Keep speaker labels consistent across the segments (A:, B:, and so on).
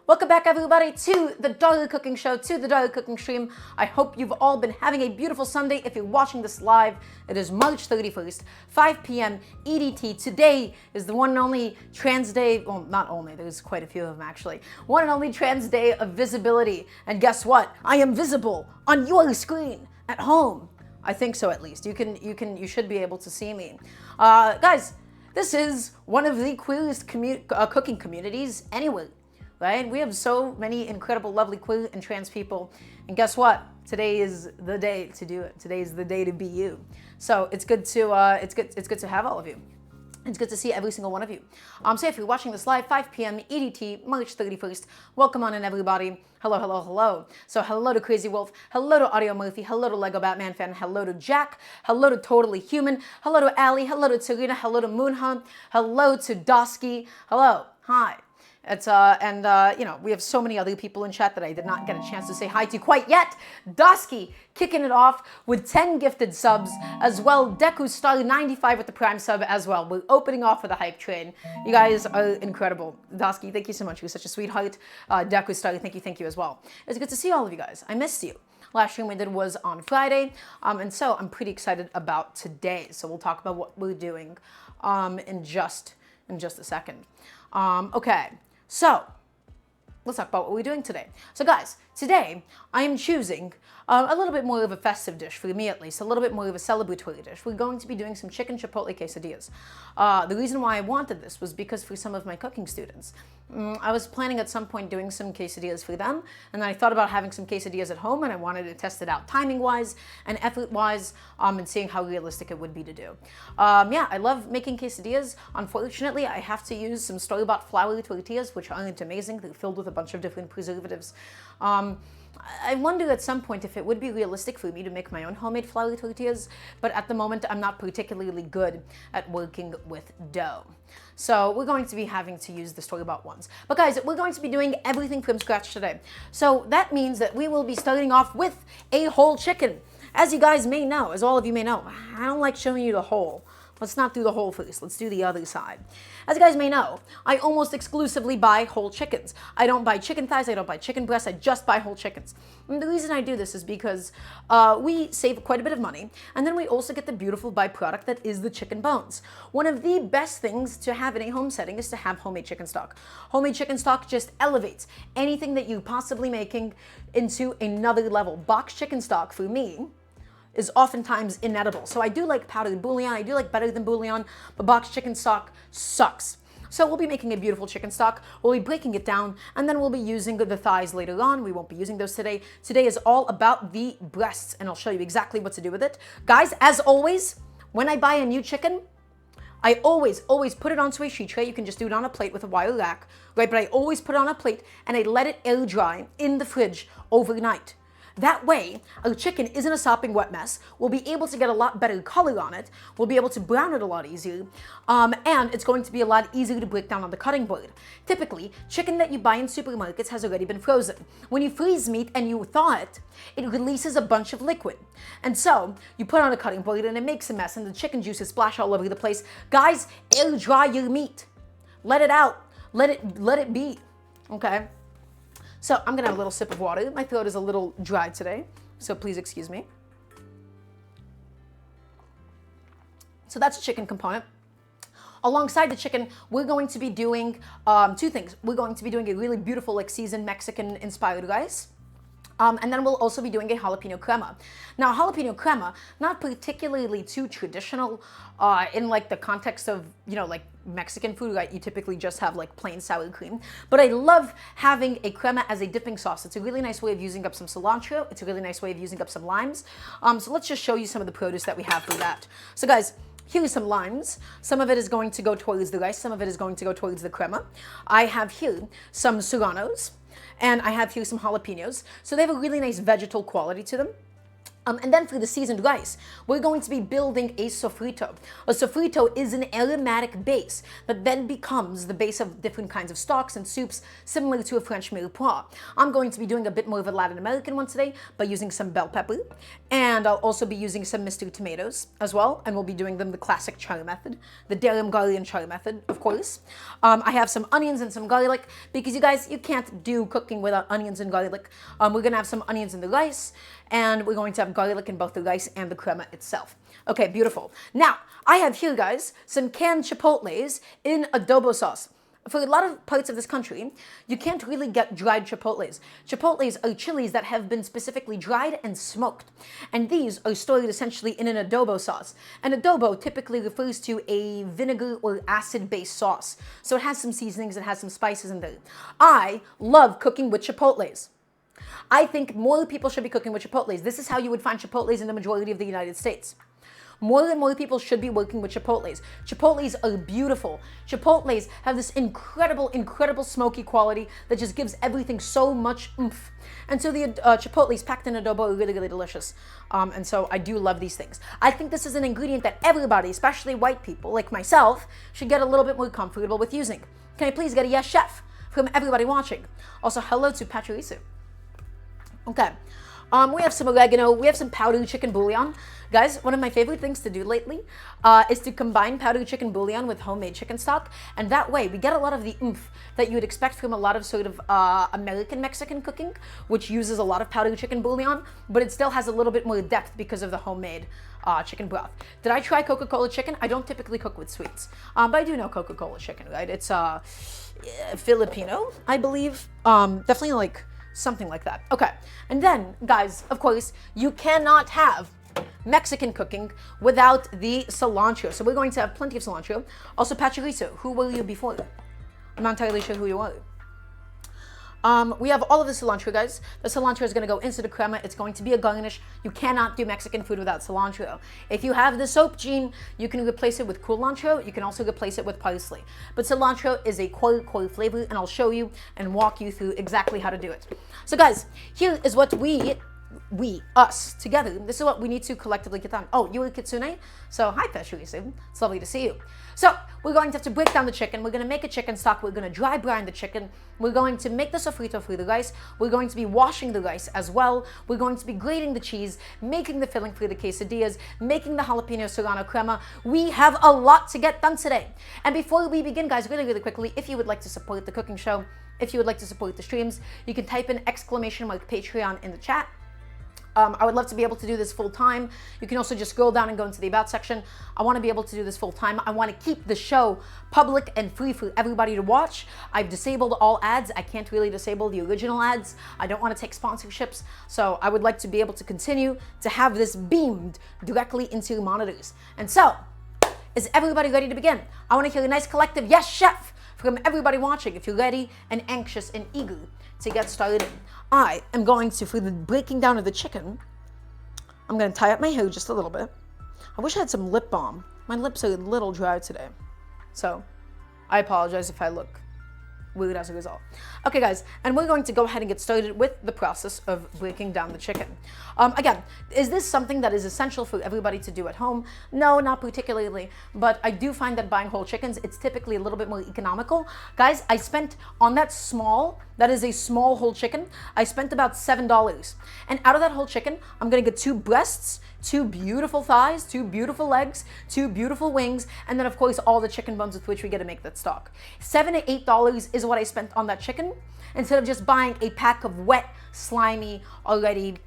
A: Welcome back, everybody, to the Daily Cooking Show, to the Daily Cooking Stream. I hope you've all been having a beautiful Sunday. If you're watching this live, it is March 31st, 5 p.m. EDT. Today is the one and only trans day, well, not only, there's quite a few of them actually, one and only trans day of visibility. And guess what? I am visible on your screen at home. I think so, at least. You should be able to see me. Guys, this is one of the queerest cooking communities anywhere. Right? We have so many incredible, lovely queer and trans people, and guess what? Today is the day to do it. Today is the day to be you. So it's good to have all of you. It's good to see every single one of you. So if you're watching this live, 5 p.m. EDT, March 31st, welcome on in, everybody. Hello, hello, hello. So hello to Crazy Wolf, hello to Audio Murphy, hello to Lego Batman Fan, hello to Jack, hello to Totally Human, hello to Ali, hello to Tarina, hello to Moonha, hello to Dosky, hello, hi. It's we have so many other people in chat that I did not get a chance to say hi to quite yet. Dosky kicking it off with 10 gifted subs as well. Deku Star 95 with the Prime sub as well. We're opening off with the hype train. You guys are incredible. Dosky, thank you so much. You're such a sweetheart. Deku Star, thank you as well. It's good to see all of you guys. I missed you. Last stream we did was on Friday, and so I'm pretty excited about today. So we'll talk about what we're doing in just a second. Okay. So, let's talk about what we're doing today. So guys, today I am choosing a little bit more of a festive dish, for me at least, a little bit more of a celebratory dish. We're going to be doing some chicken chipotle quesadillas. The reason why I wanted this was because for some of my cooking students, I was planning at some point doing some quesadillas for them, and then I thought about having some quesadillas at home, and I wanted to test it out timing-wise and effort-wise, and seeing how realistic it would be to do. Yeah, I love making quesadillas. Unfortunately, I have to use some store-bought flour tortillas, which aren't amazing. They're filled with a bunch of different preservatives. I wonder at some point if it would be realistic for me to make my own homemade flour tortillas, but at the moment I'm not particularly good at working with dough. So we're going to be having to use the store-bought ones. But guys, we're going to be doing everything from scratch today. So that means that we will be starting off with a whole chicken. As you guys may know, as all of you may know, I don't like showing you the whole. Let's not do the whole first. Let's do the other side. As you guys may know, I almost exclusively buy whole chickens. I don't buy chicken thighs. I don't buy chicken breasts. I just buy whole chickens. And the reason I do this is because we save quite a bit of money, and then we also get the beautiful byproduct that is the chicken bones. One of the best things to have in a home setting is to have homemade chicken stock. Homemade chicken stock just elevates anything that you're possibly making into another level. Boxed chicken stock, for me, is oftentimes inedible. So I do like powdered bouillon, I do like better than bouillon, but boxed chicken stock sucks. So we'll be making a beautiful chicken stock, we'll be breaking it down, and then we'll be using the thighs later on. We won't be using those today. Today is all about the breasts, and I'll show you exactly what to do with it. Guys, as always, when I buy a new chicken, I always put it onto a sheet tray. You can just do it on a plate with a wire rack, right? But I always put it on a plate, and I let it air dry in the fridge overnight. That way, our chicken isn't a sopping wet mess. We'll be able to get a lot better color on it. We'll be able to brown it a lot easier. And it's going to be a lot easier to break down on the cutting board. Typically, chicken that you buy in supermarkets has already been frozen. When you freeze meat and you thaw it, it releases a bunch of liquid. And so, you put it on a cutting board and it makes a mess and the chicken juices splash all over the place. Guys, air dry your meat. Let it out. Let it be. Okay? So I'm gonna have a little sip of water. My throat is a little dry today, so please excuse me. So that's the chicken component. Alongside the chicken, we're going to be doing two things. We're going to be doing a really beautiful, like, seasoned Mexican-inspired rice. And then we'll also be doing a jalapeno crema. Now, jalapeno crema, not particularly too traditional in like the context of, you know, like Mexican food, right? You typically just have like plain sour cream. But I love having a crema as a dipping sauce. It's a really nice way of using up some cilantro. It's a really nice way of using up some limes. So let's just show you some of the produce that we have for that. So guys, here are some limes. Some of it is going to go towards the rice. Some of it is going to go towards the crema. I have here some serranos. And I have here some jalapenos. So they have a really nice vegetal quality to them. And then for the seasoned rice, we're going to be building a sofrito. A sofrito is an aromatic base that then becomes the base of different kinds of stocks and soups, similar to a French mirepoix. I'm going to be doing a bit more of a Latin American one today by using some bell pepper, and I'll also be using some Mr. tomatoes as well, and we'll be doing them the classic char method, the Daramgar char method, of course. I have some onions and some garlic, because you guys, you can't do cooking without onions and garlic. We're gonna have some onions in the rice, and we're going to have garlic in both the rice and the crema itself. Okay, beautiful. Now, I have here, guys, some canned chipotles in adobo sauce. For a lot of parts of this country, you can't really get dried chipotles. Chipotles are chilies that have been specifically dried and smoked. And these are stored essentially in an adobo sauce. An adobo typically refers to a vinegar or acid-based sauce. So it has some seasonings, it has some spices in there. I love cooking with chipotles. I think more people should be cooking with chipotles. This is how you would find chipotles in the majority of the United States. More and more people should be working with chipotles. Chipotles are beautiful. Chipotles have this incredible, incredible smoky quality that just gives everything so much oomph. And so the chipotles packed in adobo are really, really delicious. And so I do love these things. I think this is an ingredient that everybody, especially white people like myself, should get a little bit more comfortable with using. Can I please get a yes, chef, from everybody watching? Also, hello to Patricia. Okay, we have some oregano, we have some powdered chicken bouillon. Guys, one of my favorite things to do lately is to combine powdered chicken bouillon with homemade chicken stock, and that way we get a lot of the oomph that you would expect from a lot of sort of American Mexican cooking, which uses a lot of powdered chicken bouillon, but it still has a little bit more depth because of the homemade chicken broth. Did I try Coca-Cola chicken? I don't typically cook with sweets, but I do know Coca-Cola chicken, right? It's Filipino, I believe. Definitely like something like that. Okay, and then, guys, of course, you cannot have Mexican cooking without the cilantro. So we're going to have plenty of cilantro. Also, Patricio, who were you before? I'm not entirely sure who you are. We have all of the cilantro, guys. The cilantro is going to go into the crema. It's going to be a garnish. You cannot do Mexican food without cilantro. If you have the soap gene, you can replace it with culantro. You can also replace it with parsley. But cilantro is a core flavor, and I'll show you and walk you through exactly how to do it. So, guys, here is what us, together, this is what we need to collectively get done. Oh, you were Kitsune? So, hi, Patricia. It's lovely to see you. So, we're going to have to break down the chicken. We're going to make a chicken stock. We're going to dry brine the chicken. We're going to make the sofrito for the rice. We're going to be washing the rice as well. We're going to be grating the cheese, making the filling for the quesadillas, making the jalapeno serrano crema. We have a lot to get done today. And before we begin, guys, really, really quickly, if you would like to support the cooking show, if you would like to support the streams, you can type in !Patreon in the chat. I would love to be able to do this full time. You can also just scroll down and go into the About section. I want to be able to do this full time. I want to keep the show public and free for everybody to watch. I've disabled all ads. I can't really disable the original ads. I don't want to take sponsorships. So I would like to be able to continue to have this beamed directly into your monitors. And so, is everybody ready to begin? I want to hear a nice collective yes, chef, from everybody watching. If you're ready and anxious and eager to get started, I am going to, for the breaking down of the chicken, I'm going to tie up my hair just a little bit. I wish I had some lip balm. My lips are a little dry today. So, I apologize if I look weird as a result. Okay, guys, and we're going to go ahead and get started with the process of breaking down the chicken. Again, is this something that is essential for everybody to do at home? No, not particularly, but I do find that buying whole chickens, it's typically a little bit more economical. Guys, I spent on that is a small whole chicken, I spent about $7. And out of that whole chicken, I'm gonna get 2 breasts, 2 beautiful thighs, 2 beautiful legs, 2 beautiful wings, and then of course all the chicken bones with which we get to make that stock. $7 to $8 is what I spent on that chicken, instead of just buying a pack of wet, slimy, already,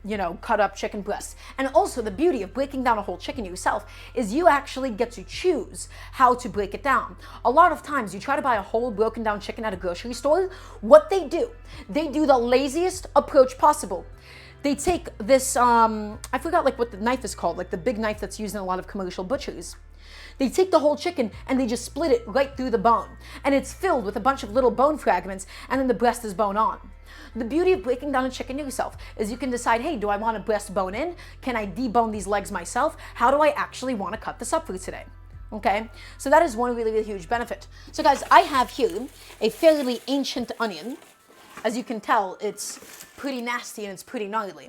A: cut up chicken breasts. And also the beauty of breaking down a whole chicken yourself is you actually get to choose how to break it down. A lot of times you try to buy a whole broken down chicken at a grocery store, what they do the laziest approach possible. They take this, I forgot what the knife is called, the big knife that's used in a lot of commercial butcheries. They take the whole chicken and they just split it right through the bone. And it's filled with a bunch of little bone fragments, and then the breast is bone on. The beauty of breaking down a chicken yourself is you can decide, hey, do I want a breast bone in? Can I debone these legs myself? How do I actually want to cut this up for today? Okay, so that is one really, really huge benefit. So guys, I have here a fairly ancient onion. As you can tell, it's pretty nasty and it's pretty gnarly.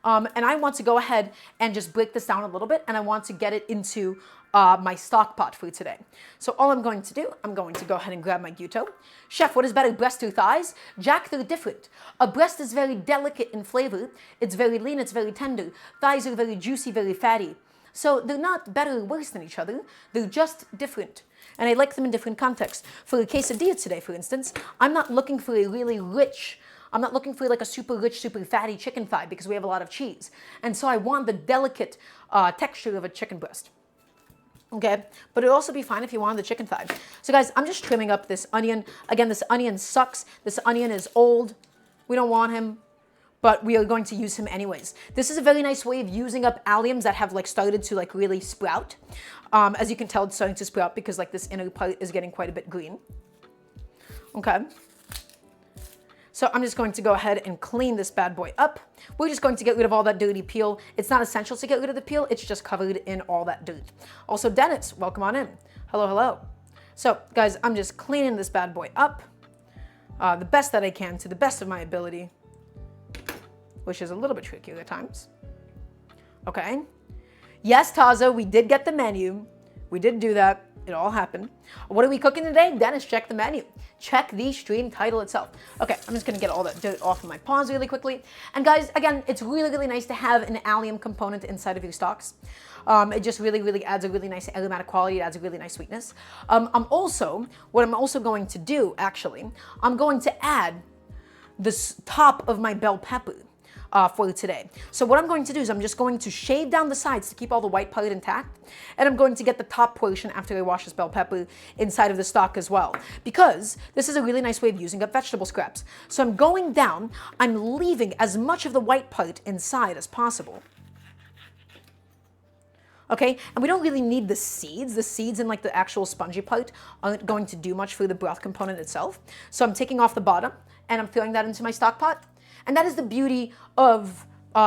A: And I want to go ahead and just break this down a little bit, and I want to get it into my stock pot for today. So all I'm going to do, I'm going to go ahead and grab my gyuto. Chef, what is better, breast or thighs? Jack, they're different. A breast is very delicate in flavor. It's very lean, it's very tender. Thighs are very juicy, very fatty. So they're not better or worse than each other. They're just different. And I like them in different contexts. For a quesadilla today, for instance, I'm not looking for a really rich, I'm not looking for like a super rich, super fatty chicken thigh because we have a lot of cheese. And so I want the delicate texture of a chicken breast. Okay, but it'll also be fine if you want the chicken thigh. So guys, I'm just trimming up this onion. Again, this onion sucks. This onion is old. We don't want him, but we are going to use him anyways. This is a very nice way of using up alliums that have like started to like really sprout. As you can tell, it's starting to sprout because like this inner part is getting quite a bit green. Okay. So I'm just going to go ahead and clean this bad boy up. We're just going to get rid of all that dirty peel. It's not essential to get rid of the peel. It's just covered in all that dirt. Also, Dennis, welcome on in. Hello, hello. So guys, I'm just cleaning this bad boy up the best that I can to the best of my ability, which is a little bit trickier at times. Okay. Yes, Taza, we did get the menu. We did do that. It all happened. What are we cooking today? Dennis, check the menu. Check the stream title itself. Okay, I'm just gonna get all that dirt off of my paws really quickly. And guys, again, it's really, really nice to have an allium component inside of your stocks. It just really, really adds a really nice aromatic quality. It adds a really nice sweetness. What I'm also going to do, actually, I'm going to add the top of my bell pepper for today. So what I'm going to do is I'm just going to shave down the sides to keep all the white part intact, and I'm going to get the top portion after I wash this bell pepper inside of the stock as well, because this is a really nice way of using up vegetable scraps. So I'm going down, I'm leaving as much of the white part inside as possible. Okay, and we don't really need the seeds. The seeds and like the actual spongy part aren't going to do much for the broth component itself. So I'm taking off the bottom and I'm throwing that into my stock pot. And that is the beauty of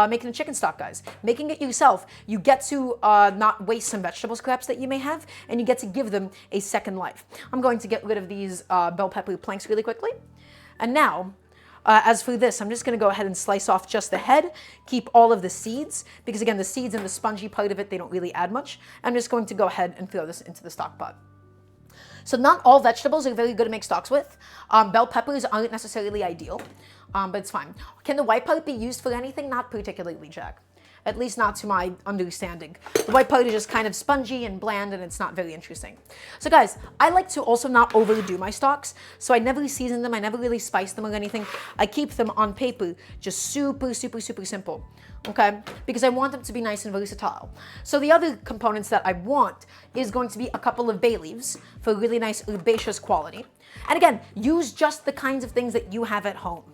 A: making a chicken stock, guys. Making it yourself, you get to not waste some vegetable scraps that you may have, and you get to give them a second life. I'm going to get rid of these bell pepper planks really quickly. And now, as for this, I'm just going to go ahead and slice off just the head, keep all of the seeds, because again, the seeds and the spongy part of it, they don't really add much. I'm just going to go ahead and throw this into the stock pot. So not all vegetables are very good to make stocks with. Bell peppers aren't necessarily ideal, but it's fine. Can the white part be used for anything? Not particularly, Jack. At least not to my understanding. The white part is just kind of spongy and bland, and it's not very interesting. So guys, I like to also not overdo my stocks, so I never season them, I never really spice them or anything. I keep them on paper, just super, super, super simple, okay? Because I want them to be nice and versatile. So the other components that I want is going to be a couple of bay leaves for really nice herbaceous quality. And again, use just the kinds of things that you have at home.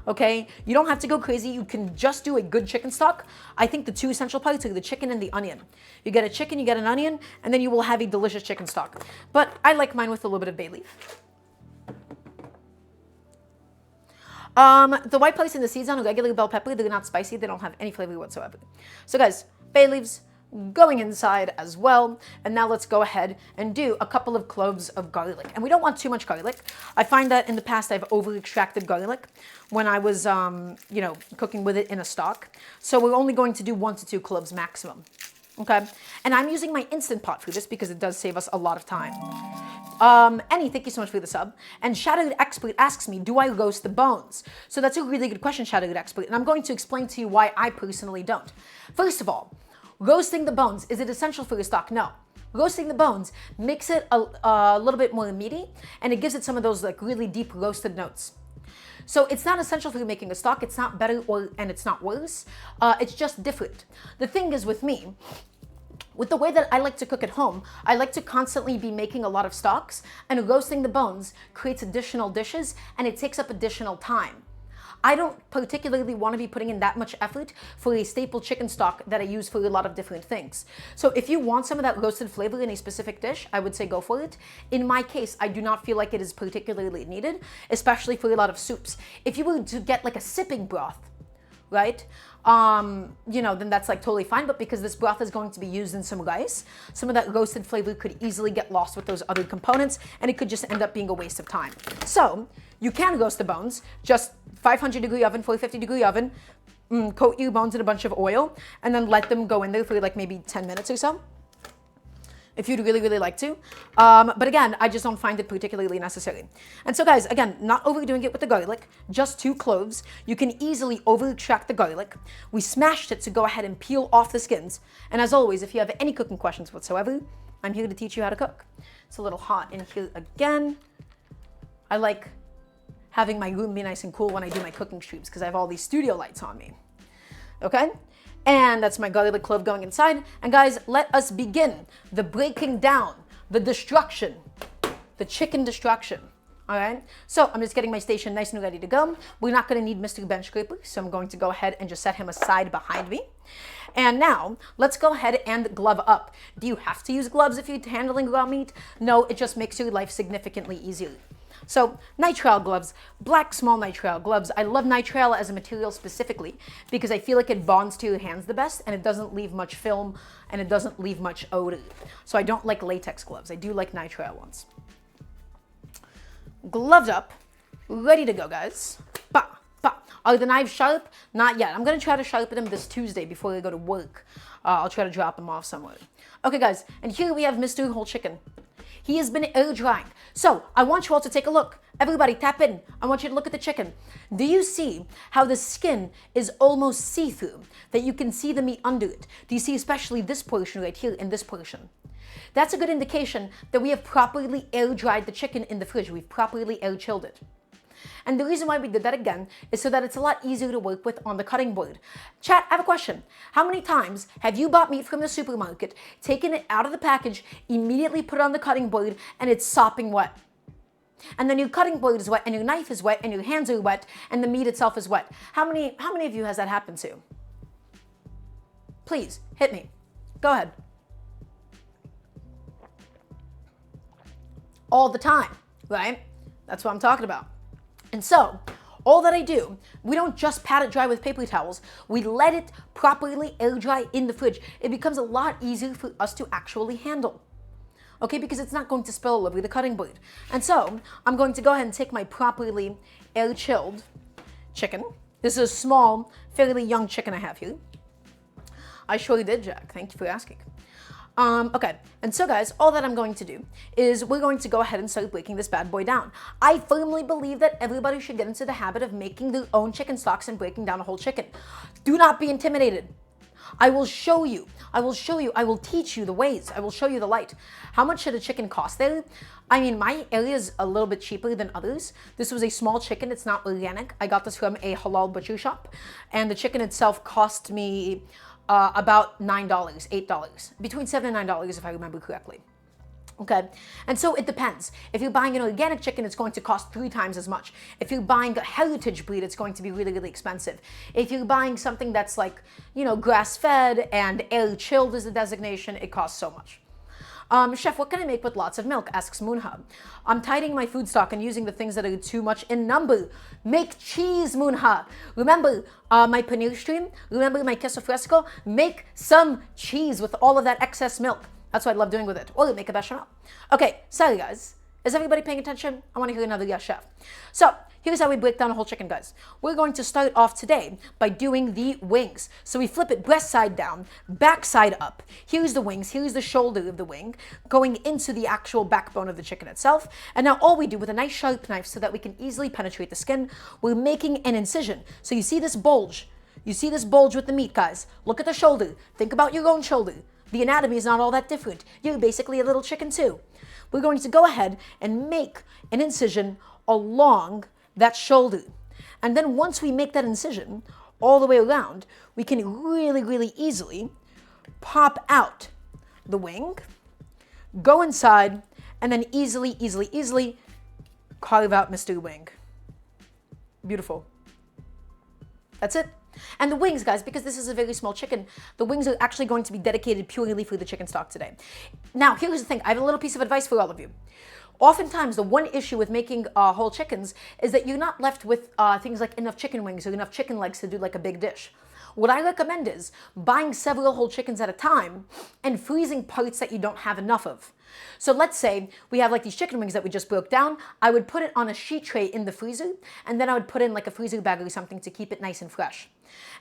A: Okay, you don't have to go crazy. You can just do a good chicken stock. I think the two essential parts are the chicken and the onion. You get a chicken, you get an onion, and then you will have a delicious chicken stock. But I like mine with a little bit of bay leaf. The white parts and the seeds on a regular bell pepper, they're not spicy. They don't have any flavor whatsoever. So guys, bay leaves going inside as well. And now let's go ahead and do a couple of cloves of garlic. And we don't want too much garlic. I find that in the past I've over-extracted garlic when I was, cooking with it in a stock. So we're only going to do 1 to 2 cloves maximum. Okay? And I'm using my Instant Pot for this because it does save us a lot of time. Annie, thank you so much for the sub. And Shadowed Expert asks me, do I roast the bones? So that's a really good question, Shadowed Expert. And I'm going to explain to you why I personally don't. First of all, roasting the bones, is it essential for your stock? No. Roasting the bones makes it a little bit more meaty, and it gives it some of those like really deep roasted notes. So it's not essential for making a stock. It's not better and it's not worse. It's just different. The thing is with me, with the way that I like to cook at home, I like to constantly be making a lot of stocks, and roasting the bones creates additional dishes and it takes up additional time. I don't particularly want to be putting in that much effort for a staple chicken stock that I use for a lot of different things. So if you want some of that roasted flavor in a specific dish, I would say go for it. In my case, I do not feel like it is particularly needed, especially for a lot of soups. If you were to get like a sipping broth, right? Then that's like totally fine. But because this broth is going to be used in some rice, some of that roasted flavor could easily get lost with those other components, and it could just end up being a waste of time. So you can roast the bones, just 500 degree oven, 450 degree oven, coat your bones in a bunch of oil and then let them go in there for like maybe 10 minutes or so, if you'd really, really like to. But again, I just don't find it particularly necessary. And so guys, again, not overdoing it with the garlic, just 2 cloves. You can easily over-extract the garlic. We smashed it to go ahead and peel off the skins. And as always, if you have any cooking questions whatsoever, I'm here to teach you how to cook. It's a little hot in here again. I like having my room be nice and cool when I do my cooking streams because I have all these studio lights on me. Okay? And that's my garlic clove going inside. And guys, let us begin the breaking down, the destruction, the chicken destruction. All right. So I'm just getting my station nice and ready to go. We're not going to need Mr. Bench Scraper, so I'm going to go ahead and just set him aside behind me. And now let's go ahead and glove up. Do you have to use gloves if you're handling raw meat? No, it just makes your life significantly easier. So nitrile gloves, black small nitrile gloves. I love nitrile as a material specifically because I feel like it bonds to your hands the best and it doesn't leave much film and it doesn't leave much odor. So I don't like latex gloves. I do like nitrile ones. Gloves up, ready to go, guys. Bah, bah. Are the knives sharp? Not yet. I'm going to try to sharpen them this Tuesday before I go to work. I'll try to drop them off somewhere. Okay, guys, and here we have Mr. Whole Chicken. He has been air drying. So I want you all to take a look. Everybody tap in. I want you to look at the chicken. Do you see how the skin is almost see-through, that you can see the meat under it? Do you see especially this portion right here and this portion? That's a good indication that we have properly air dried the chicken in the fridge. We've properly air chilled it. And the reason why we did that again is so that it's a lot easier to work with on the cutting board. Chat, I have a question. How many times have you bought meat from the supermarket, taken it out of the package, immediately put it on the cutting board, and it's sopping wet? And then your cutting board is wet, and your knife is wet, and your hands are wet, and the meat itself is wet. How many of you has that happened to? Please, hit me. Go ahead. All the time, right? That's what I'm talking about. And so, all that I do, we don't just pat it dry with paper towels. We let it properly air dry in the fridge. It becomes a lot easier for us to actually handle. Okay, because it's not going to spill all over the cutting board. And so, I'm going to go ahead and take my properly air chilled chicken. This is a small, fairly young chicken I have here. I surely did, Jack. Thank you for asking. Okay, and so guys, all that I'm going to do is we're going to go ahead and start breaking this bad boy down. I firmly believe that everybody should get into the habit of making their own chicken stocks and breaking down a whole chicken. Do not be intimidated. I will show you. I will teach you the ways. I will show you the light. How much should a chicken cost there? I mean, my area is a little bit cheaper than others. This was a small chicken. It's not organic. I got this from a halal butcher shop, and the chicken itself cost me about $9, $8, between $7 and $9 if I remember correctly. Okay, and so it depends. If you're buying an organic chicken, it's going to cost 3 times as much. If you're buying a heritage breed, it's going to be really, really expensive. If you're buying something that's like, you know, grass-fed and air-chilled is the designation, it costs so much. Chef, what can I make with lots of milk? Asks Moonha. I'm tidying my food stock and using the things that are too much in number. Make cheese, Moonha. Remember my paneer stream? Remember my queso fresco? Make some cheese with all of that excess milk. That's what I love doing with it. Or make a bechamel. Okay, sorry guys. Is everybody paying attention? I want to hear another yes, chef. So, here's how we break down a whole chicken, guys. We're going to start off today by doing the wings. So we flip it breast side down, back side up. Here's the wings, here's the shoulder of the wing, going into the actual backbone of the chicken itself. And now all we do with a nice sharp knife so that we can easily penetrate the skin, we're making an incision. So you see this bulge? You see this bulge with the meat, guys? Look at the shoulder. Think about your own shoulder. The anatomy is not all that different. You're basically a little chicken too. We're going to go ahead and make an incision along that shoulder. And then once we make that incision all the way around, we can really, really easily pop out the wing, go inside, and then easily carve out Mr. Wing. Beautiful. That's it. And the wings, guys, because this is a very small chicken, the wings are actually going to be dedicated purely for the chicken stock today. Now, here's the thing. I have a little piece of advice for all of you. Oftentimes, the one issue with making whole chickens is that you're not left with things like enough chicken wings or enough chicken legs to do like a big dish. what I recommend is buying several whole chickens at a time and freezing parts that you don't have enough of. So let's say we have like these chicken wings that we just broke down. I would put it on a sheet tray in the freezer, and then I would put in like a freezer bag or something to keep it nice and fresh.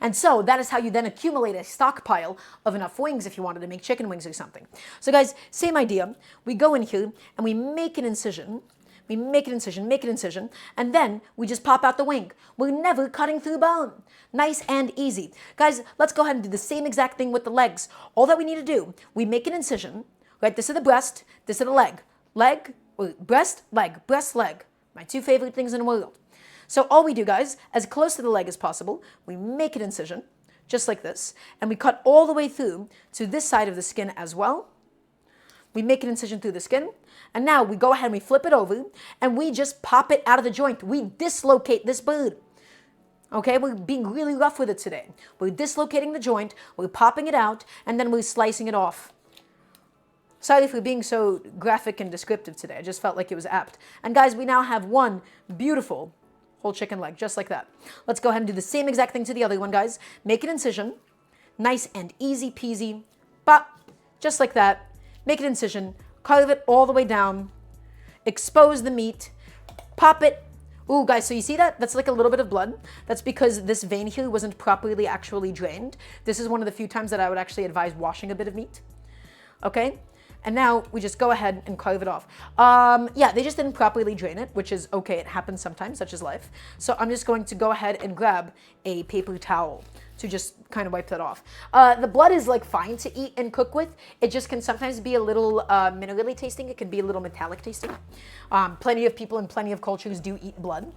A: And so that is how you then accumulate a stockpile of enough wings if you wanted to make chicken wings or something. So guys, same idea. We go in here and we make an incision. We make an incision, and then we just pop out the wing. We're never cutting through bone. Nice and easy. Guys, let's go ahead and do the same exact thing with the legs. All that we need to do, we make an incision, right? This is the breast, this is the leg. Breast, leg. My two favorite things in the world. So all we do, guys, as close to the leg as possible, we make an incision, just like this, and we cut all the way through to this side of the skin as well. We make an incision through the skin, and now we go ahead and we flip it over, and we just pop it out of the joint. We dislocate this bird. Okay, we're being really rough with it today. We're dislocating the joint, we're popping it out, and then we're slicing it off. Sorry for being so graphic and descriptive today. I just felt like it was apt. And guys, we now have one beautiful whole chicken leg, just like that. Let's go ahead and do the same exact thing to the other one, guys. Make an incision, nice and easy peasy, pop, just like that. Make an incision, carve it all the way down, expose the meat, pop it. Ooh, guys, so you see that? That's like a little bit of blood. That's because this vein here wasn't properly actually drained. This is one of the few times that I would actually advise washing a bit of meat. Okay? And now we just go ahead and carve it off. Yeah, they just didn't properly drain it, which is okay. It happens sometimes, such is life. So I'm just going to go ahead and grab a paper towel to just kind of wipe that off. The blood is like fine to eat and cook with. It just can sometimes be a little minerally tasting. It can be a little metallic tasting. Plenty of people in plenty of cultures do eat blood,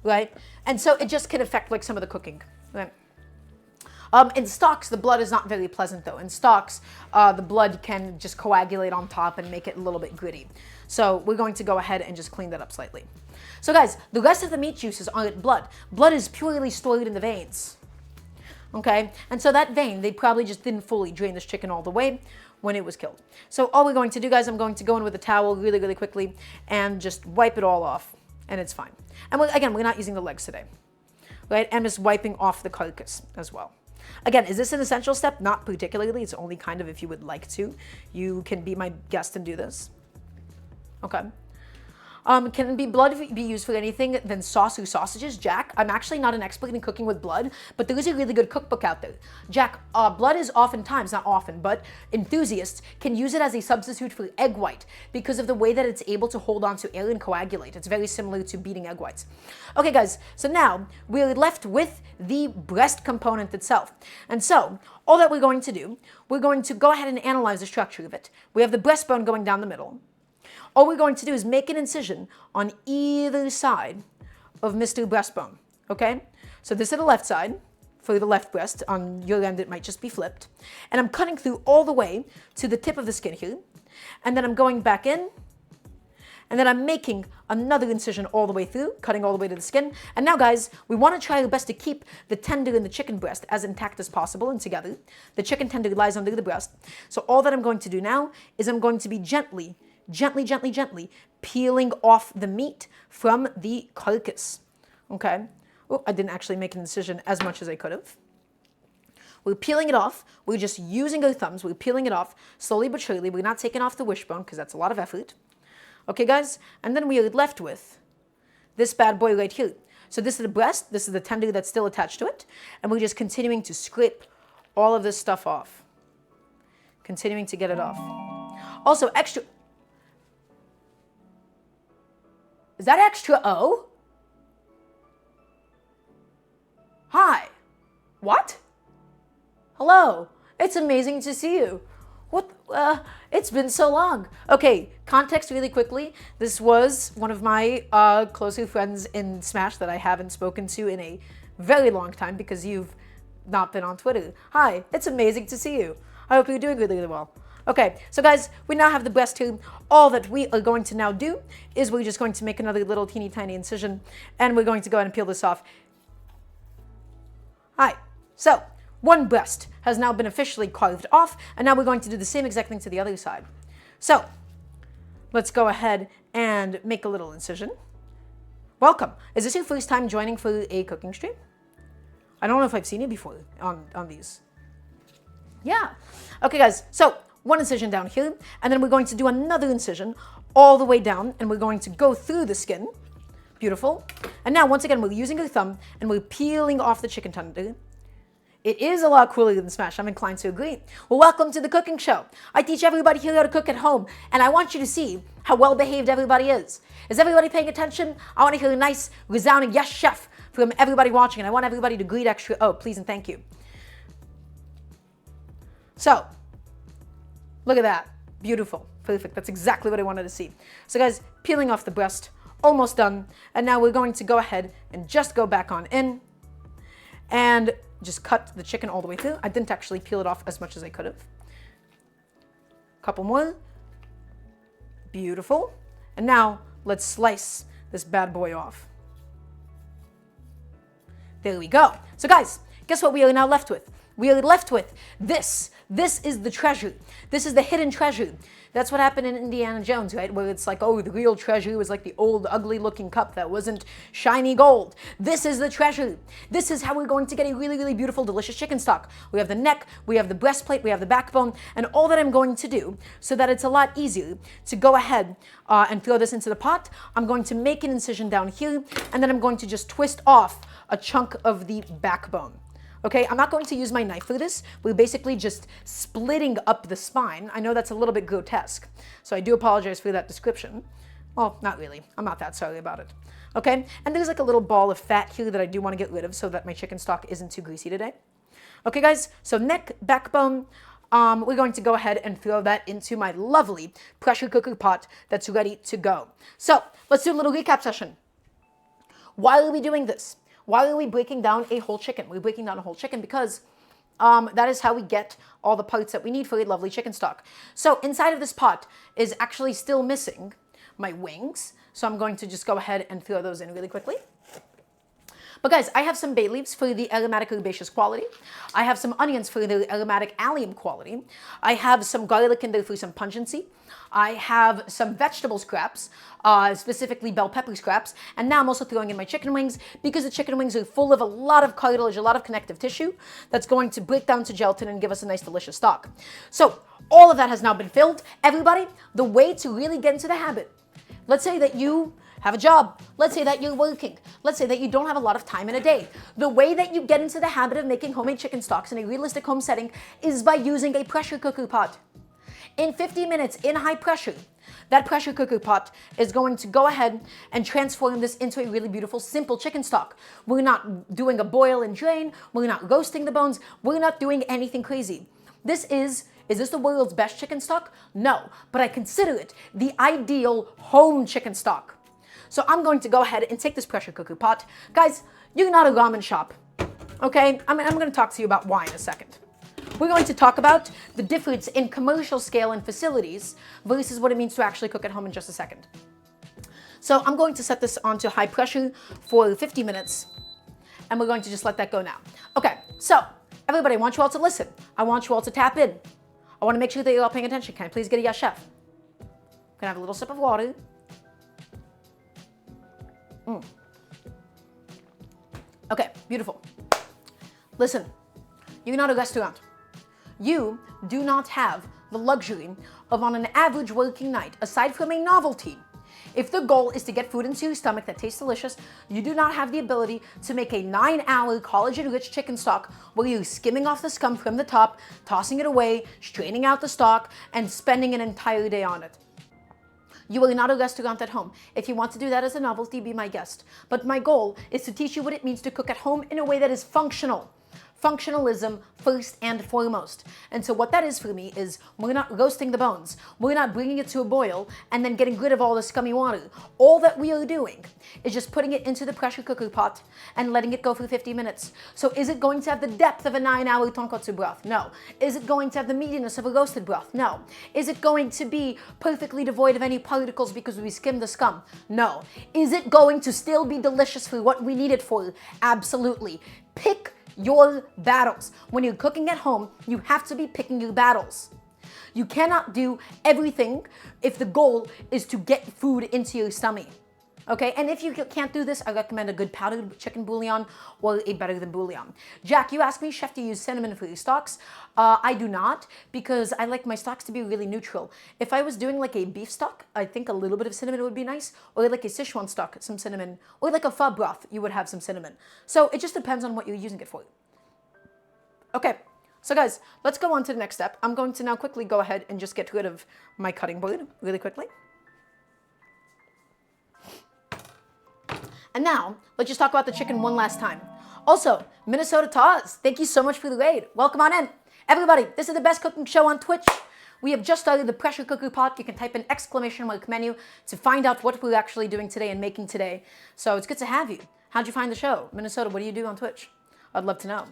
A: right? And so it just can affect like some of the cooking, right? In stocks, the blood is not very pleasant though. In stocks, the blood can just coagulate on top and make it a little bit gritty. So we're going to go ahead and just clean that up slightly. So guys, the rest of the meat juices aren't blood. Blood is purely stored in the veins. Okay, and so that vein, they probably just didn't fully drain this chicken all the way when it was killed. So all we're going to do, guys, I'm going to go in with a towel really, really quickly and just wipe it all off, and it's fine. And again, we're not using the legs today, right? I'm just wiping off the carcass as well. Again, is this an essential step? Not particularly. It's only kind of if you would like to. You can be my guest and do this. Okay. Can blood be used for anything than sauce or sausages? Jack, I'm actually not an expert in cooking with blood, but there is a really good cookbook out there. Jack, blood is oftentimes, not often, but enthusiasts can use it as a substitute for egg white because of the way that it's able to hold on to air and coagulate. It's very similar to beating egg whites. Okay, guys, so now we're left with the breast component itself. And so all that we're going to do, we're going to go ahead and analyze the structure of it. We have the breastbone going down the middle. All we're going to do is make an incision on either side of Mr. Breastbone, okay? So this is the left side for the left breast. On your end, it might just be flipped. And I'm cutting through all the way to the tip of the skin here. And then I'm going back in. And then I'm making another incision all the way through, cutting all the way to the skin. And now, guys, we want to try our best to keep the tender in the chicken breast as intact as possible and together. The chicken tender lies under the breast. So all that I'm going to do now is I'm going to be gently peeling off the meat from the carcass. Okay? Oh, I didn't actually make an incision as much as I could have. We're peeling it off. We're just using our thumbs. We're peeling it off slowly but surely. We're not taking off the wishbone because that's a lot of effort. Okay, guys? And then we are left with this bad boy right here. So this is the breast. This is the tender that's still attached to it. And we're just continuing to scrape all of this stuff off. Continuing to get it off. Also, extra... Is that extra O? Hi. What? Hello. It's amazing to see you. What? It's been so long. Okay, context really quickly. This was one of my closer friends in Smash that I haven't spoken to in a very long time because you've not been on Twitter. Hi, it's amazing to see you. I hope you're doing really, really well. Okay, so guys, we now have the breast here. All that we are going to now do is we're just going to make another little teeny tiny incision and we're going to go ahead and peel this off. Hi, so one breast has now been officially carved off and now we're going to do the same exact thing to the other side. So let's go ahead and make a little incision. Welcome. Is this your first time joining for a cooking stream? I don't know if I've seen it before on these. Yeah. Okay, guys, so one incision down here, and then we're going to do another incision all the way down, and we're going to go through the skin. Beautiful. And now, once again, we're using our thumb, and we're peeling off the chicken tender. It is a lot cooler than smash. I'm inclined to agree. Well, welcome to the cooking show. I teach everybody here how to cook at home, and I want you to see how well-behaved everybody is. Is everybody paying attention? I want to hear a nice, resounding yes, chef, from everybody watching, and I want everybody to greet extra, oh, please and thank you. So, look at that. Beautiful. Perfect. That's exactly what I wanted to see. So guys, peeling off the breast, almost done. And now we're going to go ahead and just go back on in and just cut the chicken all the way through. I didn't actually peel it off as much as I could have. Couple more. Beautiful. And now let's slice this bad boy off. There we go. So guys, guess what we are now left with? We are left with this. This is the treasure. This is the hidden treasure. That's what happened in Indiana Jones, right? Where it's like, oh, the real treasure was like the old, ugly-looking cup that wasn't shiny gold. This is the treasure. This is how we're going to get a really, really beautiful, delicious chicken stock. We have the neck, we have the breastplate, we have the backbone, and all that I'm going to do, so that it's a lot easier to go ahead and throw this into the pot, I'm going to make an incision down here, and then I'm going to just twist off a chunk of the backbone. Okay, I'm not going to use my knife for this. We're basically just splitting up the spine. I know that's a little bit grotesque, so I do apologize for that description. Well, not really. I'm not that sorry about it. Okay, and there's like a little ball of fat here that I do want to get rid of so that my chicken stock isn't too greasy today. Okay, guys, so neck, backbone, we're going to go ahead and throw that into my lovely pressure cooker pot that's ready to go. So let's do a little recap session. Why are we doing this? Why are we breaking down a whole chicken? We're breaking down a whole chicken because that is how we get all the parts that we need for a lovely chicken stock. So inside of this pot is actually still missing my wings. So I'm going to just go ahead and throw those in really quickly. But guys, I have some bay leaves for the aromatic herbaceous quality. I have some onions for the aromatic allium quality. I have some garlic in there for some pungency. I have some vegetable scraps, specifically bell pepper scraps. And now I'm also throwing in my chicken wings because the chicken wings are full of a lot of cartilage, a lot of connective tissue that's going to break down to gelatin and give us a nice delicious stock. So all of that has now been filled. Everybody, the way to really get into the habit, let's say that you have a job. Let's say that you're working. Let's say that you don't have a lot of time in a day. The way that you get into the habit of making homemade chicken stocks in a realistic home setting is by using a pressure cooker pot. In 50 minutes, in high pressure, that pressure cooker pot is going to go ahead and transform this into a really beautiful, simple chicken stock. We're not doing a boil and drain. We're not roasting the bones. We're not doing anything crazy. Is this the world's best chicken stock? No, but I consider it the ideal home chicken stock. So I'm going to go ahead and take this pressure cooker pot. Guys, you're not a ramen shop, okay? I'm going to talk to you about why in a second. We're going to talk about the difference in commercial scale and facilities versus what it means to actually cook at home in just a second. So I'm going to set this onto high pressure for 50 minutes, and we're going to just let that go now. Okay, so everybody, I want you all to listen. I want you all to tap in. I want to make sure that you're all paying attention. Can I please get a yes, chef? Can I have a little sip of water? Okay, beautiful. Listen, you're not a restaurant. You do not have the luxury of, on an average working night, aside from a novelty, if the goal is to get food into your stomach that tastes delicious, you do not have the ability to make a 9-hour collagen-rich chicken stock where you're skimming off the scum from the top, tossing it away, straining out the stock, and spending an entire day on it. You are not a restaurant at home. If you want to do that as a novelty, be my guest. But my goal is to teach you what it means to cook at home in a way that is functional. Functionalism first and foremost. And so what that is for me is we're not roasting the bones. We're not bringing it to a boil and then getting rid of all the scummy water. All that we are doing is just putting it into the pressure cooker pot and letting it go for 50 minutes. So is it going to have the depth of a 9-hour tonkotsu broth? No. Is it going to have the meatiness of a roasted broth? No. Is it going to be perfectly devoid of any particles because we skimmed the scum? No. Is it going to still be delicious for what we need it for? Absolutely. Pick your battles. When you're cooking at home, you have to be picking your battles. You cannot do everything if the goal is to get food into your stomach. Okay, and if you can't do this, I recommend a good powdered chicken bouillon or a better than bouillon. Jack, you asked me, chef, to use cinnamon for your stocks. I do not, because I like my stocks to be really neutral. If I was doing like a beef stock, I think a little bit of cinnamon would be nice, or like a Sichuan stock, some cinnamon, or like a pho broth, you would have some cinnamon. So it just depends on what you're using it for. Okay, so guys, let's go on to the next step. I'm going to now quickly go ahead and just get rid of my cutting board really quickly. And now, let's just talk about the chicken one last time. Also, Minnesota Taz, thank you so much for the raid. Welcome on in. Everybody, this is the best cooking show on Twitch. We have just started the pressure cooker pot. You can type in ! menu to find out what we're actually doing today and making today. So it's good to have you. How'd you find the show? Minnesota, what do you do on Twitch? I'd love to know.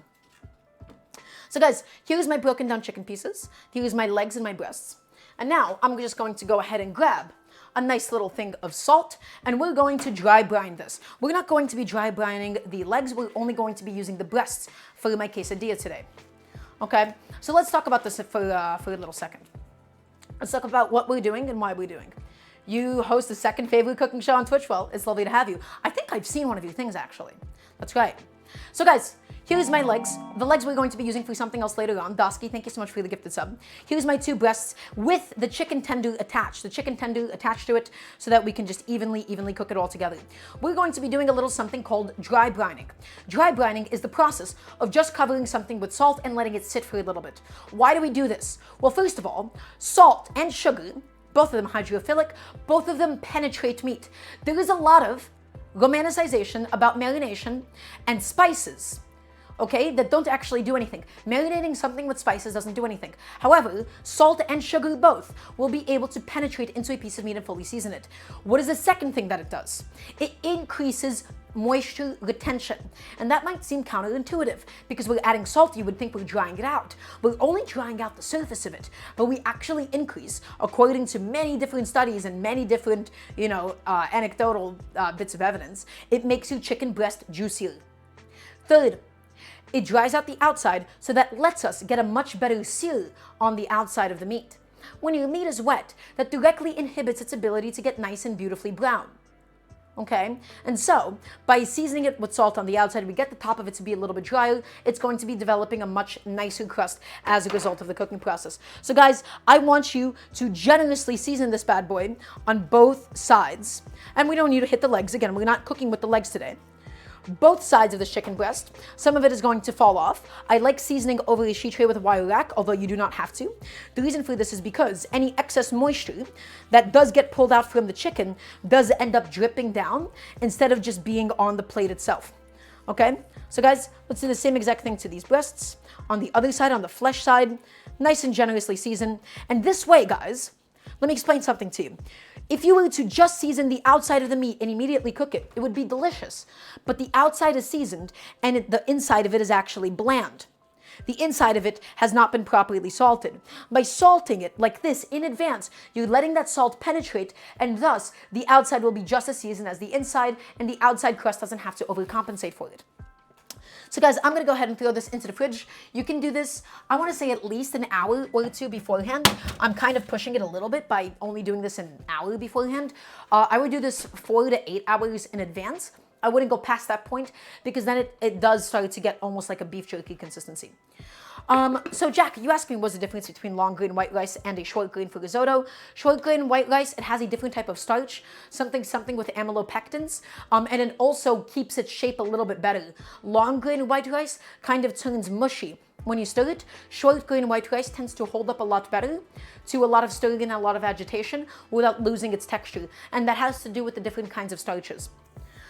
A: So guys, here's my broken down chicken pieces. Here's my legs and my breasts. And now I'm just going to go ahead and grab a nice little thing of salt, and we're going to dry brine this. We're not going to be dry brining the legs, we're only going to be using the breasts for my quesadilla today. Okay, so let's talk about this for a little second. Let's talk about what we're doing and why we're doing. You host the second favorite cooking show on Twitch. Well, it's lovely to have you. I think I've seen one of your things actually. That's right. So guys, here's my legs. The legs we're going to be using for something else later on. Dosky, thank you so much for the gifted sub. Here's my two breasts with the chicken tender attached. The chicken tender attached to it so that we can just evenly cook it all together. We're going to be doing a little something called dry brining. Dry brining is the process of just covering something with salt and letting it sit for a little bit. Why do we do this? Well, first of all, salt and sugar, both of them hydrophilic, both of them penetrate meat. There is a lot of romanticization about marination and spices, okay, that don't actually do anything. Marinating something with spices doesn't do anything. However, salt and sugar both will be able to penetrate into a piece of meat and fully season it. What is the second thing that it does? It increases moisture retention. And that might seem counterintuitive because we're adding salt, you would think we're drying it out. We're only drying out the surface of it, but we actually increase, according to many different studies and many different, anecdotal bits of evidence, it makes your chicken breast juicier. Third, it dries out the outside, so that lets us get a much better sear on the outside of the meat. When your meat is wet, that directly inhibits its ability to get nice and beautifully brown. Okay, and so by seasoning it with salt on the outside, we get the top of it to be a little bit drier. It's going to be developing a much nicer crust as a result of the cooking process. So guys, I want you to generously season this bad boy on both sides. And we don't need to hit the legs. Again, we're not cooking with the legs today. Both sides of the chicken breast. Some of it is going to fall off. I like seasoning over a sheet tray with a wire rack, although you do not have to. The reason for this is because any excess moisture that does get pulled out from the chicken does end up dripping down instead of just being on the plate itself. Okay, so guys, let's do the same exact thing to these breasts. On the other side, on the flesh side, nice and generously seasoned. And this way, guys, let me explain something to you. If you were to just season the outside of the meat and immediately cook it, it would be delicious. But the outside is seasoned and the inside of it is actually bland. The inside of it has not been properly salted. By salting it like this in advance, you're letting that salt penetrate, and thus the outside will be just as seasoned as the inside, and the outside crust doesn't have to overcompensate for it. So guys, I'm gonna go ahead and throw this into the fridge. You can do this, I wanna say at least an hour or two beforehand. I'm kind of pushing it a little bit by only doing this an hour beforehand. I would do this 4 to 8 hours in advance. I wouldn't go past that point because then it does start to get almost like a beef jerky consistency. So Jack, you asked me what's the difference between long grain white rice and a short grain for risotto. Short grain white rice, it has a different type of starch, something with amylopectins, and it also keeps its shape a little bit better. Long grain white rice kind of turns mushy when you stir it. Short grain white rice tends to hold up a lot better to a lot of stirring and a lot of agitation without losing its texture, and that has to do with the different kinds of starches.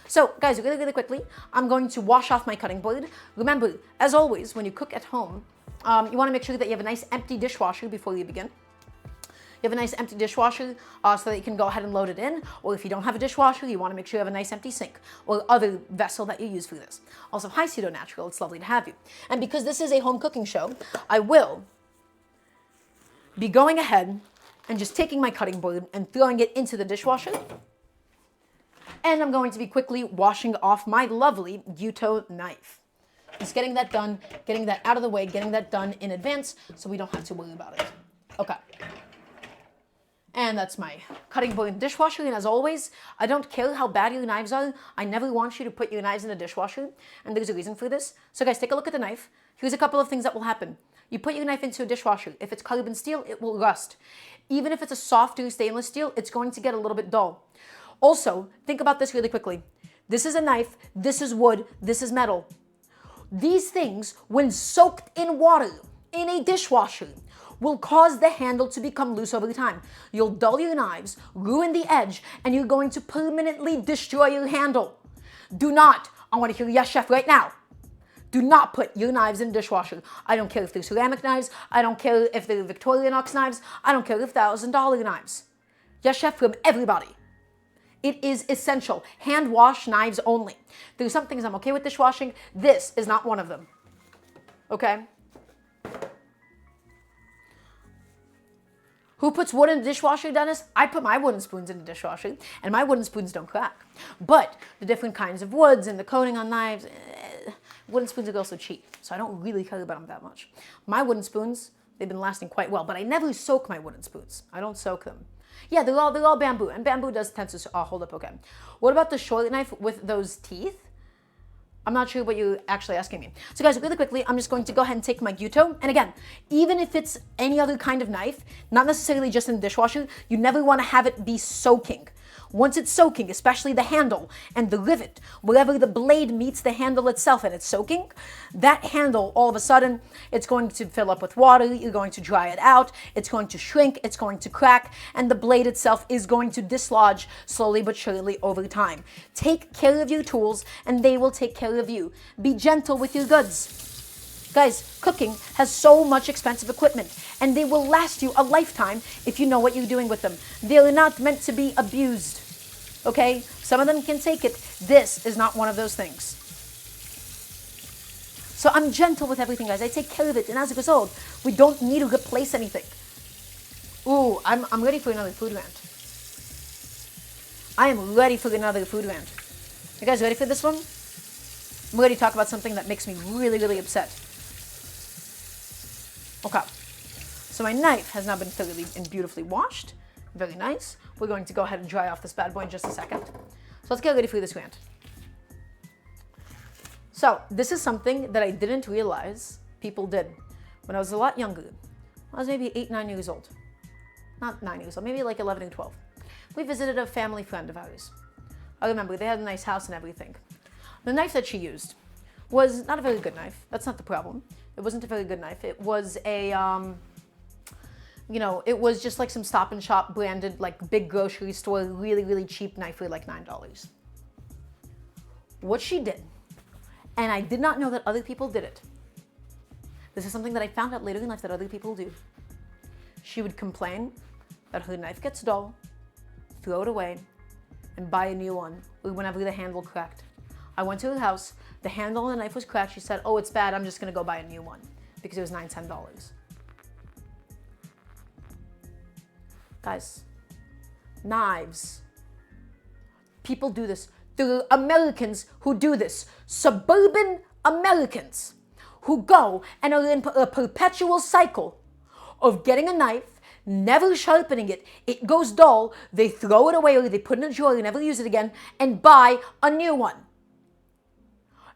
A: So guys, really quickly, I'm going to wash off my cutting board. Remember, as always, when you cook at home, you want to make sure that you have a nice empty dishwasher before you begin. You have a nice empty dishwasher so that you can go ahead and load it in. Or if you don't have a dishwasher, you want to make sure you have a nice empty sink or other vessel that you use for this. Also, hi Pseudo Natural, it's lovely to have you. And because this is a home cooking show, I will be going ahead and just taking my cutting board and throwing it into the dishwasher. And I'm going to be quickly washing off my lovely Gyuto knife. Just getting that done, getting that out of the way, getting that done in advance so we don't have to worry about it. Okay. And that's my cutting board and dishwasher. And as always, I don't care how bad your knives are. I never want you to put your knives in the dishwasher. And there's a reason for this. So guys, take a look at the knife. Here's a couple of things that will happen. You put your knife into a dishwasher. If it's carbon steel, it will rust. Even if it's a softer stainless steel, it's going to get a little bit dull. Also, think about this really quickly. This is a knife, this is wood, this is metal. These things, when soaked in water in a dishwasher, will cause the handle to become loose over time. You'll dull your knives, ruin the edge, and you're going to permanently destroy your handle. Do not, I want to hear yes, chef, right now. Do not put your knives in the dishwasher. I don't care if they're ceramic knives. I don't care if they're Victorinox knives. I don't care if $1,000 knives. Yes, chef, from everybody. It is essential. Hand wash knives only. There's some things I'm okay with dishwashing. This is not one of them. Okay? Who puts wood in the dishwasher, Dennis? I put my wooden spoons in the dishwasher, and my wooden spoons don't crack. But the different kinds of woods and the coating on knives, wooden spoons are also cheap, so I don't really care about them that much. My wooden spoons, they've been lasting quite well, but I never soak my wooden spoons. I don't soak them. Yeah, they're all bamboo, and bamboo does tend to hold up okay. What about the short knife with those teeth? I'm not sure what you're actually asking me. So guys, really quickly, I'm just going to go ahead and take my gyuto. And again, even if it's any other kind of knife, not necessarily just in the dishwasher, you never want to have it be soaking. Once it's soaking, especially the handle and the rivet, wherever the blade meets the handle itself and it's soaking, that handle, all of a sudden, it's going to fill up with water, you're going to dry it out, it's going to shrink, it's going to crack, and the blade itself is going to dislodge slowly but surely over time. Take care of your tools and they will take care of you. Be gentle with your goods. Guys, cooking has so much expensive equipment, and they will last you a lifetime if you know what you're doing with them. They're not meant to be abused, okay? Some of them can take it. This is not one of those things. So I'm gentle with everything, guys. I take care of it, and as a result, we don't need to replace anything. Ooh, I'm ready for another food rant. I am ready for another food rant. You guys ready for this one? I'm ready to talk about something that makes me really, really upset. Okay, so my knife has now been thoroughly and beautifully washed. Very nice. We're going to go ahead and dry off this bad boy in just a second. So let's get ready for this rant. So this is something that I didn't realize people did when I was a lot younger. I was maybe 8, 9 years old. Not 9 years old, maybe like 11 or 12. We visited a family friend of ours. I remember they had a nice house and everything. The knife that she used was not a very good knife. That's not the problem. It wasn't a very good knife. It was a, it was just like some Stop and Shop branded, like big grocery store, really, really cheap knife for like $9. What she did, and I did not know that other people did it. This is something that I found out later in life that other people do. She would complain that her knife gets dull, throw it away, and buy a new one whenever the handle cracked. I went to her house, the handle on the knife was cracked. She said, oh, it's bad, I'm just gonna go buy a new one because it was $9, $10. Guys, knives, people do this. There are Americans who do this. Suburban Americans who go and are in a perpetual cycle of getting a knife, never sharpening it, it goes dull, they throw it away or they put it in a drawer and never use it again, and buy a new one.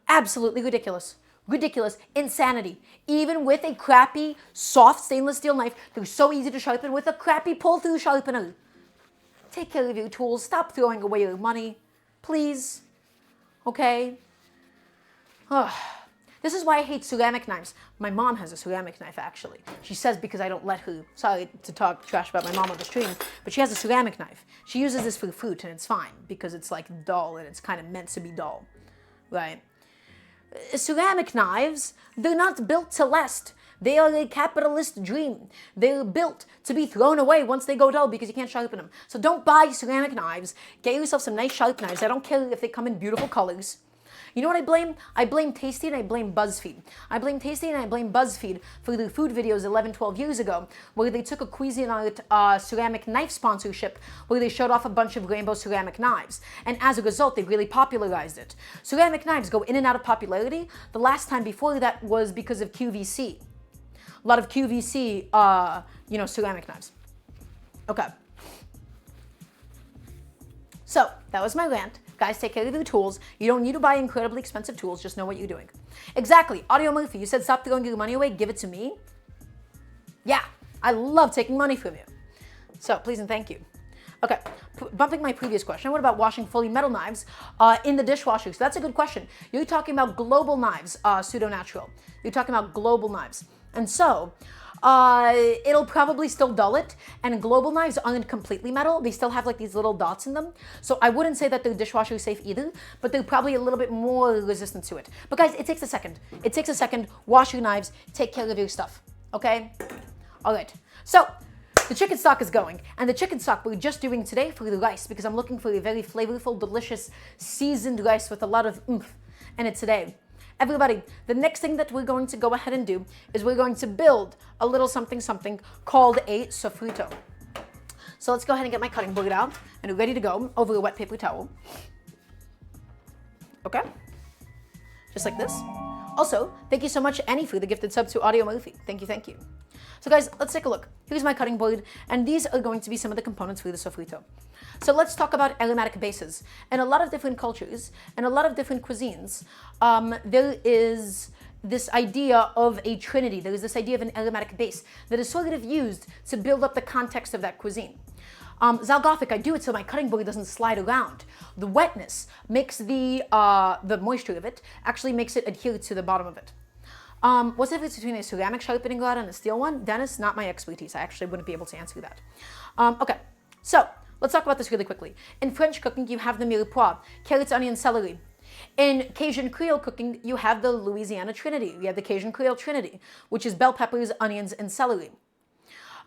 A: Absolutely ridiculous. Ridiculous. Insanity. Even with a crappy, soft stainless steel knife, they're so easy to sharpen with a crappy pull-through sharpener. Take care of your tools. Stop throwing away your money. Please. Okay? Ugh. This is why I hate ceramic knives. My mom has a ceramic knife, actually. She says because I don't let her. Sorry to talk trash about my mom on the stream, but she has a ceramic knife. She uses this for fruit, and it's fine because it's like dull, and it's kind of meant to be dull. Right? Ceramic knives, they're not built to last. They are a capitalist dream. They're built to be thrown away once they go dull because you can't sharpen them. So don't buy ceramic knives. Get yourself some nice sharp knives. I don't care if they come in beautiful colors. You know what I blame? I blame Tasty and I blame BuzzFeed. I blame Tasty and I blame BuzzFeed for their food videos 11, 12 years ago where they took a Cuisinart ceramic knife sponsorship where they showed off a bunch of rainbow ceramic knives. And as a result, they really popularized it. Ceramic knives go in and out of popularity. The last time before that was because of QVC. A lot of QVC, ceramic knives. Okay. So that was my rant. Guys, take care of your tools. You don't need to buy incredibly expensive tools. Just know what you're doing. Exactly. Audio Murphy, you said stop throwing your money away. Give it to me. Yeah, I love taking money from you. So please and thank you. Okay, bumping my previous question. What about washing fully metal knives in the dishwasher? So that's a good question. You're talking about global knives, pseudo-natural. You're talking about global knives. And so, it'll probably still dull it, and global knives aren't completely metal. They still have like these little dots in them. So I wouldn't say that the dishwasher is safe either, but they're probably a little bit more resistant to it. But guys, it takes a second. It takes a second. Wash your knives. Take care of your stuff. Okay? All right. So the chicken stock is going, and the chicken stock we're just doing today for the rice because I'm looking for a very flavorful, delicious, seasoned rice with a lot of oomph in it today. Everybody, the next thing that we're going to go ahead and do is we're going to build a little something called a sofrito. So let's go ahead and get my cutting board out and we're ready to go over a wet paper towel. Okay? Just like this. Also, thank you so much, Annie, for the gifted sub to Audio Murphy. Thank you, thank you. So guys, let's take a look. Here's my cutting board, and these are going to be some of the components for the sofrito. So let's talk about aromatic bases. In a lot of different cultures, and a lot of different cuisines, there is this idea of a trinity. There is this idea of an aromatic base that is sort of used to build up the context of that cuisine. Zalgothic, I do it so my cutting board doesn't slide around. The wetness makes the moisture of it, actually makes it adhere to the bottom of it. What's the difference between a ceramic sharpening rod and a steel one? Dennis, not my expertise. I actually wouldn't be able to answer that. Okay, so let's talk about this really quickly. In French cooking, you have the mirepoix, carrots, onions, celery. In Cajun Creole cooking, you have the Louisiana Trinity. You have the Cajun Creole Trinity, which is bell peppers, onions, and celery.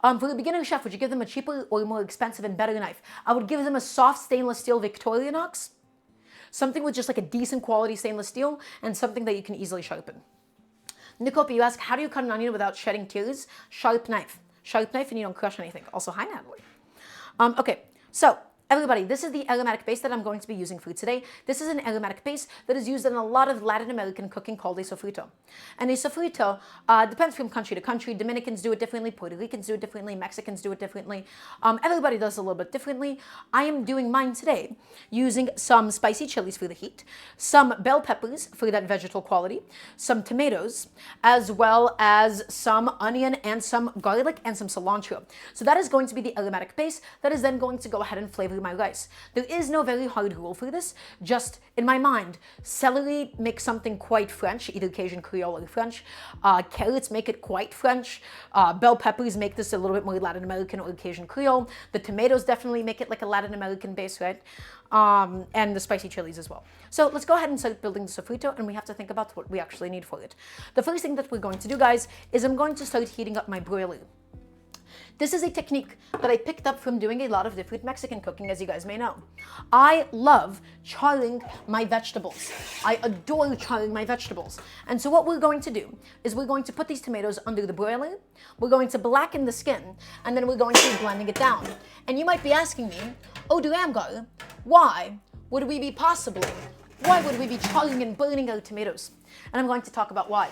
A: For the beginner chef, would you give them a cheaper or more expensive and better knife? I would give them a soft stainless steel Victorinox, something with just like a decent quality stainless steel, and something that you can easily sharpen. Nicopi, you ask, how do you cut an onion without shedding tears? Sharp knife. Sharp knife and you don't crush anything. Also, hi, Natalie. Okay, so everybody, this is the aromatic base that I'm going to be using for today. This is an aromatic base that is used in a lot of Latin American cooking called a sofrito. And a sofrito depends from country to country. Dominicans do it differently, Puerto Ricans do it differently, Mexicans do it differently. Everybody does it a little bit differently. I am doing mine today using some spicy chilies for the heat, some bell peppers for that vegetal quality, some tomatoes, as well as some onion and some garlic and some cilantro. So that is going to be the aromatic base that is then going to go ahead and flavor my rice. There is no very hard rule for this, just in my mind, celery makes something quite French, either Cajun Creole or French. Carrots make it quite French. Bell peppers make this a little bit more Latin American or Cajun Creole. The tomatoes definitely make it like a Latin American base, right? And the spicy chilies as well. So let's go ahead and start building the sofrito, and we have to think about what we actually need for it. The first thing that we're going to do, guys, is I'm going to start heating up my broiler. This is a technique that I picked up from doing a lot of different Mexican cooking, as you guys may know. I love charring my vegetables. I adore charring my vegetables. And so what we're going to do is we're going to put these tomatoes under the broiler, we're going to blacken the skin, and then we're going to be blending it down. And you might be asking me, oh, Daramgar, why would we be charring and burning our tomatoes? And I'm going to talk about why.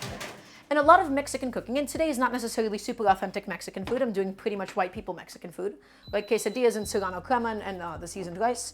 A: In a lot of Mexican cooking, and today is not necessarily super authentic Mexican food, I'm doing pretty much white people Mexican food, like quesadillas and serrano crema and the seasoned rice.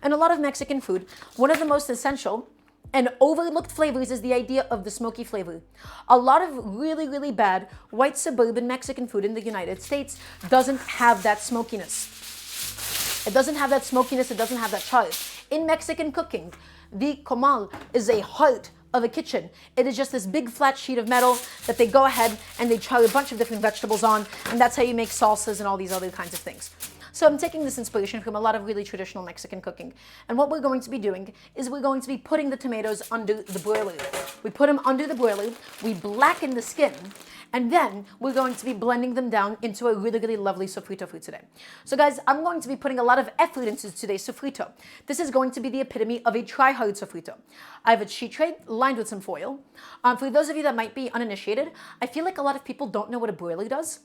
A: In a lot of Mexican food, one of the most essential and overlooked flavors is the idea of the smoky flavor. A lot of really, really bad white suburban Mexican food in the United States doesn't have that smokiness. It doesn't have that smokiness, it doesn't have that char. In Mexican cooking, the comal is a heart of a kitchen. It is just this big flat sheet of metal that they go ahead and they char a bunch of different vegetables on, and that's how you make salsas and all these other kinds of things. So I'm taking this inspiration from a lot of really traditional Mexican cooking. And what we're going to be doing is we're going to be putting the tomatoes under the broiler. We put them under the broiler, we blacken the skin, and then we're going to be blending them down into a really, really lovely sofrito for today. So guys, I'm going to be putting a lot of effort into today's sofrito. This is going to be the epitome of a try-hard sofrito. I have a sheet tray lined with some foil. For those of you that might be uninitiated, I feel like a lot of people don't know what a broiler does.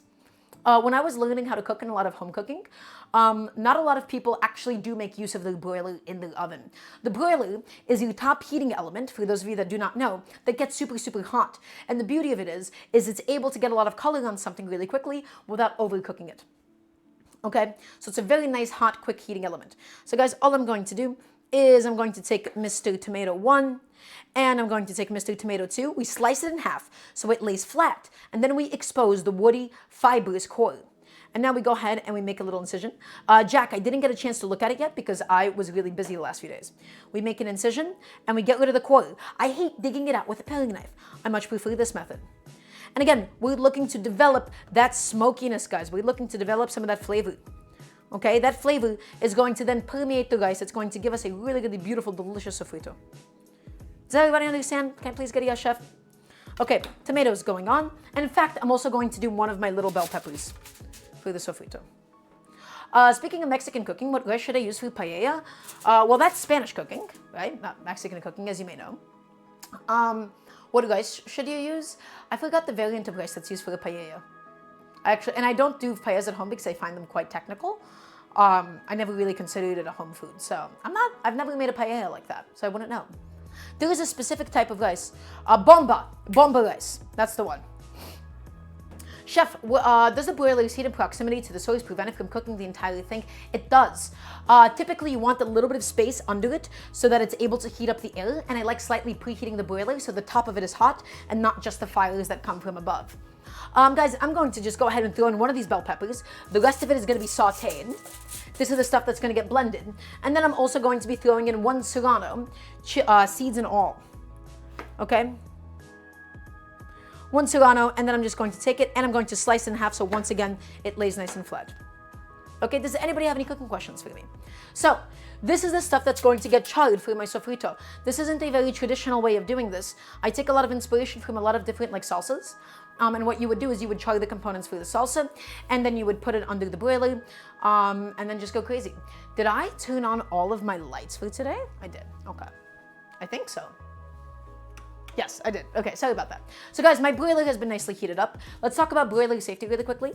A: When I was learning how to cook in a lot of home cooking, not a lot of people actually do make use of the broiler in the oven. The broiler is your top heating element, for those of you that do not know, that gets super, super hot. And the beauty of it is it's able to get a lot of color on something really quickly without overcooking it. Okay, so it's a very nice, hot, quick heating element. So guys, all I'm going to do is I'm going to take Mr. Tomato 1 and I'm going to take Mr. Tomato 2. We slice it in half so it lays flat, and then we expose the woody, fibrous core. And now we go ahead and we make a little incision. Jack, I didn't get a chance to look at it yet because I was really busy the last few days. We make an incision and we get rid of the core. I hate digging it out with a paring knife. I much prefer this method. And again, we're looking to develop that smokiness, guys. We're looking to develop some of that flavor. Okay, that flavor is going to then permeate the rice. It's going to give us a really, really beautiful, delicious sofrito. Does everybody understand? Can I please get a yes, chef? Okay, tomatoes going on. And in fact, I'm also going to do one of my little bell peppers for the sofrito. Speaking of Mexican cooking, what rice should I use for paella? Well, that's Spanish cooking, right? Not Mexican cooking, as you may know. What rice should you use? I forgot the variant of rice that's used for the paella. And I don't do paellas at home because I find them quite technical. I never really considered it a home food, so I've never made a paella like that, so I wouldn't know. There is a specific type of rice, bomba rice. That's the one. Chef, does the broiler's heat in proximity to the source prevent it from cooking the entire thing? It does. Typically, you want a little bit of space under it so that it's able to heat up the air, and I like slightly preheating the broiler so the top of it is hot and not just the fires that come from above. Guys, I'm going to just go ahead and throw in one of these bell peppers. The rest of it is going to be sauteed. This is the stuff that's going to get blended. And then I'm also going to be throwing in one serrano, seeds and all. Okay? One serrano, and then I'm just going to take it and I'm going to slice it in half so once again, it lays nice and flat. Okay, does anybody have any cooking questions for me? So, this is the stuff that's going to get charred for my sofrito. This isn't a very traditional way of doing this. I take a lot of inspiration from a lot of different salsas. And what you would do is you would char the components for the salsa, and then you would put it under the broiler, and then just go crazy. Did I turn on all of my lights for today? I did. Okay. I think so. Yes, I did. Okay, sorry about that. So guys, my broiler has been nicely heated up. Let's talk about broiler safety really quickly.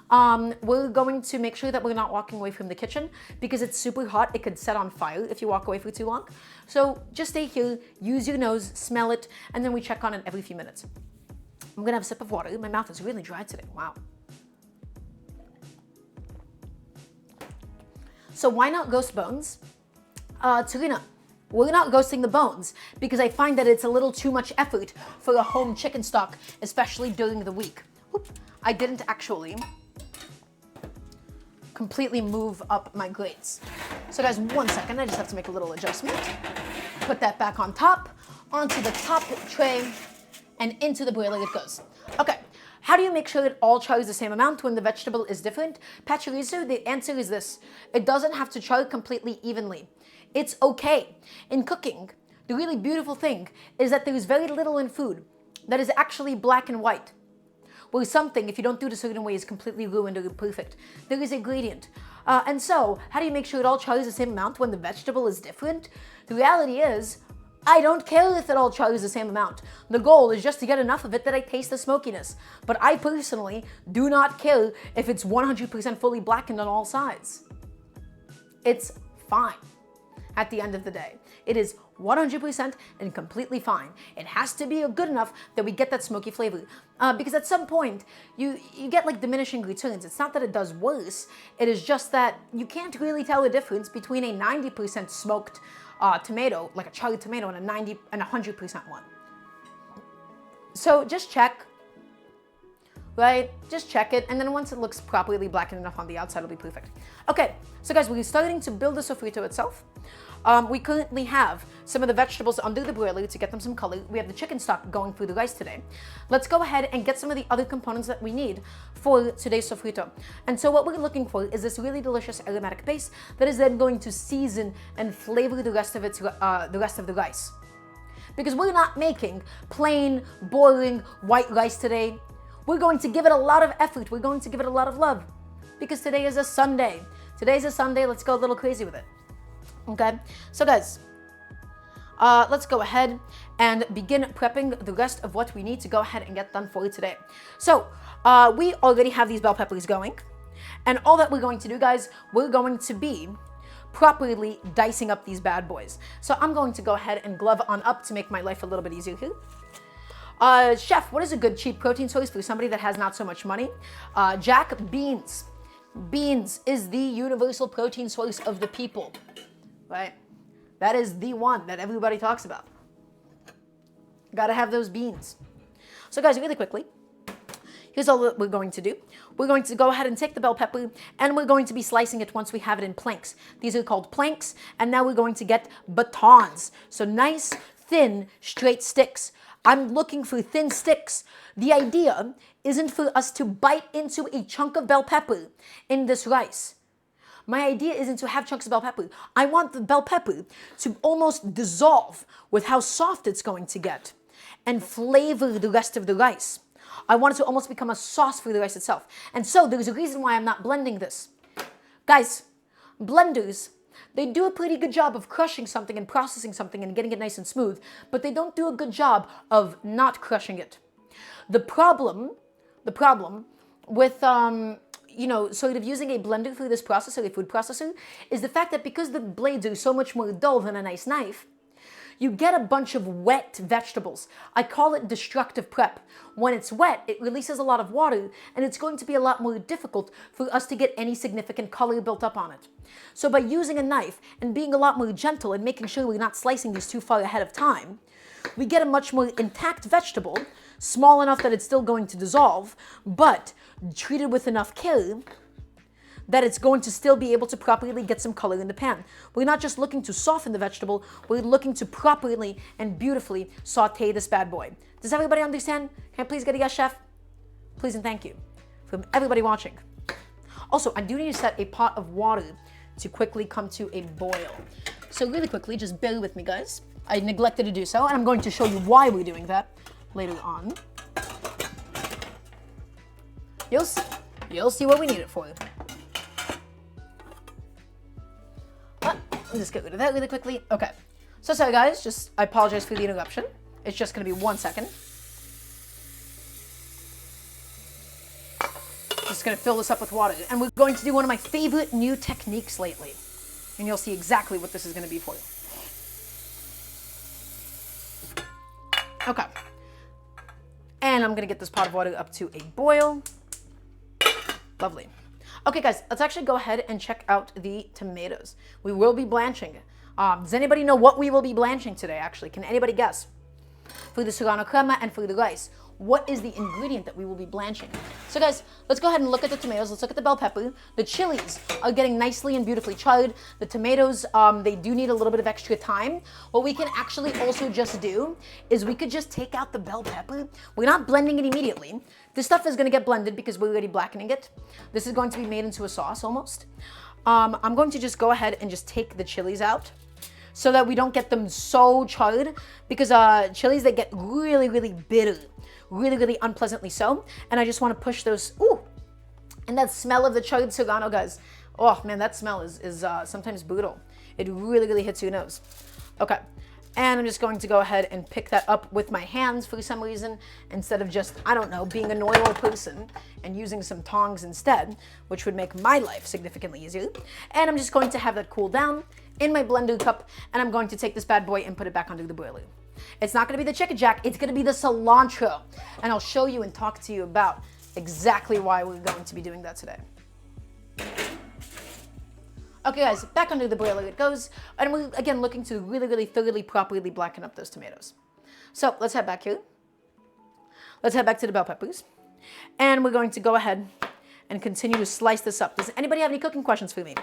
A: We're going to make sure that we're not walking away from the kitchen because it's super hot. It could set on fire if you walk away for too long. So just stay here, use your nose, smell it, and then we check on it every few minutes. I'm gonna have a sip of water. My mouth is really dry today. Wow. So why not ghost bones? Tarina, we're not ghosting the bones because I find that it's a little too much effort for a home chicken stock, especially during the week. Oop, I didn't actually completely move up my grates. So guys, 1 second, I just have to make a little adjustment. Put that back on top, onto the top tray, and into the broiler it goes. Okay, how do you make sure it all chars the same amount when the vegetable is different? Pachorizo, the answer is this. It doesn't have to char completely evenly. It's okay. In cooking, the really beautiful thing is that there is very little in food that is actually black and white. Where something, if you don't do it a certain way, is completely ruined or imperfect. There is a gradient. And so, how do you make sure it all chars the same amount when the vegetable is different? The reality is, I don't care if it all chars the same amount. The goal is just to get enough of it that I taste the smokiness. But I personally do not care if it's 100% fully blackened on all sides. It's fine at the end of the day. It is 100% and completely fine. It has to be good enough that we get that smoky flavor. Because at some point, you get diminishing returns. It's not that it does worse. It is just that you can't really tell the difference between a 90% smoked tomato, like a charred tomato, and a 90 and 100% one. So just check, right? Just check it, and then once it looks properly blackened enough on the outside, it'll be perfect. Okay, so guys, we're starting to build the sofrito itself. We currently have some of the vegetables under the broiler to get them some color. We have the chicken stock going through the rice today. Let's go ahead and get some of the other components that we need for today's sofrito. And so what we're looking for is this really delicious aromatic paste that is then going to season and flavor the rest of the rice. Because we're not making plain, boring white rice today. We're going to give it a lot of effort. We're going to give it a lot of love. Because today is a Sunday. Today's a Sunday. Let's go a little crazy with it. Okay, so guys, let's go ahead and begin prepping the rest of what we need to go ahead and get done for today. So we already have these bell peppers going, and all that we're going to do, guys, we're going to be properly dicing up these bad boys. So I'm going to go ahead and glove on up to make my life a little bit easier here. Chef, what is a good cheap protein source for somebody that has not so much money? Jack, beans. Beans is the universal protein source of the people, right? That is the one that everybody talks about. Gotta have those beans. So guys, really quickly, here's all that we're going to do. We're going to go ahead and take the bell pepper, and we're going to be slicing it once we have it in planks. These are called planks, and now we're going to get batons. So nice, thin, straight sticks. I'm looking for thin sticks. The idea isn't for us to bite into a chunk of bell pepper in this rice. My idea isn't to have chunks of bell pepper. I want the bell pepper to almost dissolve with how soft it's going to get and flavor the rest of the rice. I want it to almost become a sauce for the rice itself. And so there's a reason why I'm not blending this. Guys, blenders, they do a pretty good job of crushing something and processing something and getting it nice and smooth, but they don't do a good job of not crushing it. The problem with sort of using a blender for this process, or a food processor, is the fact that because the blades are so much more dull than a nice knife, you get a bunch of wet vegetables. I call it destructive prep. When it's wet, it releases a lot of water, and it's going to be a lot more difficult for us to get any significant color built up on it. So by using a knife and being a lot more gentle and making sure we're not slicing these too far ahead of time, we get a much more intact vegetable, small enough that it's still going to dissolve, but treated with enough care that it's going to still be able to properly get some color in the pan. We're not just looking to soften the vegetable, we're looking to properly and beautifully saute this bad boy. Does everybody understand? Can I please get a yes, chef? Please and thank you from everybody watching. Also, I do need to set a pot of water to quickly come to a boil. So really quickly, just bear with me, guys. I neglected to do so, and I'm going to show you why we're doing that later on. You'll see what we need it for. Let's get rid of that really quickly. Okay. So sorry guys, I apologize for the interruption. It's just gonna be 1 second. Just gonna fill this up with water. And we're going to do one of my favorite new techniques lately. And you'll see exactly what this is gonna be for you. Okay. And I'm gonna get this pot of water up to a boil. Lovely. Okay guys, let's actually go ahead and check out the tomatoes. We will be blanching. Does anybody know what we will be blanching today actually? Can anybody guess? For the serrano crema and for the rice, what is the ingredient that we will be blanching? So guys, let's go ahead and look at the tomatoes. Let's look at the bell pepper. The chilies are getting nicely and beautifully charred. The tomatoes, they do need a little bit of extra time. What we can actually also just do is we could just take out the bell pepper. We're not blending it immediately. This stuff is gonna get blended because we're already blackening it. This is going to be made into a sauce almost. I'm going to just go ahead and just take the chilies out so that we don't get them so charred, because chilies, they get really, really bitter, really, really unpleasantly so. And I just want to push those, ooh, and that smell of the charred serrano, guys. Oh man, that smell is sometimes brutal. It really, really hits your nose. Okay. And I'm just going to go ahead and pick that up with my hands for some reason, instead of just, I don't know, being a normal person and using some tongs instead, which would make my life significantly easier. And I'm just going to have that cool down in my blender cup, and I'm going to take this bad boy and put it back under the boiler. It's not going to be the chicken jack, it's going to be the cilantro. And I'll show you and talk to you about exactly why we're going to be doing that today. Okay guys, back under the boiler it goes, and we're again looking to really, really thoroughly, properly blacken up those tomatoes. So let's head back here. Let's head back to the bell peppers, and we're going to go ahead and continue to slice this up. Does anybody have any cooking questions for me?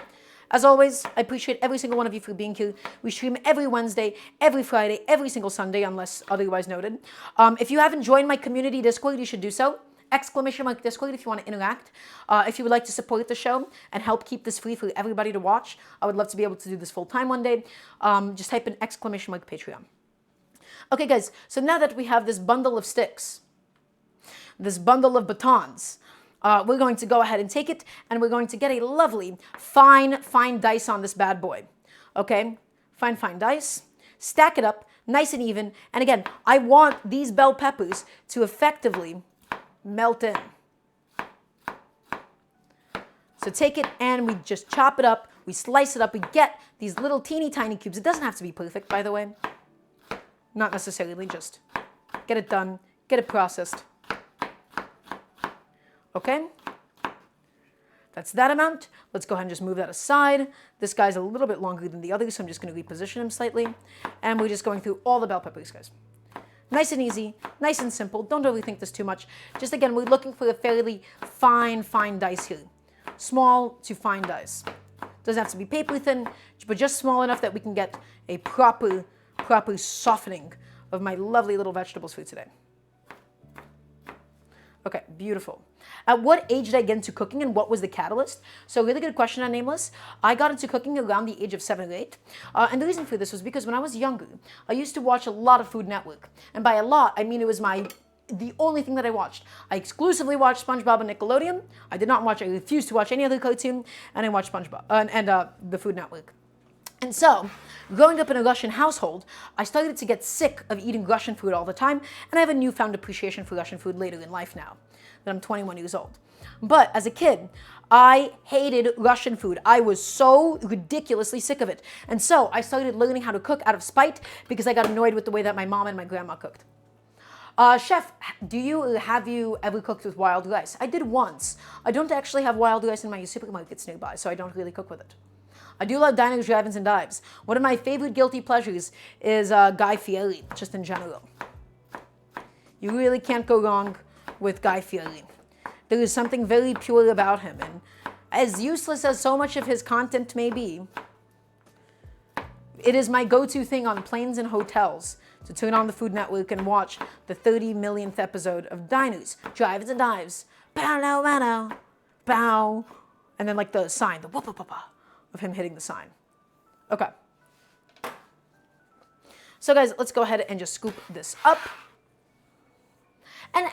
A: As always, I appreciate every single one of you for being here. We stream every Wednesday, every Friday, every single Sunday, unless otherwise noted. If you haven't joined my community Discord, you should do so. !Discord if you want to interact. If you would like to support the show and help keep this free for everybody to watch, I would love to be able to do this full time one day. Just type in !Patreon. Okay guys, so now that we have this bundle of sticks, this bundle of batons, we're going to go ahead and take it, and we're going to get a lovely fine dice on this bad boy. Okay, fine dice, stack it up nice and even, and again, I want these bell peppers to effectively melt in. So take it and we just chop it up, we slice it up, we get these little teeny tiny cubes. It doesn't have to be perfect, by the way. Not necessarily, just get it done, get it processed. Okay? That's that amount. Let's go ahead and just move that aside. This guy's a little bit longer than the other, so I'm just going to reposition him slightly. And we're just going through all the bell peppers, guys. Nice and easy, nice and simple. Don't overthink this too much. Just again, we're looking for a fairly fine dice here. Small to fine dice. Doesn't have to be paper thin, but just small enough that we can get a proper softening of my lovely little vegetables for today. Okay, beautiful. At what age did I get into cooking and what was the catalyst? So really good question on Nameless. I got into cooking around the age of 7 or 8. And the reason for this was because when I was younger, I used to watch a lot of Food Network. And by a lot, I mean it was the only thing that I watched. I exclusively watched SpongeBob and Nickelodeon. I refused to watch any other cartoon, and I watched SpongeBob and the Food Network. And so, growing up in a Russian household, I started to get sick of eating Russian food all the time, and I have a newfound appreciation for Russian food later in life now, that I'm 21 years old. But as a kid, I hated Russian food. I was so ridiculously sick of it. And so, I started learning how to cook out of spite because I got annoyed with the way that my mom and my grandma cooked. Chef, have you ever cooked with wild rice? I did once. I don't actually have wild rice in my supermarkets nearby, so I don't really cook with it. I do love diners, drive-ins, and dives. One of my favorite guilty pleasures is Guy Fieri, just in general. You really can't go wrong with Guy Fieri. There is something very pure about him, and as useless as so much of his content may be, it is my go-to thing on planes and hotels to turn on the Food Network and watch the 30 millionth episode of Diners, Drive-Ins, and Dives. Bow, now, bow, bow. And then like the sign, the whoop-a-pa-pa of him hitting the sign. Okay. So guys, let's go ahead and just scoop this up. And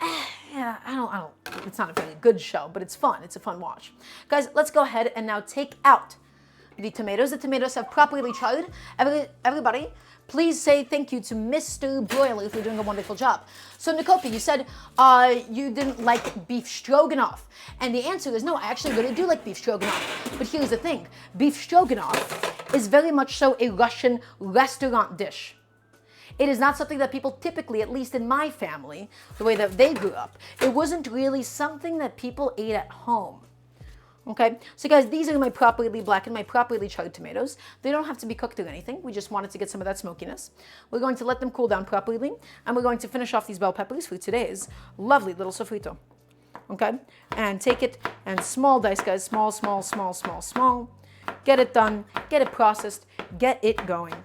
A: yeah, I don't, it's not a very good show, but it's fun. It's a fun watch. Guys, let's go ahead and now take out the tomatoes. The tomatoes have properly charred. Everybody, please say thank you to Mr. Broiler for doing a wonderful job. So Nicopi, you said you didn't like beef stroganoff. And the answer is no, I actually really do like beef stroganoff. But here's the thing. Beef stroganoff is very much so a Russian restaurant dish. It is not something that people typically, at least in my family, the way that they grew up, it wasn't really something that people ate at home. Okay, so guys, these are my properly blackened, my properly charred tomatoes. They don't have to be cooked or anything. We just wanted to get some of that smokiness. We're going to let them cool down properly, and we're going to finish off these bell peppers for today's lovely little sofrito. Okay, and take it and small dice, guys, small, small, small, small, small. Get it done, get it processed, get it going.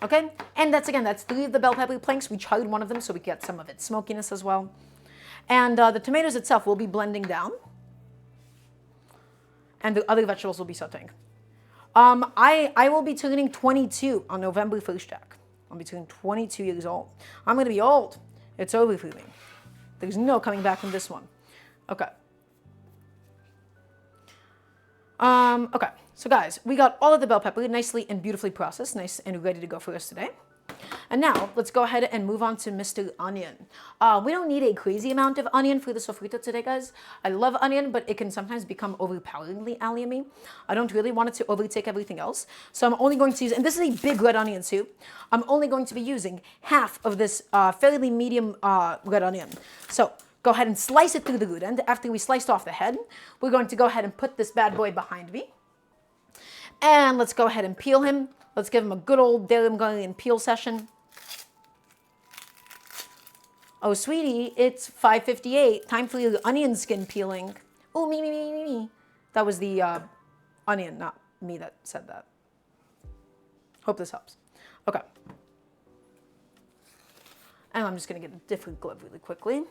A: Okay, and that's 3 of the bell pepper planks. We charred one of them so we get some of its smokiness as well. And the tomatoes itself will be blending down. And the other vegetables will be sauteing. I will be turning 22 on November 1st, Jack. I'll be turning 22 years old. I'm going to be old. It's over for me. There's no coming back from this one. Okay. Okay, so guys, we got all of the bell pepper nicely and beautifully processed, nice and ready to go for us today. And now, let's go ahead and move on to Mr. Onion. We don't need a crazy amount of onion for the sofrito today, guys. I love onion, but it can sometimes become overpoweringly allium-y. I don't really want it to overtake everything else. So I'm only going to use, and this is a big red onion too, I'm only going to be using half of this fairly medium red onion. So, go ahead and slice it through the good end. After we sliced off the head, we're going to go ahead and put this bad boy behind me. And let's go ahead and peel him. Let's give him a good old Daramgar peel session. Oh, sweetie, it's 5:58. Time for your onion skin peeling. Oh, me. That was the onion, not me that said that. Hope this helps. Okay. And I'm just going to get a different glove really quickly.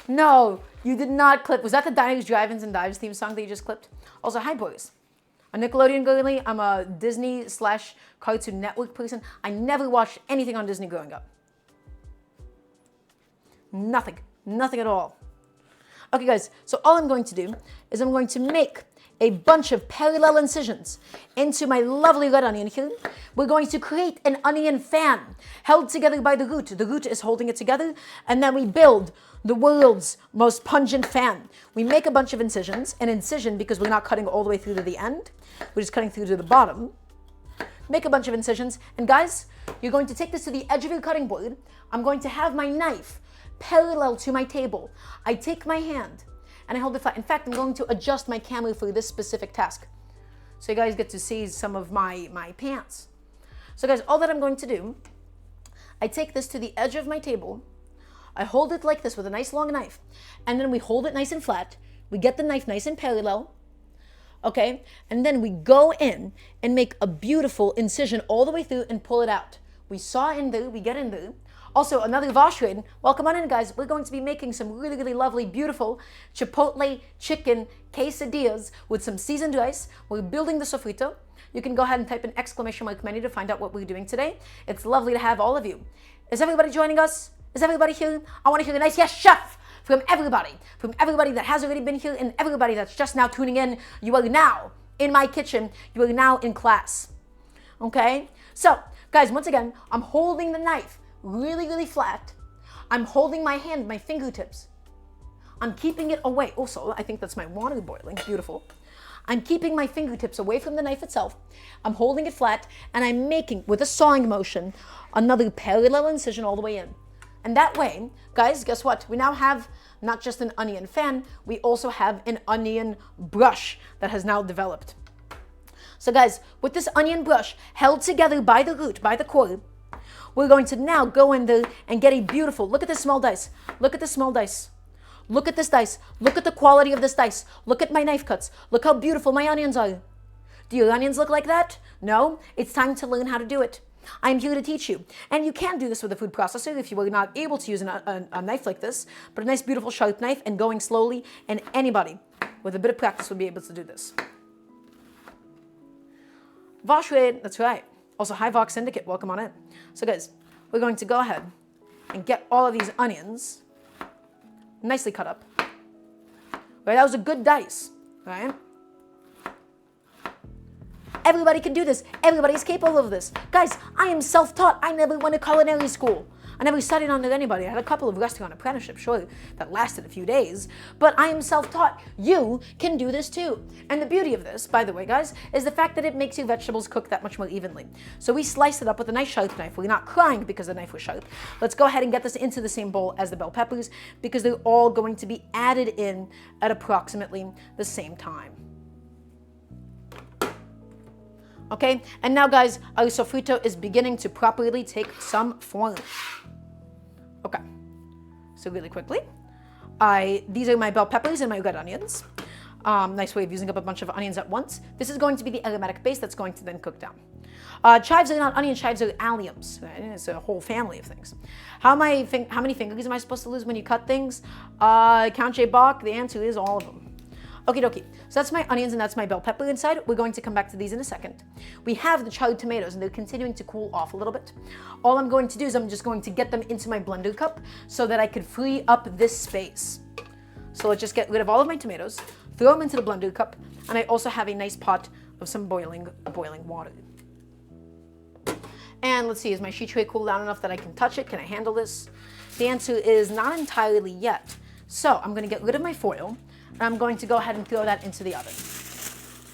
A: No, you did not clip. Was that the Diners, Drive-Ins, and Dives theme song that you just clipped? Also, hi, boys. A Nickelodeon girly. I'm a Disney/Cartoon Network person. I never watched anything on Disney growing up. Nothing at all. Okay, guys, so all I'm going to do is I'm going to make a bunch of parallel incisions into my lovely red onion here. We're going to create an onion fan held together by the root. The root is holding it together, and then we build the world's most pungent fan. We make a bunch of incisions, an incision because we're not cutting all the way through to the end. We're just cutting through to the bottom. make a bunch of incisions. And guys, you're going to take this to the edge of your cutting board. I'm going to have my knife parallel to my table. I take my hand and I hold it flat. In fact, I'm going to adjust my camera for this specific task, so you guys get to see some of my pants. So guys, all that I'm going to do, I take this to the edge of my table. I hold it like this with a nice long knife, and then we hold it nice and flat. We get the knife nice and parallel, okay? And then we go in and make a beautiful incision all the way through and pull it out. We saw in there, we get in there. Also, another Voshred. Welcome on in, guys. We're going to be making some really, really lovely, beautiful Chipotle chicken quesadillas with some seasoned rice. We're building the sofrito. You can go ahead and type an exclamation mark menu to find out what we're doing today. It's lovely to have all of you. Is everybody joining us? Is everybody here? I want to hear a nice yes, chef, from everybody that has already been here and everybody that's just now tuning in. You are now in my kitchen. You are now in class. Okay? So, guys, once again, I'm holding the knife really, really flat. I'm holding my hand, my fingertips. I'm keeping it away. Also, I think that's my water boiling. Beautiful. I'm keeping my fingertips away from the knife itself. I'm holding it flat, and I'm making, with a sawing motion, another parallel incision all the way in. And that way, guys, guess what? We now have not just an onion fan, we also have an onion brush that has now developed. So guys, with this onion brush held together by the root, by the core, we're going to now go in there and get a beautiful, look at this small dice. Look at this small dice. Look at this dice. Look at the quality of this dice. Look at my knife cuts. Look how beautiful my onions are. Do your onions look like that? No? It's time to learn how to do it. I'm here to teach you. And you can do this with a food processor if you are not able to use a knife like this, but a nice, beautiful, sharp knife and going slowly, and anybody with a bit of practice would be able to do this. Voshred, that's right. Also, hi Vox Syndicate, welcome on in. So guys, we're going to go ahead and get all of these onions nicely cut up. Right, that was a good dice, right? Everybody can do this. Everybody's capable of this. Guys, I am self-taught. I never went to culinary school. I never studied under anybody. I had a couple of restaurant apprenticeships, sure, that lasted a few days, but I am self-taught. You can do this too. And the beauty of this, by the way, guys, is the fact that it makes your vegetables cook that much more evenly. So we sliced it up with a nice sharp knife. We're not crying because the knife was sharp. Let's go ahead and get this into the same bowl as the bell peppers because they're all going to be added in at approximately the same time. Okay, and now guys, our sofrito is beginning to properly take some form. Okay, so really quickly, these are my bell peppers and my red onions. Nice way of using up a bunch of onions at once. This is going to be the aromatic base that's going to then cook down. Chives are not onion, chives are alliums. Right? It's a whole family of things. How many fingers am I supposed to lose when you cut things? Count J. Bach, the answer is all of them. Okie dokie, so that's my onions and that's my bell pepper inside. We're going to come back to these in a second. We have the cherry tomatoes and they're continuing to cool off a little bit. All I'm going to do is I'm just going to get them into my blender cup so that I could free up this space. So let's just get rid of all of my tomatoes, throw them into the blender cup, and I also have a nice pot of some boiling water. And let's see, is my sheet tray cooled down enough that I can touch it? Can I handle this? The answer is not entirely yet. So I'm going to get rid of my foil. And I'm going to go ahead and throw that into the oven,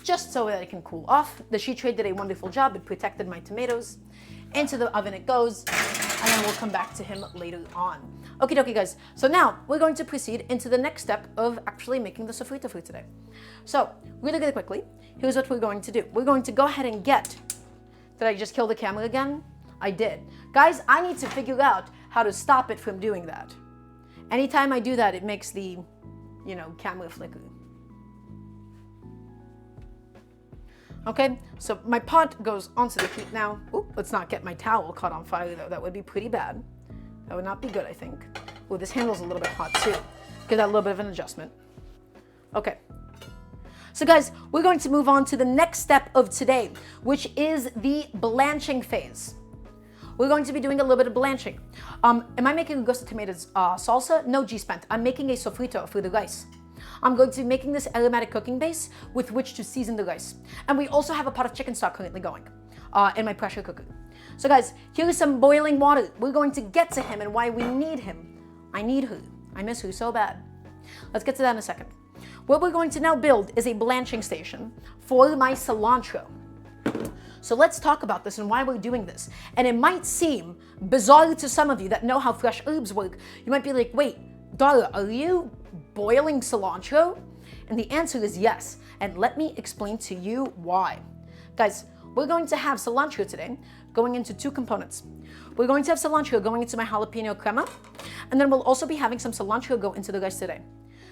A: just so that it can cool off. The sheet tray did a wonderful job. It protected my tomatoes. Into the oven it goes, and then we'll come back to him later on. Okie dokie, guys. So now we're going to proceed into the next step of actually making the sofrito for today. So really, really quickly, here's what we're going to do. We're going to go ahead and get, did I just kill the camera again? I did. Guys, I need to figure out how to stop it from doing that. Anytime I do that, it makes the camera flicker. Okay, so my pot goes onto the heat now. Ooh, let's not get my towel caught on fire though. That would be pretty bad. That would not be good, I think. Oh, this handle's a little bit hot too. Give that a little bit of an adjustment. Okay. So guys, we're going to move on to the next step of today, which is the blanching phase. We're going to be doing a little bit of blanching. Am I making a gusto tomatoes salsa? No, G-Spent. I'm making a sofrito for the rice. I'm going to be making this aromatic cooking base with which to season the rice. And we also have a pot of chicken stock currently going in my pressure cooker. So guys, here's some boiling water. We're going to get to him and why we need him. I need her. I miss her so bad. Let's get to that in a second. What we're going to now build is a blanching station for my cilantro. So let's talk about this and why we're doing this. And it might seem bizarre to some of you that know how fresh herbs work. You might be like, wait, Dara, are you boiling cilantro? And the answer is yes. And let me explain to you why. Guys, we're going to have cilantro today going into two components. We're going to have cilantro going into my jalapeno crema, and then we'll also be having some cilantro go into the rice today.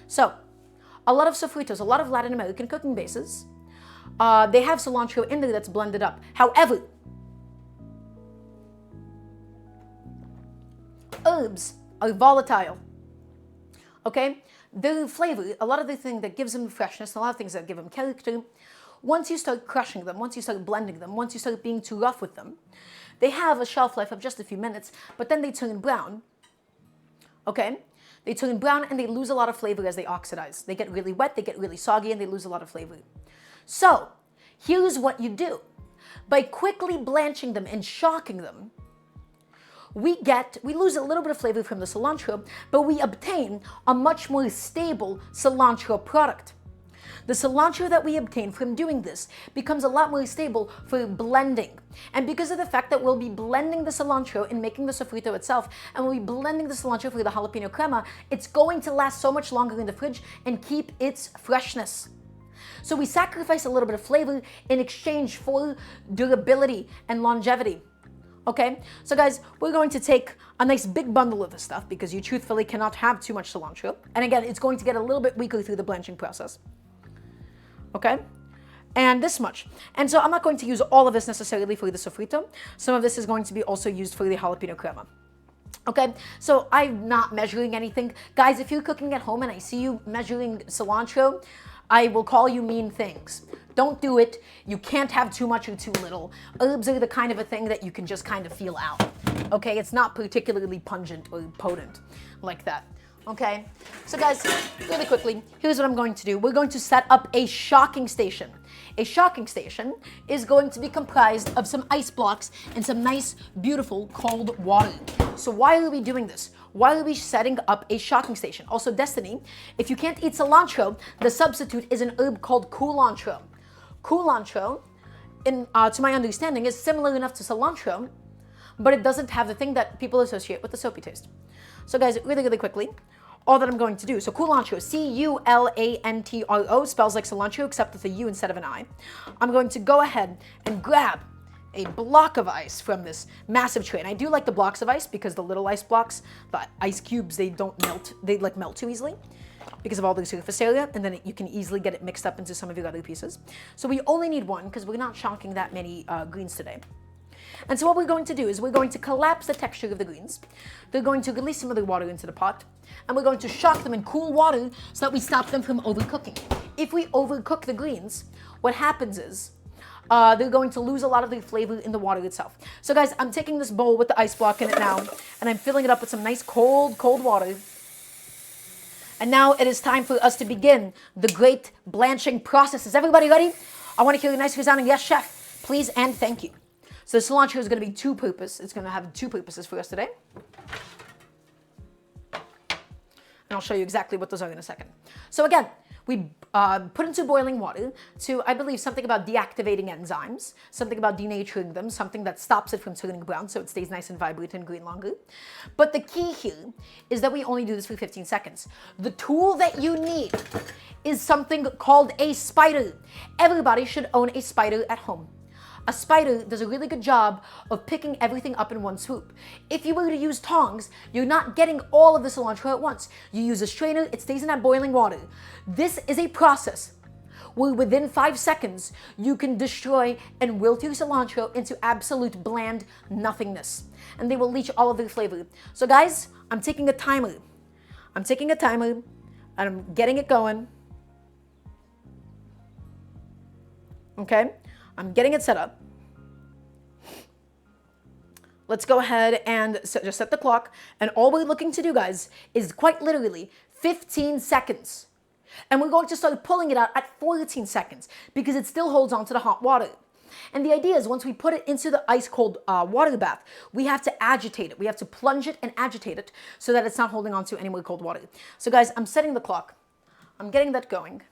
A: So, a lot of sofritos, a lot of Latin American cooking bases, they have cilantro in there that's blended up. However, herbs are volatile, okay? The flavor, a lot of the things that gives them freshness, a lot of things that give them character, once you start crushing them, once you start blending them, once you start being too rough with them, they have a shelf life of just a few minutes, but then they turn brown, okay? They turn brown and they lose a lot of flavor as they oxidize. They get really wet, they get really soggy, and they lose a lot of flavor. So, here's what you do. By quickly blanching them and shocking them, we lose a little bit of flavor from the cilantro, but we obtain a much more stable cilantro product. The cilantro that we obtain from doing this becomes a lot more stable for blending. And because of the fact that we'll be blending the cilantro and making the sofrito itself, and we'll be blending the cilantro for the jalapeno crema, it's going to last so much longer in the fridge and keep its freshness. So we sacrifice a little bit of flavor in exchange for durability and longevity. Okay, so guys, we're going to take a nice big bundle of this stuff because you truthfully cannot have too much cilantro. And again, it's going to get a little bit weaker through the blanching process. Okay, and this much. And so I'm not going to use all of this necessarily for the sofrito. Some of this is going to be also used for the jalapeno crema. Okay, so I'm not measuring anything. Guys, if you're cooking at home and I see you measuring cilantro, I will call you mean things. Don't do it. You can't have too much or too little. Herbs are the kind of a thing that you can just kind of feel out. Okay, it's not particularly pungent or potent like that. Okay, so guys, really quickly, here's what I'm going to do. We're going to set up a shocking station. A shocking station is going to be comprised of some ice blocks and some nice, beautiful, cold water. So why are we doing this? Why are we setting up a shocking station? Also, Destiny, if you can't eat cilantro, the substitute is an herb called culantro. Culantro, to my understanding, is similar enough to cilantro, but it doesn't have the thing that people associate with the soapy taste. So guys, really, really quickly, all that I'm going to do, so culantro, C-U-L-A-N-T-R-O, spells like cilantro except with a U instead of an I. I'm going to go ahead and grab a block of ice from this massive tray. And I do like the blocks of ice because the little ice blocks, the ice cubes, they don't melt, they like melt too easily because of all the surface area, and then you can easily get it mixed up into some of your other pieces. So we only need one because we're not shocking that many greens today. And so what we're going to do is we're going to collapse the texture of the greens. They're going to release some of the water into the pot, and we're going to shock them in cool water so that we stop them from overcooking. If we overcook the greens, what happens is they're going to lose a lot of their flavor in the water itself. So guys, I'm taking this bowl with the ice block in it now, and I'm filling it up with some nice cold water. And now it is time for us to begin the great blanching process. Is everybody ready? I want to hear a nice resounding yes, chef, please and thank you. So the cilantro is going to be two-purpose. It's going to have two purposes for us today. And I'll show you exactly what those are in a second. So again, we put into boiling water to, I believe, something about deactivating enzymes, something about denaturing them, something that stops it from turning brown so it stays nice and vibrant and green longer. But the key here is that we only do this for 15 seconds. The tool that you need is something called a spider. Everybody should own a spider at home. A spider does a really good job of picking everything up in one swoop. If you were to use tongs, you're not getting all of the cilantro at once. You use a strainer, it stays in that boiling water. This is a process where within 5 seconds, you can destroy and wilt your cilantro into absolute bland nothingness. And they will leach all of their flavor. So guys, I'm taking a timer. And I'm getting it going. Okay? I'm getting it set up. Let's go ahead and just set the clock. And all we're looking to do, guys, is quite literally 15 seconds. And we're going to start pulling it out at 14 seconds because it still holds on to the hot water. And the idea is once we put it into the ice cold water bath, we have to agitate it. We have to plunge it and agitate it so that it's not holding on to any more cold water. So guys, I'm setting the clock. I'm getting that going.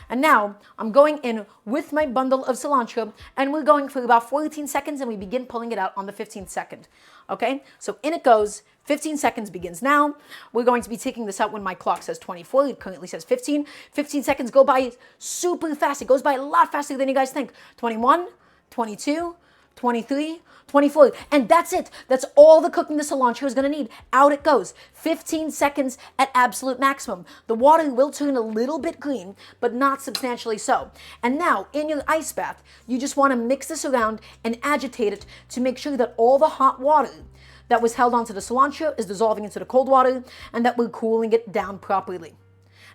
A: And now I'm going in with my bundle of cilantro, and we're going for about 14 seconds, and we begin pulling it out on the 15th second. Okay, so in it goes. 15 seconds begins now. We're going to be taking this out when my clock says 24. It currently says 15. 15 seconds go by super fast. It goes by a lot faster than you guys think. 21, 22, 23, 24. And that's it. That's all the cooking the cilantro is going to need. Out it goes. 15 seconds at absolute maximum. The water will turn a little bit green, but not substantially so. And now, in your ice bath, you just want to mix this around and agitate it to make sure that all the hot water that was held onto the cilantro is dissolving into the cold water, and that we're cooling it down properly.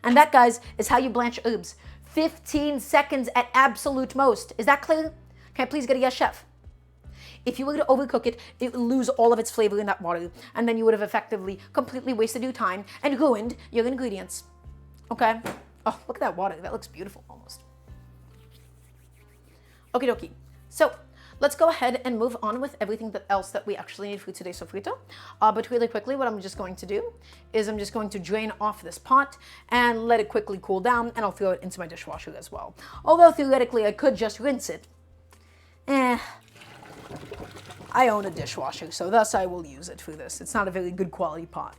A: And that, guys, is how you blanch herbs. 15 seconds at absolute most. Is that clear? Can I please get a yes, chef? If you were to overcook it, it would lose all of its flavor in that water, and then you would have effectively completely wasted your time and ruined your ingredients. Okay? Oh, look at that water. That looks beautiful almost. Okie dokie. So, let's go ahead and move on with everything else that we actually need for today's sofrito. But really quickly, what I'm just going to do is I'm just going to drain off this pot and let it quickly cool down, and I'll throw it into my dishwasher as well. Although theoretically I could just rinse it. I own a dishwasher, so thus I will use it for this. It's not a very good quality pot.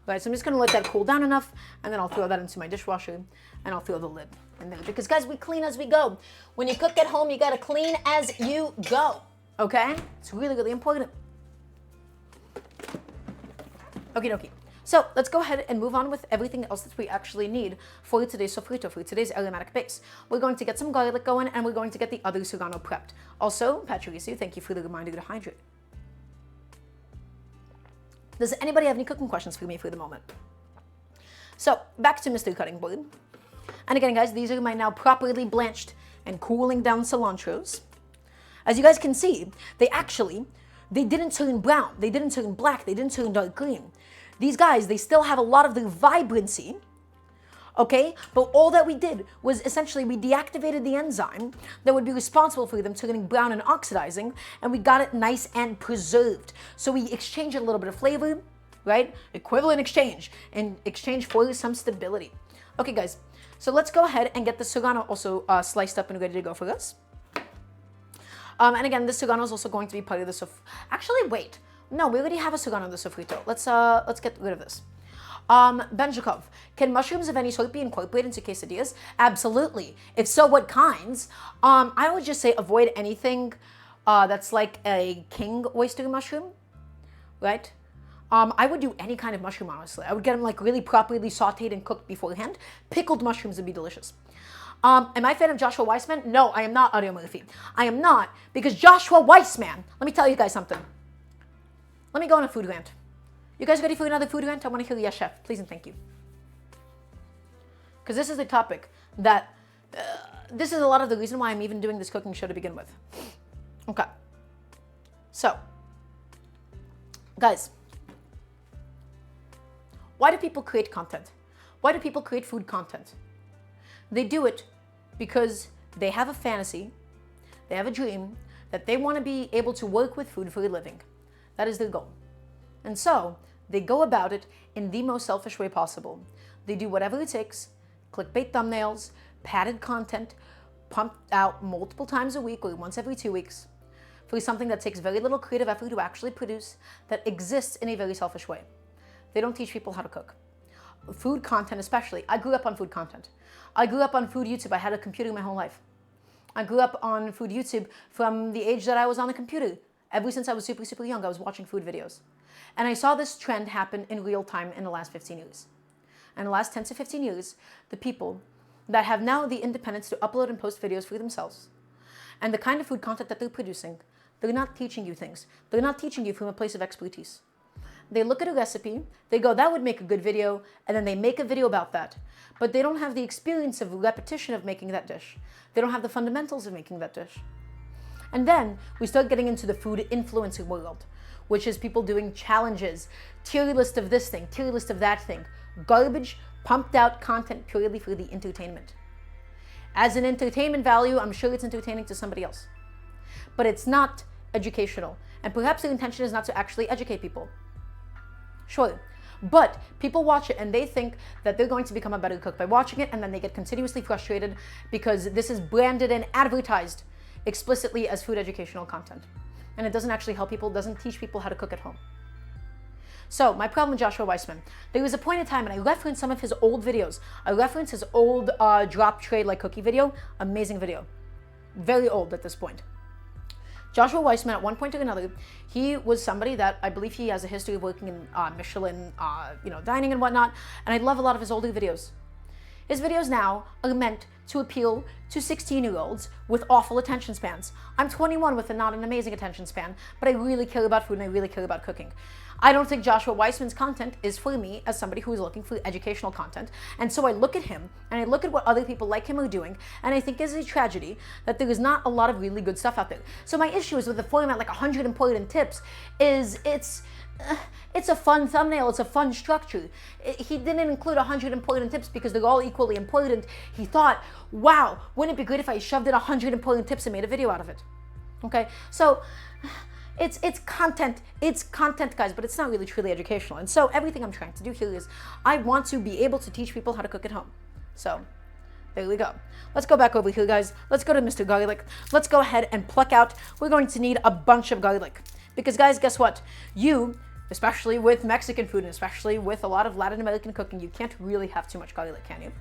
A: All right, so I'm just going to let that cool down enough, and then I'll throw that into my dishwasher, and I'll throw the lid in there. Because, guys, we clean as we go. When you cook at home, you got to clean as you go, okay? It's really, really important. Okie dokie. So let's go ahead and move on with everything else that we actually need for today's sofrito, for today's aromatic base. We're going to get some garlic going, and we're going to get the other serrano prepped. Also, Patricio, thank you for the reminder to hydrate. Does anybody have any cooking questions for me for the moment? So, back to Mr. Cutting Board. And again, guys, these are my now properly blanched and cooling down cilantros. As you guys can see, they didn't turn brown, they didn't turn black, they didn't turn dark green. These guys, they still have a lot of the vibrancy, okay? But all that we did was essentially we deactivated the enzyme that would be responsible for them turning brown and oxidizing, and we got it nice and preserved. So we exchanged a little bit of flavor, right? Equivalent exchange, in exchange for some stability. Okay, guys, so let's go ahead and get the serrano also sliced up and ready to go for us. And again, this serrano is also going to be part of the Actually, wait. No, we already have a serrano in the sofrito. Let's get rid of this. Benjakov, can mushrooms of any sort be incorporated into quesadillas? Absolutely. If so, what kinds? I would just say avoid anything that's like a king oyster mushroom, right? I would do any kind of mushroom, honestly. I would get them like really properly sauteed and cooked beforehand. Pickled mushrooms would be delicious. Am I a fan of Joshua Weissman? No, I am not, Audio Murphy. I am not, because Joshua Weissman, let me tell you guys something. Let me go on a food rant. You guys ready for another food rant? I want to hear yes, chef. Please and thank you. Because this is a topic that, this is a lot of the reason why I'm even doing this cooking show to begin with. Okay. So, guys, why do people create content? Why do people create food content? They do it because they have a fantasy, they have a dream that they want to be able to work with food for a living. That is their goal. And so, they go about it in the most selfish way possible. They do whatever it takes, clickbait thumbnails, padded content, pumped out multiple times a week or once every 2 weeks, for something that takes very little creative effort to actually produce, that exists in a very selfish way. They don't teach people how to cook. Food content especially. I grew up on food content. I grew up on food YouTube. I had a computer my whole life. I grew up on food YouTube from the age that I was on the computer. Ever since I was super, super young, I was watching food videos. And I saw this trend happen in real time in the last 15 years. In the last 10 to 15 years, the people that have now the independence to upload and post videos for themselves, and the kind of food content that they're producing, they're not teaching you things. They're not teaching you from a place of expertise. They look at a recipe, they go, that would make a good video, and then they make a video about that. But they don't have the experience of repetition of making that dish. They don't have the fundamentals of making that dish. And then we start getting into the food influencer world, which is people doing challenges, tier list of this thing, tier list of that thing, garbage, pumped out content purely for the entertainment. As an entertainment value, I'm sure it's entertaining to somebody else. But it's not educational. And perhaps their intention is not to actually educate people. Sure, But people watch it and they think that they're going to become a better cook by watching it, and then they get continuously frustrated because this is branded and advertised explicitly as food educational content. And it doesn't actually help people, doesn't teach people how to cook at home. So my problem with Joshua Weissman, there was a point in time, and I referenced some of his old videos. I referenced his old drop tray like cookie video, amazing video. Very old at this point. Joshua Weissman, at one point or another, he was somebody that I believe he has a history of working in Michelin, dining and whatnot, and I love a lot of his older videos. His videos now are meant to appeal to 16-year-olds with awful attention spans. I'm 21 with not an amazing attention span, but I really care about food and I really care about cooking. I don't think Joshua Weissman's content is for me as somebody who is looking for educational content. And so I look at him and I look at what other people like him are doing, and I think it's a tragedy that there is not a lot of really good stuff out there. So my issue is with the format like 100 important tips is it's a fun thumbnail, it's a fun structure. He didn't include 100 important tips because they're all equally important. He thought, wow, wouldn't it be great if I shoved in 100 important tips and made a video out of it? Okay, so it's content, guys, but it's not really truly educational. And so everything I'm trying to do here is I want to be able to teach people how to cook at home. So there we go. Let's go back over here, guys. Let's go to Mr. Garlic. Let's go ahead and pluck out. We're going to need a bunch of garlic. Because guys, guess what? You, especially with Mexican food and especially with a lot of Latin American cooking, you can't really have too much garlic, can you?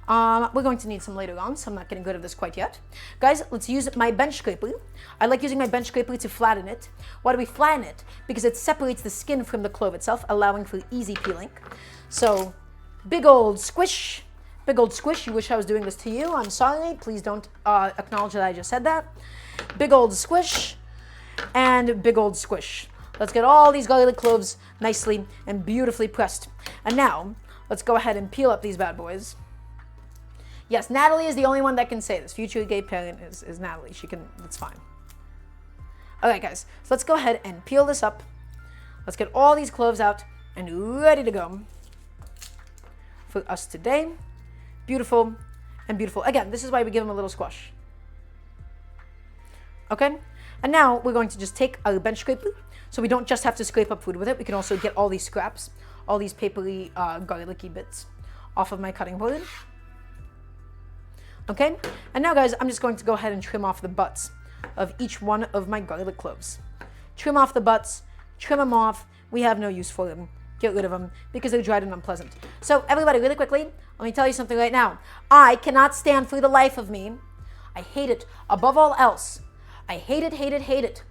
A: We're going to need some later on, so I'm not getting rid of this quite yet. Guys, let's use my bench scraper. I like using my bench scraper to flatten it. Why do we flatten it? Because it separates the skin from the clove itself, allowing for easy peeling. So, big old squish. Big old squish. You wish I was doing this to you. I'm sorry. Please don't acknowledge that I just said that. Big old squish. And big old squish. Let's get all these garlic cloves nicely and beautifully pressed. And now, let's go ahead and peel up these bad boys. Yes, Natalie is the only one that can say this. Future gay parent is Natalie. She can, it's fine. Okay, guys, so let's go ahead and peel this up. Let's get all these cloves out and ready to go for us today. Beautiful and beautiful. Again, this is why we give them a little squash. Okay, and now we're going to just take our bench scraper, so we don't just have to scrape up food with it. We can also get all these scraps, all these papery, garlicky bits off of my cutting board. Okay, and now guys, I'm just going to go ahead and trim off the butts of each one of my garlic cloves. Trim off the butts, trim them off. We have no use for them. Get rid of them because they're dried and unpleasant. So everybody, really quickly, let me tell you something right now. I cannot stand for the life of me. I hate it above all else. I hate it, hate it, hate it.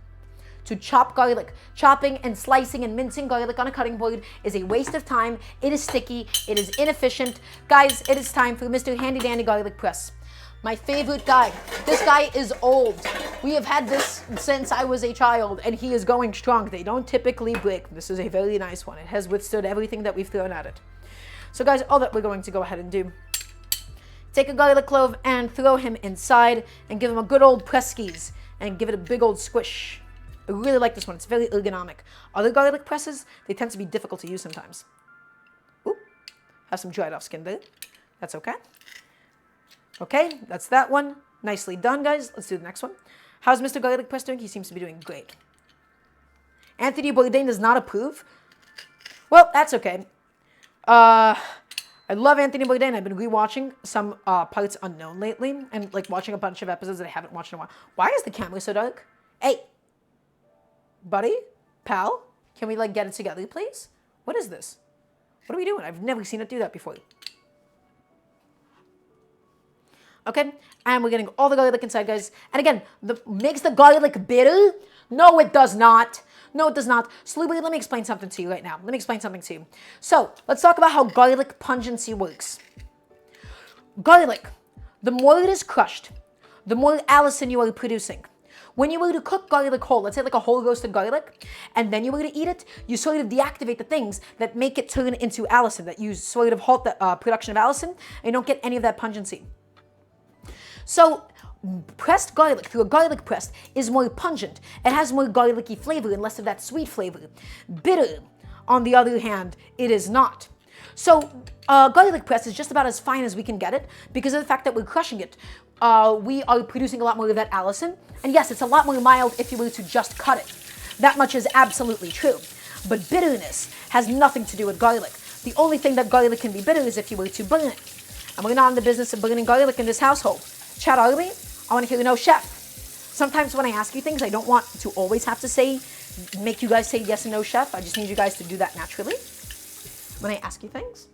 A: To chop garlic. Chopping and slicing and mincing garlic on a cutting board is a waste of time. It is sticky. It is inefficient. Guys, it is time for Mr. Handy Dandy Garlic Press. My favorite guy. This guy is old. We have had this since I was a child, and he is going strong. They don't typically break. This is a very nice one. It has withstood everything that we've thrown at it. So guys, all that we're going to go ahead and do, take a garlic clove and throw him inside and give him a good old press skis and give it a big old squish. I really like this one. It's very ergonomic. Other garlic presses, they tend to be difficult to use sometimes. Ooh, have some dried off skin there. That's okay. Okay, that's that one. Nicely done, guys. Let's do the next one. How's Mr. Garlic Press doing? He seems to be doing great. Anthony Bourdain does not approve. Well, that's okay. I love Anthony Bourdain. I've been rewatching some Parts Unknown lately and like watching a bunch of episodes that I haven't watched in a while. Why is the camera so dark? Hey, buddy, pal, can we like get it together, please? What is this? What are we doing? I've never seen it do that before. Okay, and we're getting all the garlic inside, guys. And again, makes the garlic bitter? No, it does not. No, it does not. Slowly, let me explain something to you right now. Let me explain something to you. So, let's talk about how garlic pungency works. Garlic, the more it is crushed, the more allicin you are producing. When you were to cook garlic whole, let's say like a whole roasted garlic, and then you were to eat it, you sort of deactivate the things that make it turn into allicin, that you sort of halt the production of allicin, and you don't get any of that pungency. So, pressed garlic through a garlic press is more pungent. It has more garlicky flavor and less of that sweet flavor. Bitter, on the other hand, it is not. So, garlic press is just about as fine as we can get it because of the fact that we're crushing it. We are producing a lot more of that allicin. And yes, it's a lot more mild if you were to just cut it. That much is absolutely true. But bitterness has nothing to do with garlic. The only thing that garlic can be bitter is if you were to burn it. And we're not in the business of burning garlic in this household. Chad Arley, I want to hear you no chef. Sometimes when I ask you things, I don't want to always have to say, make you guys say yes and no chef. I just need you guys to do that naturally when I ask you things.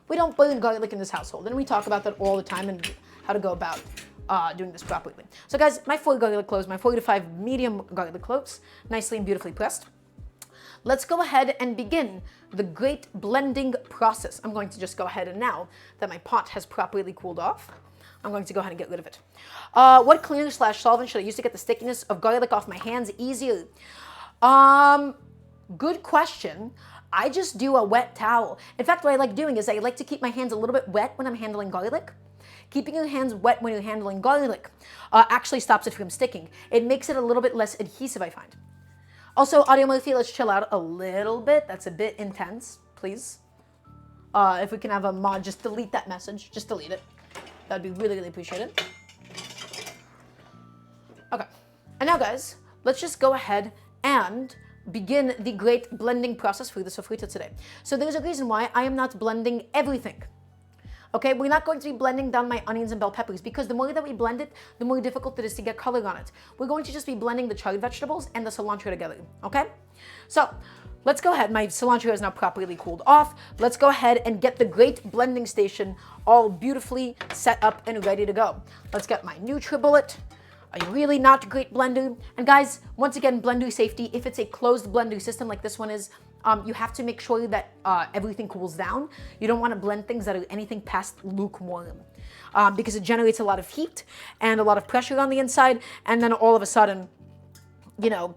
A: We don't burn garlic in this household, and we talk about that all the time and how to go about doing this properly. So guys, my 4 garlic cloves, my 4 to 5 medium garlic cloves, nicely and beautifully pressed. Let's go ahead and begin the great blending process. I'm going to just go ahead and now that my pot has properly cooled off, I'm going to go ahead and get rid of it. What cleaner / solvent should I use to get the stickiness of garlic off my hands easier? Good question. I just do a wet towel. In fact, what I like doing is I like to keep my hands a little bit wet when I'm handling garlic. Keeping your hands wet when you're handling garlic actually stops it from sticking. It makes it a little bit less adhesive, I find. Also, Audio Murphy, let's chill out a little bit. That's a bit intense, please. If we can have a mod, just delete that message. Just delete it. That'd be really, really appreciated. Okay. And now, guys, let's just go ahead and begin the great blending process for the sofrito today. So there's a reason why I am not blending everything. Okay, we're not going to be blending down my onions and bell peppers because the more that we blend it, the more difficult it is to get color on it. We're going to just be blending the charred vegetables and the cilantro together, okay? So let's go ahead. My cilantro is now properly cooled off. Let's go ahead and get the great blending station all beautifully set up and ready to go. Let's get my NutriBullet, a really not great blender. And guys, once again, blender safety. If it's a closed blender system like this one is, you have to make sure that everything cools down. You don't want to blend things that are anything past lukewarm because it generates a lot of heat and a lot of pressure on the inside. And then all of a sudden, you know,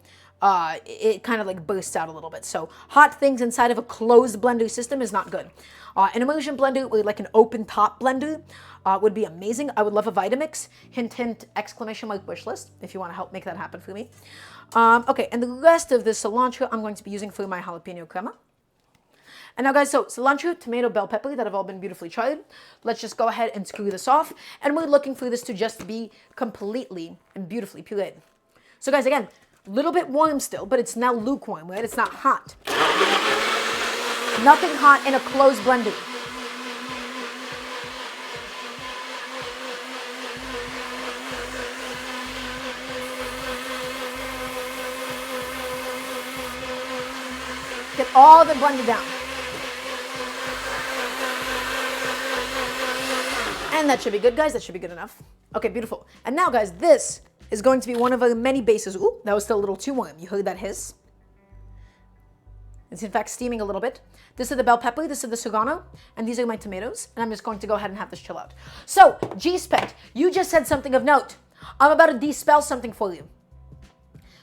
A: it kind of like bursts out a little bit. So hot things inside of a closed blender system is not good. An immersion blender or like an open top blender would be amazing. I would love a Vitamix, hint, hint, exclamation mark wish list, if you want to help make that happen for me. Okay, and the rest of the cilantro I'm going to be using for my jalapeno crema. And now guys, so cilantro, tomato, bell pepper that have all been beautifully charred. Let's just go ahead and screw this off. And we're looking for this to just be completely and beautifully pureed. So guys, again, a little bit warm still, but it's now lukewarm, right? It's not hot. Nothing hot in a closed blender. Get all the blended down. And that should be good, guys. That should be good enough. Okay, beautiful. And now, guys, this is going to be one of our many bases. Ooh, that was still a little too warm. You heard that hiss? It's in fact steaming a little bit. This is the bell pepper, this is the serrano, and these are my tomatoes. And I'm just going to go ahead and have this chill out. So, G-Spet, you just said something of note. I'm about to dispel something for you.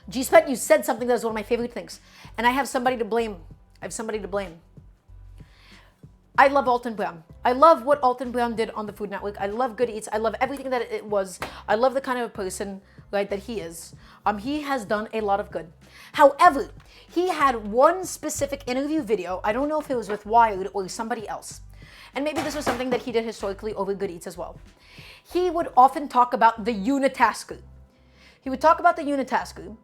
A: G-Spet, you said something that is one of my favorite things. And I have somebody to blame. I love Alton Brown. I love what Alton Brown did on the Food Network. I love Good Eats. I love everything that it was. I love the kind of a person, right, that he is. He has done a lot of good. However, he had one specific interview video. I don't know if it was with Wired or somebody else. And maybe this was something that he did historically over Good Eats as well. He would often talk about the unitasker. He would talk about the unitasker.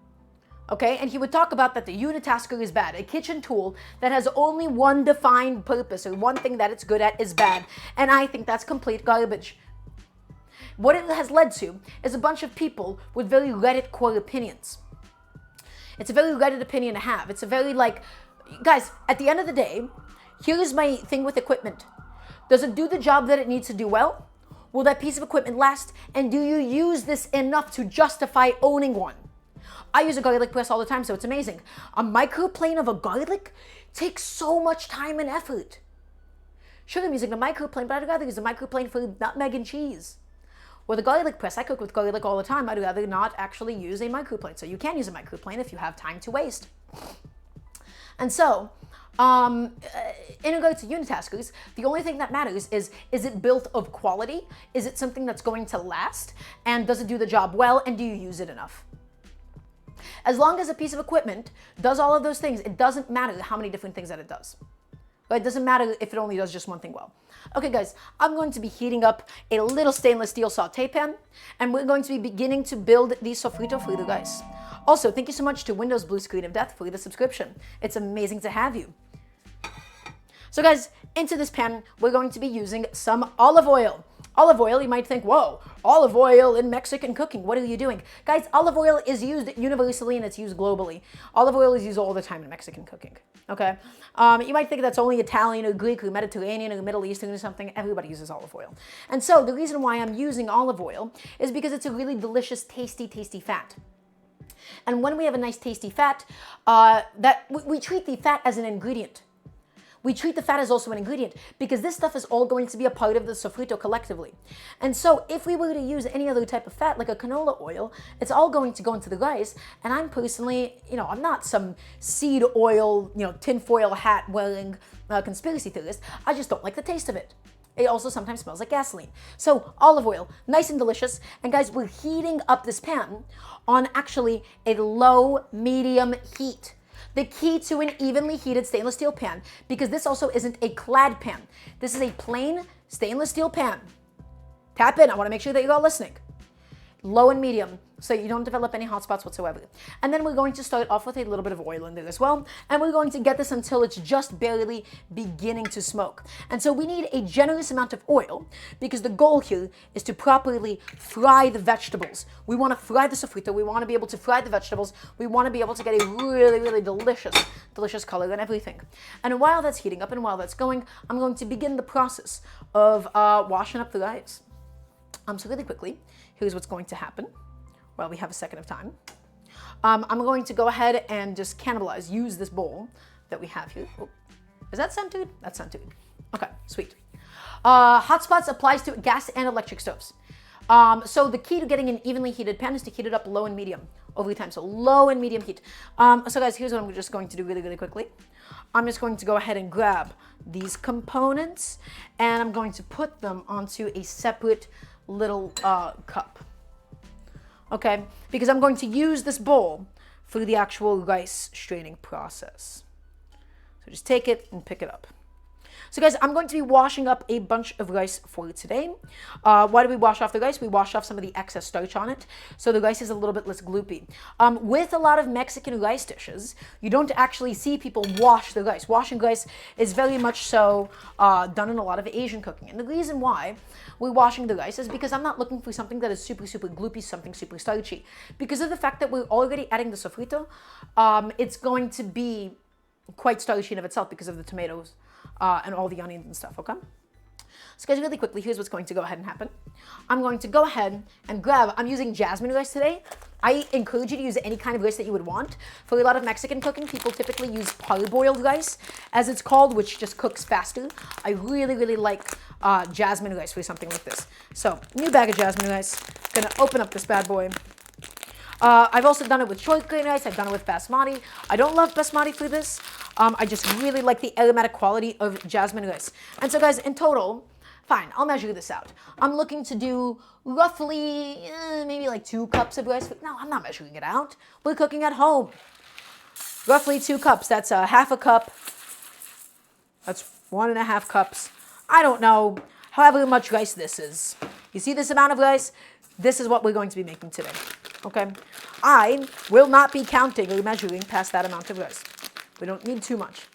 A: Okay, and he would talk about that the unitasker is bad. A kitchen tool that has only one defined purpose or one thing that it's good at is bad. And I think that's complete garbage. What it has led to is a bunch of people with very Reddit core opinions. It's a very Reddit opinion to have. It's a very like, guys, at the end of the day, here's my thing with equipment. Does it do the job that it needs to do well? Will that piece of equipment last? And do you use this enough to justify owning one? I use a garlic press all the time, so it's amazing. A microplane of a garlic takes so much time and effort. Sure, I'm using a microplane, but I'd rather use a microplane for nutmeg and cheese. With a garlic press, I cook with garlic all the time. I'd rather not actually use a microplane. So you can use a microplane if you have time to waste. And so, in regards to unitaskers, the only thing that matters is it built of quality? Is it something that's going to last? And does it do the job well? And do you use it enough? As long as a piece of equipment does all of those things, it doesn't matter how many different things that it does. Right? It doesn't matter if it only does just one thing well. Okay, guys, I'm going to be heating up a little stainless steel saute pan, and we're going to be beginning to build the sofrito for you guys. Also, thank you so much to Windows Blue Screen of Death for the subscription. It's amazing to have you. So guys, into this pan, we're going to be using some olive oil. Olive oil, you might think, whoa, olive oil in Mexican cooking, what are you doing? Guys, olive oil is used universally and it's used globally. Olive oil is used all the time in Mexican cooking, okay? You might think that's only Italian or Greek or Mediterranean or Middle Eastern or something. Everybody uses olive oil. And so the reason why I'm using olive oil is because it's a really delicious, tasty, tasty fat. And when we have a nice tasty fat, we treat the fat as an ingredient. We treat the fat as also an ingredient because this stuff is all going to be a part of the sofrito collectively. And so if we were to use any other type of fat, like a canola oil, it's all going to go into the rice. And I'm personally, I'm not some seed oil, tinfoil hat wearing conspiracy theorist. I just don't like the taste of it. It also sometimes smells like gasoline. So olive oil, nice and delicious. And guys, we're heating up this pan on actually a low, medium heat. The key to an evenly heated stainless steel pan, because this also isn't a clad pan. This is a plain stainless steel pan. Tap in, I wanna make sure that you're all listening. Low and medium, so you don't develop any hot spots whatsoever. And then we're going to start off with a little bit of oil in there as well, and we're going to get this until it's just barely beginning to smoke. And so we need a generous amount of oil, because the goal here is to properly fry the vegetables. We want to fry the sofrito, we want to be able to fry the vegetables, we want to be able to get a really, really delicious color and everything. And while that's heating up and while that's going, I'm going to begin the process of washing up the rice. So really quickly, here's what's going to happen while we have a second of time. I'm going to go ahead and just use this bowl that we have here. Oh, is that centered? That's centered. Okay, sweet. Hot spots applies to gas and electric stoves. So the key to getting an evenly heated pan is to heat it up low and medium over time. So low and medium heat. So guys, here's what I'm just going to do really, really quickly. I'm just going to go ahead and grab these components and I'm going to put them onto a separate little cup. Okay, because I'm going to use this bowl for the actual rice straining process. So just take it and pick it up. So guys, I'm going to be washing up a bunch of rice for today. Why do we wash off the rice? We wash off some of the excess starch on it, so the rice is a little bit less gloopy. With a lot of Mexican rice dishes, you don't actually see people wash the rice. Washing rice is very much so done in a lot of Asian cooking. And the reason why we're washing the rice is because I'm not looking for something that is super, super gloopy, something super starchy. Because of the fact that we're already adding the sofrito, it's going to be quite starchy in of itself because of the tomatoes. And all the onions and stuff, okay? So guys, really quickly, here's what's going to go ahead and happen. I'm going to go ahead and I'm using jasmine rice today. I encourage you to use any kind of rice that you would want. For a lot of Mexican cooking, people typically use parboiled rice, as it's called, which just cooks faster. I really, really like jasmine rice for something like this. So, new bag of jasmine rice. Gonna open up this bad boy. I've also done it with short grain rice. I've done it with basmati. I don't love basmati for this. I just really like the aromatic quality of jasmine rice. And so guys, in total, fine, I'll measure this out. I'm looking to do roughly maybe like 2 cups of rice. No, I'm not measuring it out. We're cooking at home. Roughly 2 cups. That's half a cup. That's 1.5 cups. I don't know. However much rice this is. You see this amount of rice? This is what we're going to be making today. Okay? I will not be counting or measuring past that amount of rice. We don't need too much.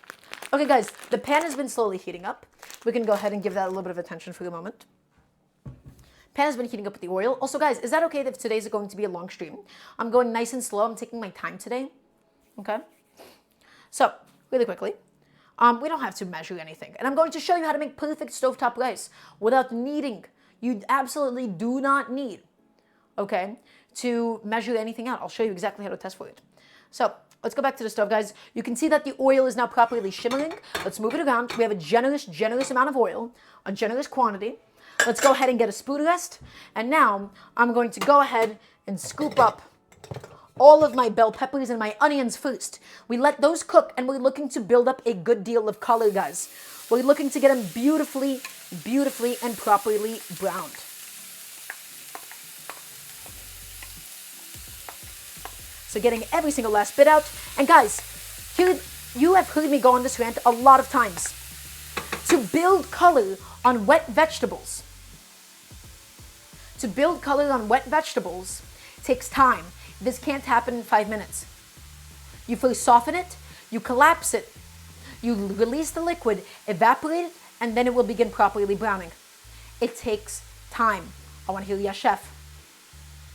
A: Okay, guys, the pan has been slowly heating up. We can go ahead and give that a little bit of attention for a moment. Pan has been heating up with the oil. Also, guys, is that okay if today's going to be a long stream? I'm going nice and slow. I'm taking my time today. Okay? So, really quickly, we don't have to measure anything. And I'm going to show you how to make perfect stovetop rice without needing, you absolutely do not need, okay, to measure anything out. I'll show you exactly how to test for it. So, let's go back to the stove, guys. You can see that the oil is now properly shimmering. Let's move it around. We have a generous amount of oil, a generous quantity. Let's go ahead and get a spoon rest. And now I'm going to go ahead and scoop up all of my bell peppers and my onions first. We let those cook, and we're looking to build up a good deal of color, guys. We're looking to get them beautifully and properly browned. So getting every single last bit out. And guys, here, you have heard me go on this rant a lot of times. to build color on wet vegetables. To build color on wet vegetables takes time. This can't happen in 5 minutes. You first soften it, you collapse it, you release the liquid, evaporate it, and then it will begin properly browning. It takes time. I want to hear yes, chef.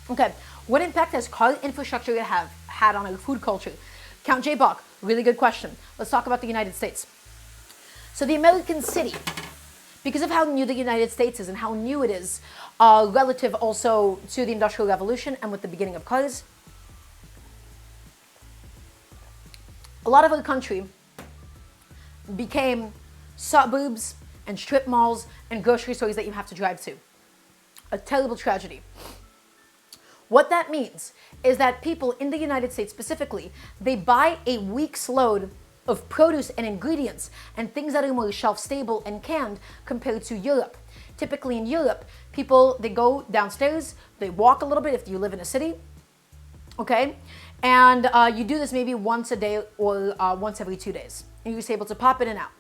A: Okay, what impact has car infrastructure had on our food culture? Count J. Bach, really good question. Let's talk about the United States. So the American city, because of how new the United States is and how new it is, relative also to the Industrial Revolution and with the beginning of cars, a lot of our country became suburbs and strip malls and grocery stores that you have to drive to. A terrible tragedy. What that means is that people in the United States specifically, they buy a week's load of produce and ingredients and things that are more shelf stable and canned compared to Europe. Typically in Europe, people, they go downstairs, they walk a little bit if you live in a city, okay? And you do this maybe once a day or once every 2 days. And you're just able to pop in and out.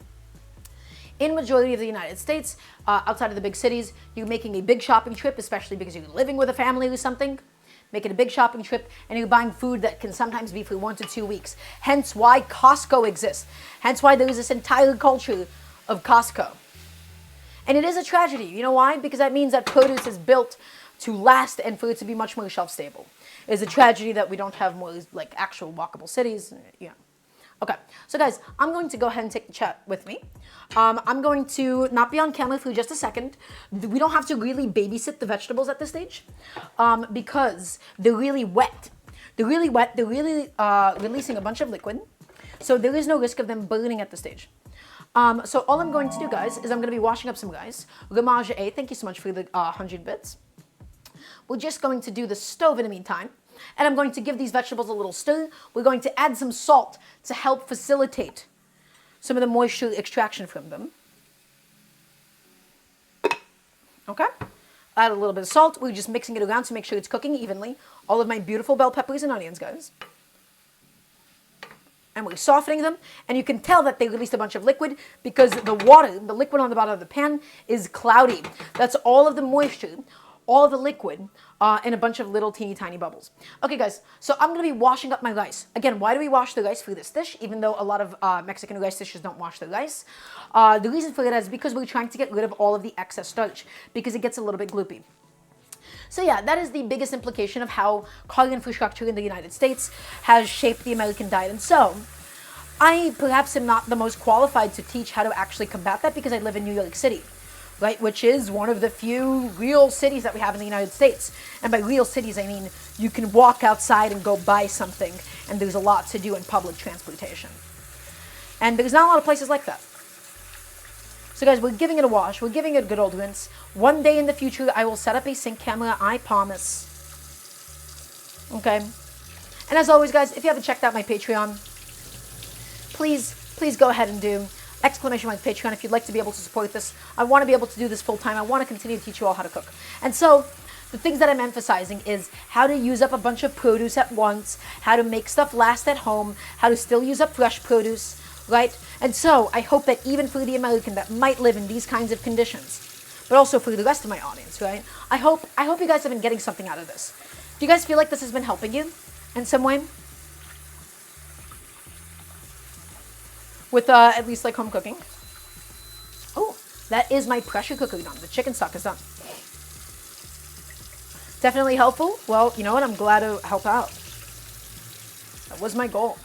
A: In majority of the United States, outside of the big cities, you're making a big shopping trip, especially because you're living with a family or something, making a big shopping trip, and you're buying food that can sometimes be for 1 to 2 weeks. Hence why Costco exists. Hence why there is this entire culture of Costco. And it is a tragedy. You know why? Because that means that produce is built to last and for it to be much more shelf stable. It's a tragedy that we don't have more like actual walkable cities. Yeah. Okay, so guys, I'm going to go ahead and take the chat with me. I'm going to not be on camera for just a second. We don't have to really babysit the vegetables at this stage because they're really wet. They're really wet. They're really releasing a bunch of liquid. So there is no risk of them burning at this stage. So all I'm going to do, guys, is I'm going to be washing up some rice. Ramage A, thank you so much for the 100 bits. We're just going to do the stove in the meantime. And I'm going to give these vegetables a little stir. We're going to add some salt to help facilitate some of the moisture extraction from them. Okay? Add a little bit of salt. We're just mixing it around to make sure it's cooking evenly. All of my beautiful bell peppers and onions, guys. And we're softening them. And you can tell that they released a bunch of liquid because the water, the liquid on the bottom of the pan is cloudy. That's all of the moisture, all of the liquid, in a bunch of little teeny tiny bubbles. Okay guys, so I'm gonna be washing up my rice. Again, why do we wash the rice for this dish, even though a lot of Mexican rice dishes don't wash the rice? The reason for that is because we're trying to get rid of all of the excess starch, because it gets a little bit gloopy. So yeah, that is the biggest implication of how car infrastructure in the United States has shaped the American diet. And so, I perhaps am not the most qualified to teach how to actually combat that because I live in New York City. Right, which is one of the few real cities that we have in the United States. And by real cities, I mean you can walk outside and go buy something, and there's a lot to do in public transportation. And there's not a lot of places like that. So guys, we're giving it a wash. We're giving it a good old rinse. One day in the future, I will set up a sync camera, I promise. Okay? And as always, guys, if you haven't checked out my Patreon, please go ahead and do. Exclamation mark Patreon if you'd like to be able to support this. I want to be able to do this full time. I want to continue to teach you all how to cook. And so the things that I'm emphasizing is how to use up a bunch of produce at once, how to make stuff last at home, how to still use up fresh produce, right? And so I hope that even for the American that might live in these kinds of conditions, but also for the rest of my audience, right? I hope you guys have been getting something out of this. Do you guys feel like this has been helping you in some way? With at least like home cooking. Oh, that is my pressure cooker done. The chicken stock is done. Definitely helpful. Well, you know what? I'm glad to help out. That was my goal.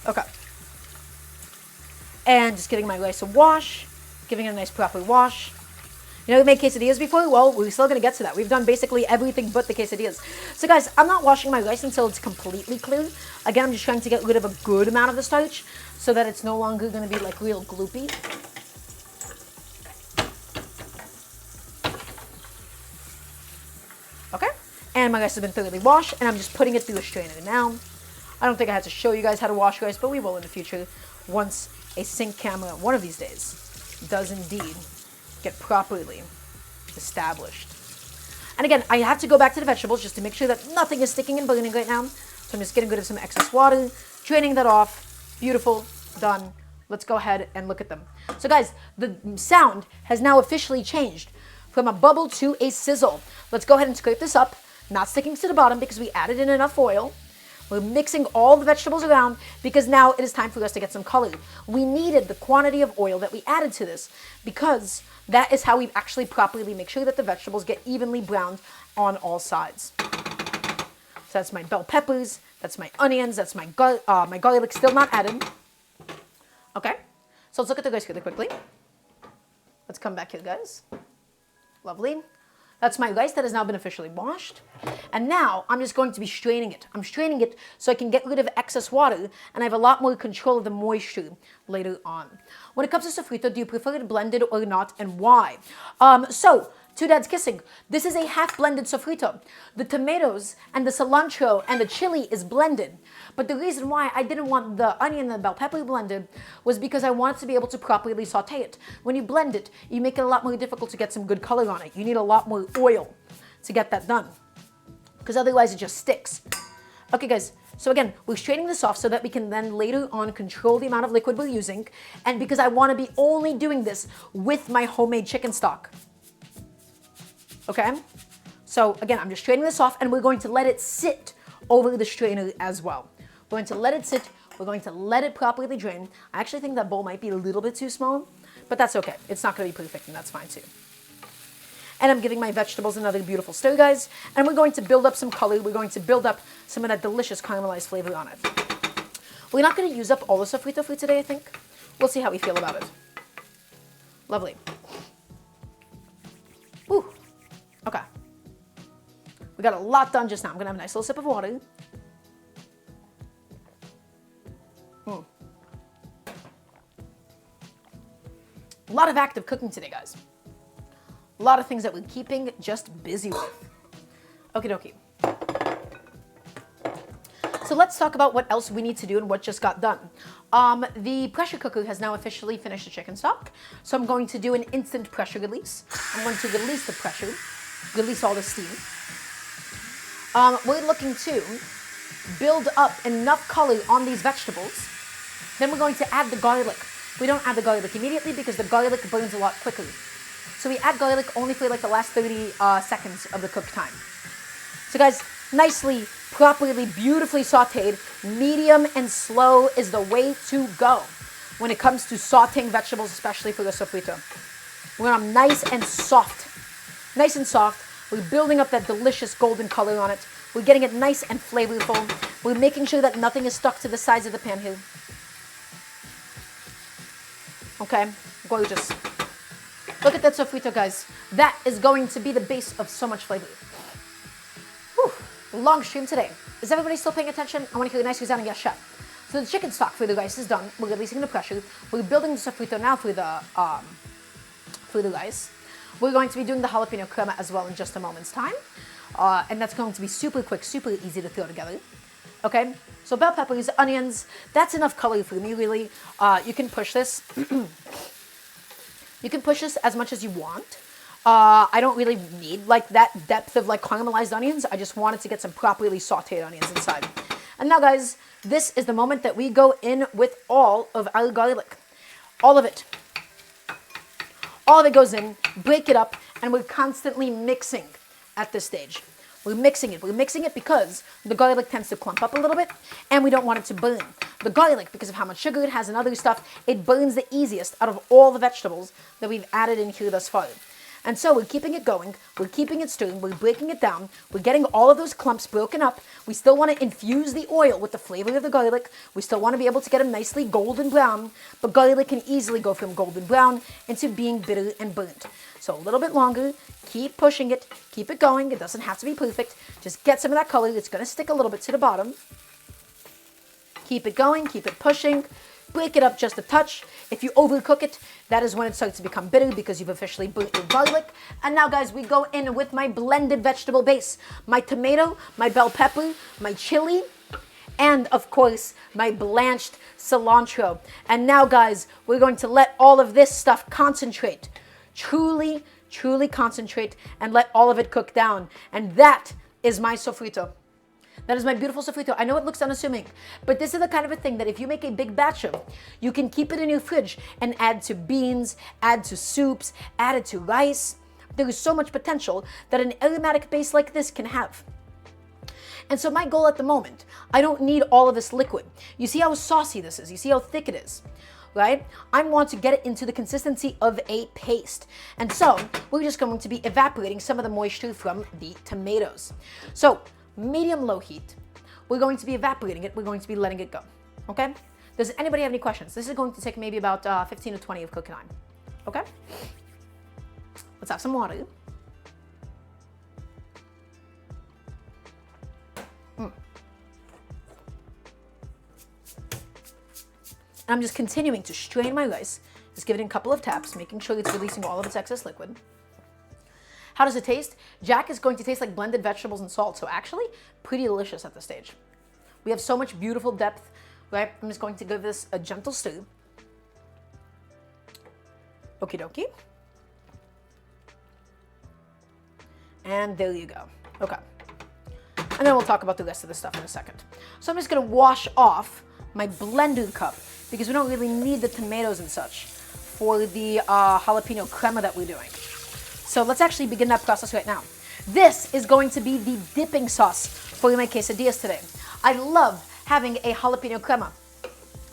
A: Okay. And just giving my rice a wash. Giving it a nice proper wash. You know, we made quesadillas before? Well, we're still going to get to that. We've done basically everything but the quesadillas. So guys, I'm not washing my rice until it's completely clear. Again, I'm just trying to get rid of a good amount of the starch so that it's no longer going to be like real gloopy. Okay? And my rice has been thoroughly washed, and I'm just putting it through a strainer now. I don't think I had to show you guys how to wash rice, but we will in the future once a sync camera one of these days does indeed get properly established. And again, I have to go back to the vegetables just to make sure that nothing is sticking and burning right now. So I'm just getting rid of some excess water, draining that off. Beautiful, done, let's go ahead and look at them. So guys, the sound has now officially changed from a bubble to a sizzle. Let's go ahead and scrape this up, not sticking to the bottom because we added in enough oil. We're mixing all the vegetables around because now it is time for us to get some color. We needed the quantity of oil that we added to this because that is how we actually properly make sure that the vegetables get evenly browned on all sides. So that's my bell peppers, that's my onions, that's my garlic still not added. Okay, so let's look at the rice really quickly. Let's come back here, guys. Lovely. That's my rice that has now been officially washed. And now I'm just going to be straining it. I'm straining it so I can get rid of excess water and I have a lot more control of the moisture later on. When it comes to sofrito, do you prefer it blended or not, and why? So, Two Dads Kissing, this is a half blended sofrito. The tomatoes and the cilantro and the chili is blended. But the reason why I didn't want the onion and the bell pepper blended was because I wanted to be able to properly saute it. When you blend it, you make it a lot more difficult to get some good color on it. You need a lot more oil to get that done, because otherwise it just sticks. Okay guys, so again, we're straining this off so that we can then later on control the amount of liquid we're using, and because I want to be only doing this with my homemade chicken stock. Okay, so again, I'm just straining this off and we're going to let it sit over the strainer as well. We're going to let it sit, we're going to let it properly drain. I actually think that bowl might be a little bit too small, but that's okay. It's not going to be perfect and that's fine too. And I'm giving my vegetables another beautiful stir, guys, and we're going to build up some color. We're going to build up some of that delicious caramelized flavor on it. We're not going to use up all the sofrito for today, I think. We'll see how we feel about it. Lovely. Ooh. Okay. We got a lot done just now. I'm going to have a nice little sip of water. A lot of active cooking today, guys. A lot of things that we're keeping just busy with. Okie dokie. So let's talk about what else we need to do and what just got done. The pressure cooker has now officially finished the chicken stock. So I'm going to do an instant pressure release. I'm going to release the pressure, release all the steam. We're looking to build up enough color on these vegetables. Then we're going to add the garlic. We don't add the garlic immediately because the garlic burns a lot quicker. So we add garlic only for like the last 30 seconds of the cook time. So guys, nicely, properly, beautifully sauteed, medium and slow is the way to go when it comes to sauteing vegetables, especially for the sofrito. We want them nice and soft. Nice and soft. We're building up that delicious golden color on it. We're getting it nice and flavorful. We're making sure that nothing is stuck to the sides of the pan here. Okay, gorgeous. Look at that sofrito, guys. That is going to be the base of so much flavor. Whew, long stream today. Is everybody still paying attention? I want to hear a nice resounding yes, chef. So the chicken stock for the rice is done. We're releasing the pressure. We're building the sofrito now for the rice. We're going to be doing the jalapeno crema as well in just a moment's time. And that's going to be super quick, super easy to throw together. Okay, so bell peppers, onions, that's enough color for me, really. You can push this. You can push this as much as you want. I don't really need like that depth of like caramelized onions. I just wanted to get some properly sauteed onions inside. And now, guys, this is the moment that we go in with all of our garlic. All of it. All of it goes in, break it up, and we're constantly mixing at this stage. We're mixing it. We're mixing it because the garlic tends to clump up a little bit, and we don't want it to burn. The garlic, because of how much sugar it has and other stuff, it burns the easiest out of all the vegetables that we've added in here thus far. And so we're keeping it going, we're keeping it stirring, we're breaking it down, we're getting all of those clumps broken up. We still want to infuse the oil with the flavor of the garlic. We still want to be able to get them nicely golden brown, but garlic can easily go from golden brown into being bitter and burnt. So a little bit longer, keep pushing it, keep it going. It doesn't have to be perfect. Just get some of that color. It's going to stick a little bit to the bottom. Keep it going, keep it pushing. Break it up just a touch. If you overcook it, that is when it starts to become bitter because you've officially burnt your garlic. And now, guys, we go in with my blended vegetable base. My tomato, my bell pepper, my chili, and, of course, my blanched cilantro. And now, guys, we're going to let all of this stuff concentrate. Truly, truly concentrate and let all of it cook down. And that is my sofrito. That is my beautiful sofrito. I know it looks unassuming, but this is the kind of a thing that if you make a big batch of, you can keep it in your fridge and add to beans, add to soups, add it to rice. There is so much potential that an aromatic base like this can have. And so my goal at the moment, I don't need all of this liquid. You see how saucy this is? You see how thick it is? Right? I want to get it into the consistency of a paste. And so we're just going to be evaporating some of the moisture from the tomatoes. So medium-low heat, we're going to be evaporating it. We're going to be letting it go. Okay? Does anybody have any questions? This is going to take maybe about 15 to 20 of cooking time. Okay? Let's have some water. I'm just continuing to strain my rice, just give it a couple of taps, making sure it's releasing all of its excess liquid. How does it taste? Jack is going to taste like blended vegetables and salt, so actually pretty delicious at this stage. We have so much beautiful depth, right? I'm just going to give this a gentle stir. Okie dokie. And there you go. Okay. And then we'll talk about the rest of the stuff in a second. So I'm just gonna wash off my blender cup because we don't really need the tomatoes and such for the jalapeno crema that we're doing. So let's actually begin that process right now. This is going to be the dipping sauce for my quesadillas today. I love having a jalapeno crema.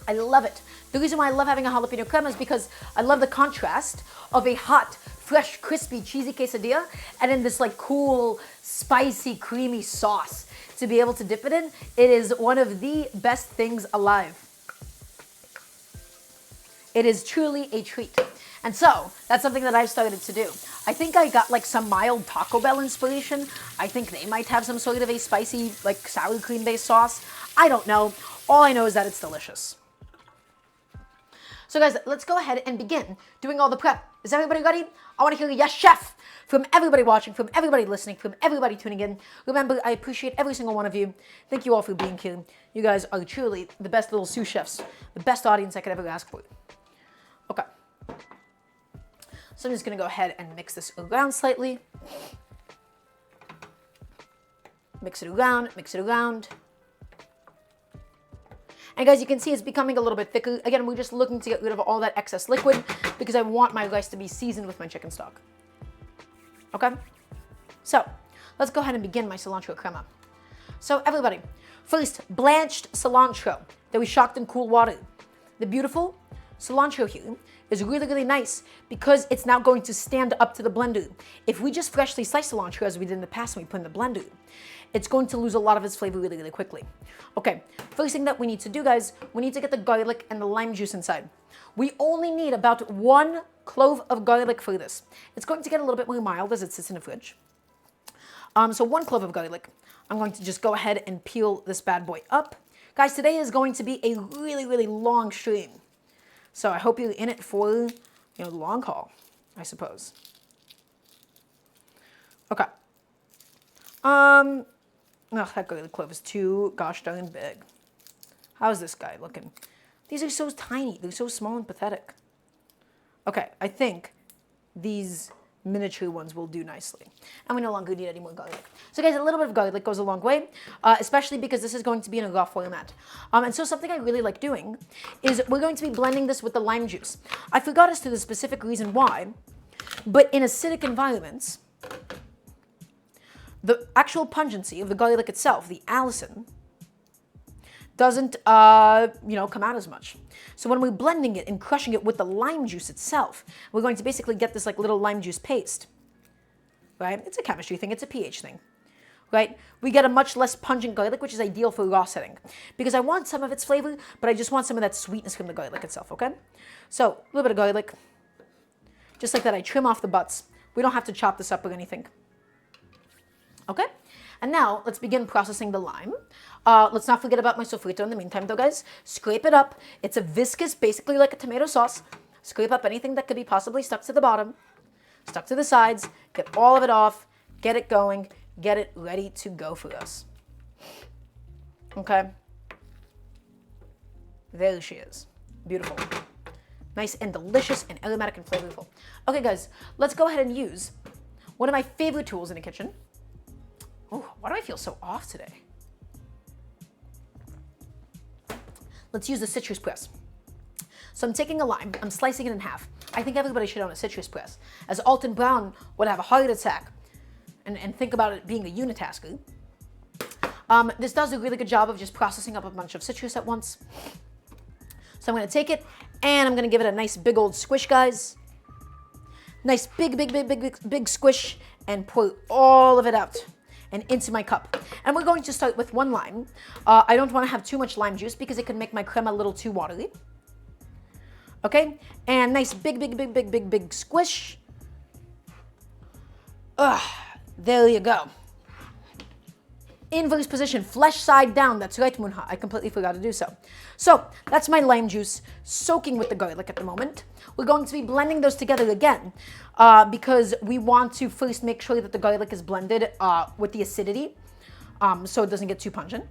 A: I love it. The reason why I love having a jalapeno crema is because I love the contrast of a hot, fresh, crispy, cheesy quesadilla and then this like cool, spicy, creamy sauce to be able to dip it in. It is one of the best things alive. It is truly a treat. And so that's something that I've started to do. I think I got like some mild Taco Bell inspiration. I think they might have some sort of a spicy, like sour cream based sauce. I don't know. All I know is that it's delicious. So guys, let's go ahead and begin doing all the prep. Is everybody ready? I want to hear a yes, chef, from everybody watching, from everybody listening, from everybody tuning in. Remember, I appreciate every single one of you. Thank you all for being here. You guys are truly the best little sous chefs, the best audience I could ever ask for. Okay. So I'm just going to go ahead and mix this around slightly. Mix it around, mix it around. And guys, you can see it's becoming a little bit thicker. Again, we're just looking to get rid of all that excess liquid because I want my rice to be seasoned with my chicken stock. Okay? So, let's go ahead and begin my cilantro crema. So everybody, first, blanched cilantro that we shocked in cool water. The beautiful cilantro here is really, really nice because it's now going to stand up to the blender. If we just freshly slice cilantro as we did in the past when we put in the blender, it's going to lose a lot of its flavor really, really quickly. Okay, first thing that we need to do, guys, we need to get the garlic and the lime juice inside. We only need about 1 clove of garlic for this. It's going to get a little bit more mild as it sits in the fridge. So 1 clove of garlic. I'm going to just go ahead and peel this bad boy up. Guys, today is going to be a really, really long stream. So I hope you're in it for, the long haul, I suppose. Okay. Oh, that garlic clove is too gosh darn big. How's this guy looking? These are so tiny. They're so small and pathetic. Okay, I think these miniature ones will do nicely. And we no longer need any more garlic. So guys, a little bit of garlic goes a long way, especially because this is going to be in a raw format. And so something I really like doing is we're going to be blending this with the lime juice. I forgot as to the specific reason why, but in acidic environments, the actual pungency of the garlic itself, the allicin, doesn't, come out as much. So when we're blending it and crushing it with the lime juice itself, we're going to basically get this like little lime juice paste, right? It's a chemistry thing, it's a pH thing, right? We get a much less pungent garlic, which is ideal for raw setting because I want some of its flavor, but I just want some of that sweetness from the garlic itself, okay? So a little bit of garlic, just like that. I trim off the butts. We don't have to chop this up or anything. Okay, and now let's begin processing the lime. Let's not forget about my sofrito in the meantime though, guys. Scrape it up. It's a viscous, basically like a tomato sauce. Scrape up anything that could be possibly stuck to the bottom, stuck to the sides, get all of it off, get it going, get it ready to go for us. Okay, there she is. Beautiful. Nice and delicious and aromatic and flavorful. Okay guys, let's go ahead and use one of my favorite tools in the kitchen. Oh, why do I feel so off today? let's use the citrus press. So I'm taking a lime, I'm slicing it in half. I think everybody should own a citrus press, as Alton Brown would have a heart attack and think about it being a unitasker. This does a really good job of just processing up a bunch of citrus at once. So I'm gonna take it and I'm gonna give it a nice big old squish, guys. Nice big squish, and pour all of it out and into my cup. And we're going to start with 1 lime. I don't wanna have too much lime juice because it can make my crema a little too watery. Okay, and nice big squish. There you go. Inverse position, flesh side down. That's right, Munha. I completely forgot to do so. So that's my lime juice soaking with the garlic at the moment. We're going to be blending those together again because we want to first make sure that the garlic is blended with the acidity so it doesn't get too pungent.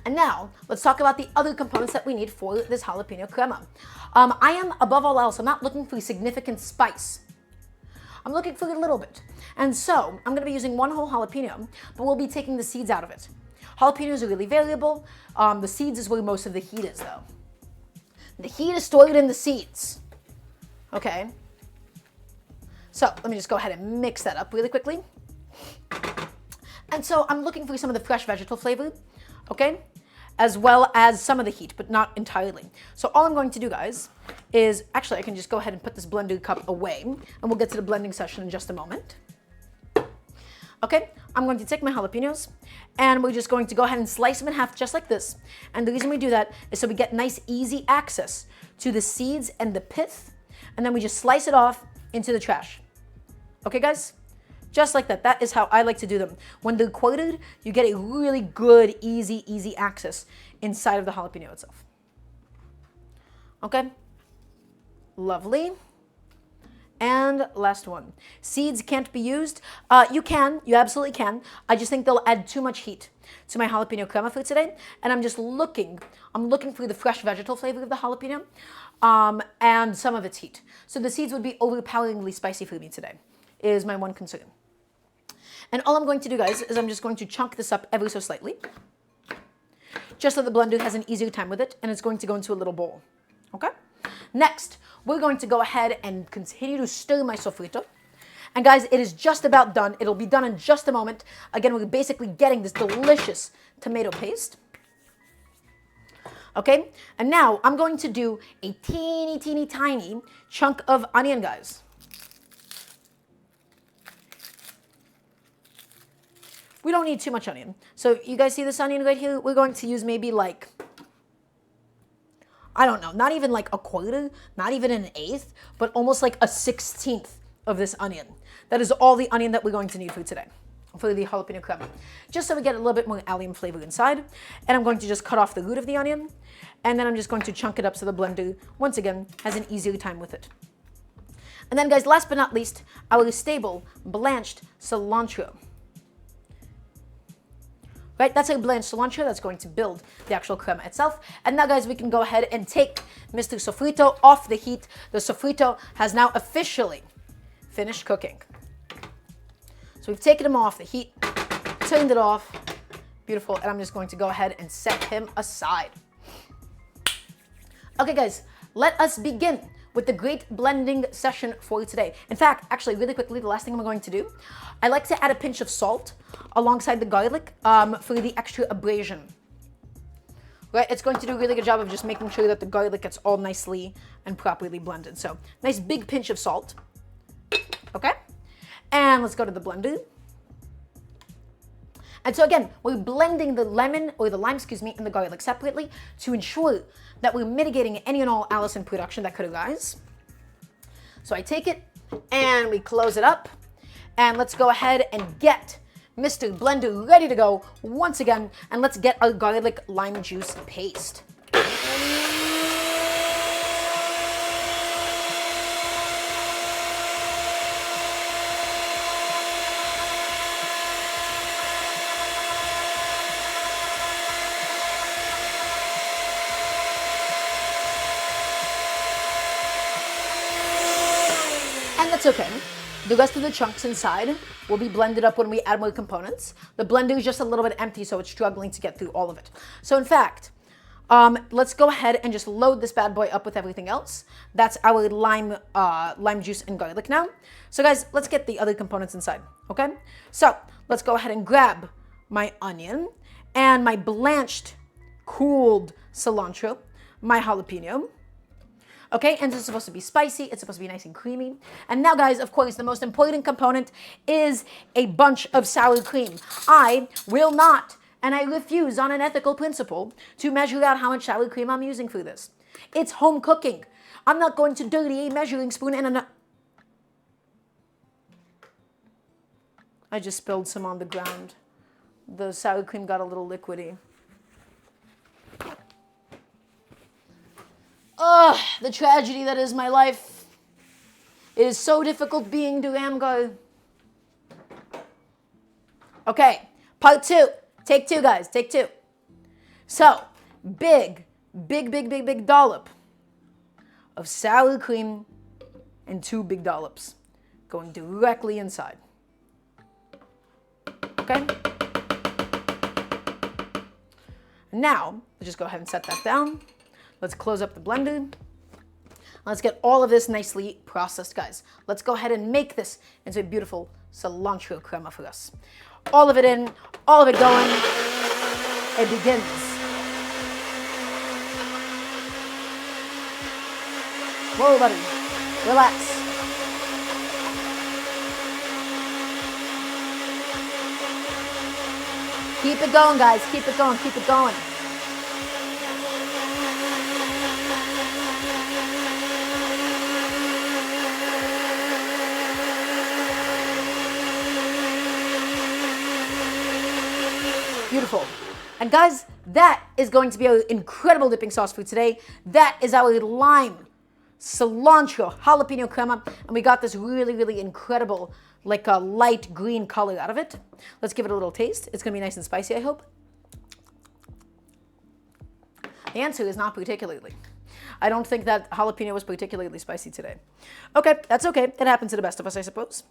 A: And now, let's talk about the other components that we need for this jalapeno crema. I am, above all else, I'm not looking for significant spice. I'm looking for a little bit. And so, I'm gonna be using 1 whole jalapeno, but we'll be taking the seeds out of it. Jalapenos are really variable. The seeds is where most of the heat is, though. The heat is stored in the seeds. Okay? So, let me just go ahead and mix that up really quickly. And so, I'm looking for some of the fresh vegetable flavor, okay? As well as some of the heat, but not entirely. So all I'm going to do, guys, is, actually I can just go ahead and put this blender cup away, and we'll get to the blending session in just a moment. Okay, I'm going to take my jalapenos, and we're just going to go ahead and slice them in half just like this. And the reason we do that is so we get nice, easy access to the seeds and the pith, and then we just slice it off into the trash. Okay, guys? Just like that. That is how I like to do them. When they're quartered, you get a really good, easy access inside of the jalapeno itself. Okay? Lovely. And last one. Seeds can't be used. You can. You absolutely can. I just think they'll add too much heat to my jalapeno crema for today. And I'm just looking. I'm looking for the fresh vegetable flavor of the jalapeno and some of its heat. So the seeds would be overpoweringly spicy for me today, is my one concern. And all I'm going to do, guys, is I'm just going to chunk this up ever so slightly, just so the blender has an easier time with it, and it's going to go into a little bowl, okay? Next, we're going to go ahead and continue to stir my sofrito. And guys, it is just about done. It'll be done in just a moment. Again, we're basically getting this delicious tomato paste. Okay, and now I'm going to do a teeny tiny chunk of onion, guys. We don't need too much onion. So you guys see this onion right here? We're going to use maybe like, I don't know, not even like a quarter, not even an eighth, but almost like a 16th of this onion. That is all the onion that we're going to need for today, for the jalapeno crema. Just so we get a little bit more allium flavor inside. And I'm going to just cut off the root of the onion. And then I'm just going to chunk it up so the blender, once again, has an easier time with it. And then, guys, last but not least, our stable blanched cilantro. Right, that's a blanched cilantro that's going to build the actual crema itself. And now, guys, we can go ahead and take Mr. Sofrito off the heat. The sofrito has now officially finished cooking. So we've taken him off the heat, turned it off. Beautiful. And I'm just going to go ahead and set him aside. Okay, guys, let us begin with the great blending session for today. In fact, actually, really quickly, the last thing I'm going to do, I like to add a pinch of salt alongside the garlic for the extra abrasion. Right, it's going to do a really good job of just making sure that the garlic gets all nicely and properly blended. So, nice big pinch of salt. Okay, and let's go to the blender. And so again, we're blending the lemon, or the lime, excuse me, and the garlic separately to ensure that we're mitigating any and all Allison production that could arise. So I take it and we close it up, and let's go ahead and get Mr. Blender ready to go once again, and let's get our garlic lime juice paste. That's okay. The rest of the chunks inside will be blended up when we add more components. The blender is just a little bit empty, so it's struggling to get through all of it. So in fact, Let's go ahead and just load this bad boy up with everything else. That's our lime juice and garlic now. So guys, let's get the other components inside, okay? So let's go ahead and grab my onion and my blanched, cooled cilantro, my jalapeno. Okay, and it's supposed to be spicy. It's supposed to be nice and creamy. And now, guys, of course, the most important component is a bunch of sour cream. I will not, and I refuse on an ethical principle, to measure out how much sour cream I'm using for this. It's home cooking. I'm not going to dirty a measuring spoon and I just spilled some on the ground. The sour cream got a little liquidy. Ugh, the tragedy that is my life. It is so difficult being Daramgar. Okay, part 2. Take 2, guys. Take 2. So, big dollop of sour cream and 2 big dollops going directly inside. Okay? Now, let's just go ahead and set that down. Let's close up the blender. Let's get all of this nicely processed, guys. Let's go ahead and make this into a beautiful cilantro crema for us. All of it in, all of it going. It begins. Whoa, buddy. Relax. Keep it going, guys. Keep it going. Keep it going. Beautiful. And guys, that is going to be our incredible dipping sauce for today. That is our lime, cilantro, jalapeno crema. And we got this really incredible, like a light green color out of it. Let's give it a little taste. It's going to be nice and spicy, I hope. The answer is not particularly. I don't think that jalapeno was particularly spicy today. Okay, that's okay. It happens to the best of us, I suppose.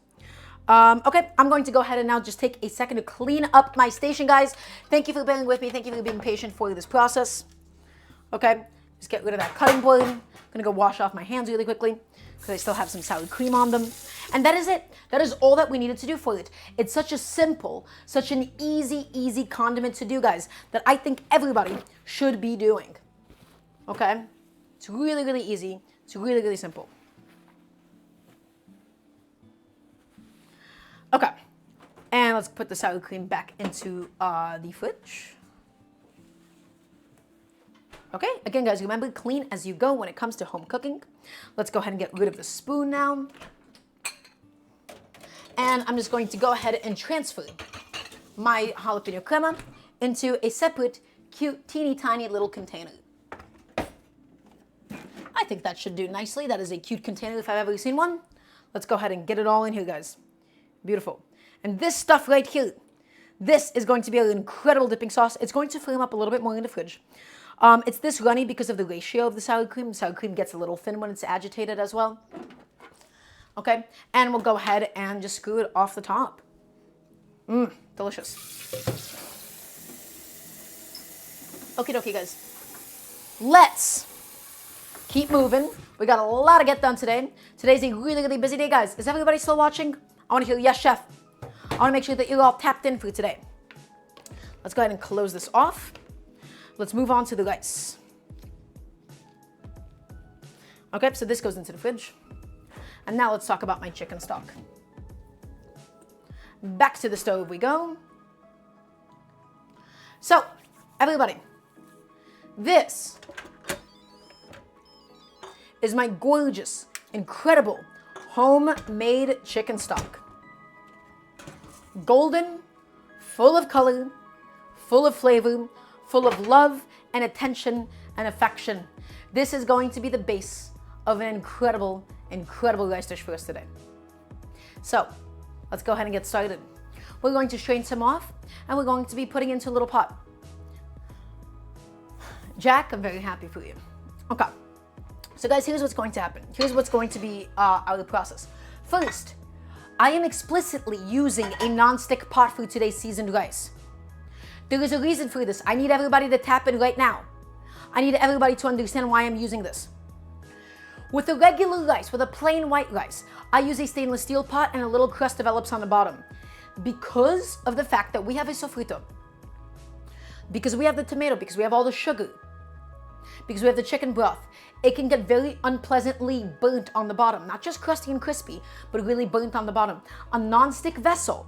A: Okay, I'm going to go ahead and now just take a second to clean up my station, guys. Thank you for bearing with me. Thank you for being patient for this process. Okay, just get rid of that cutting board. I'm going to go wash off my hands really quickly because I still have some sour cream on them. And that is it. That is all that we needed to do for it. It's such a simple, such an easy condiment to do, guys, that I think everybody should be doing. Okay? It's really easy. It's really simple. Okay, and let's put the sour cream back into the fridge. Okay, again, guys, remember, clean as you go when it comes to home cooking. Let's go ahead and get rid of the spoon now. And I'm just going to go ahead and transfer my jalapeno crema into a separate, cute, teeny tiny little container. I think that should do nicely. That is a cute container if I've ever seen one. Let's go ahead and get it all in here, guys. Beautiful. And this stuff right here, this is going to be an incredible dipping sauce. It's going to firm up a little bit more in the fridge. It's this runny because of the ratio of the sour cream. The sour cream gets a little thin when it's agitated as well. Okay, and we'll go ahead and just screw it off the top. Delicious. Okie dokie, guys. Let's keep moving. We got a lot to get done today. Today's a really busy day, guys. Is everybody still watching? I want to hear yes, chef. I want to make sure that you're all tapped in for today. Let's go ahead and close this off. Let's move on to the rice. Okay, so this goes into the fridge. And now let's talk about my chicken stock. Back to the stove we go. So, everybody, this is my gorgeous, incredible, homemade chicken stock. Golden, full of color, full of flavor, full of love and attention and affection. This is going to be the base of an incredible rice dish for us today. So, let's go ahead and get started. We're going to strain some off and we're going to be putting into a little pot. Jack, I'm very happy for you. Okay. So guys, here's what's going to happen. Here's what's going to be our process. First, I am explicitly using a non-stick pot for today's seasoned rice. There is a reason for this. I need everybody to tap in right now. I need everybody to understand why I'm using this. With a regular rice, with a plain white rice, I use a stainless steel pot and a little crust develops on the bottom. Because of the fact that we have a sofrito, because we have the tomato, because we have all the sugar, because we have the chicken broth, it can get very unpleasantly burnt on the bottom. Not just crusty and crispy, but really burnt on the bottom. A non-stick vessel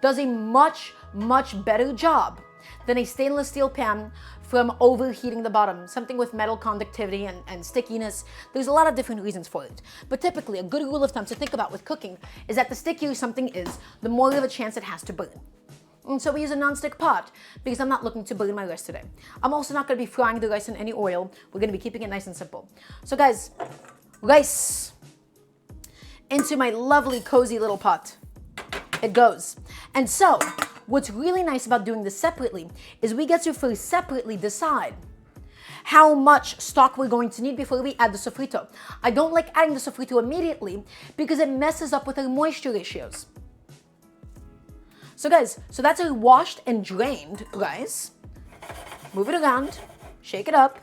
A: does a much, much better job than a stainless steel pan from overheating the bottom. Something with metal conductivity and stickiness. There's a lot of different reasons for it. But typically, a good rule of thumb to think about with cooking is that the stickier something is, the more of a chance it has to burn. And so we use a non-stick pot because I'm not looking to burn my rice today. I'm also not going to be frying the rice in any oil. We're going to be keeping it nice and simple. So guys, rice into my lovely cozy little pot. It goes. And so what's really nice about doing this separately is we get to first separately decide how much stock we're going to need before we add the sofrito. I don't like adding the sofrito immediately because it messes up with our moisture ratios. So guys, so that's a washed and drained rice. Move it around, shake it up.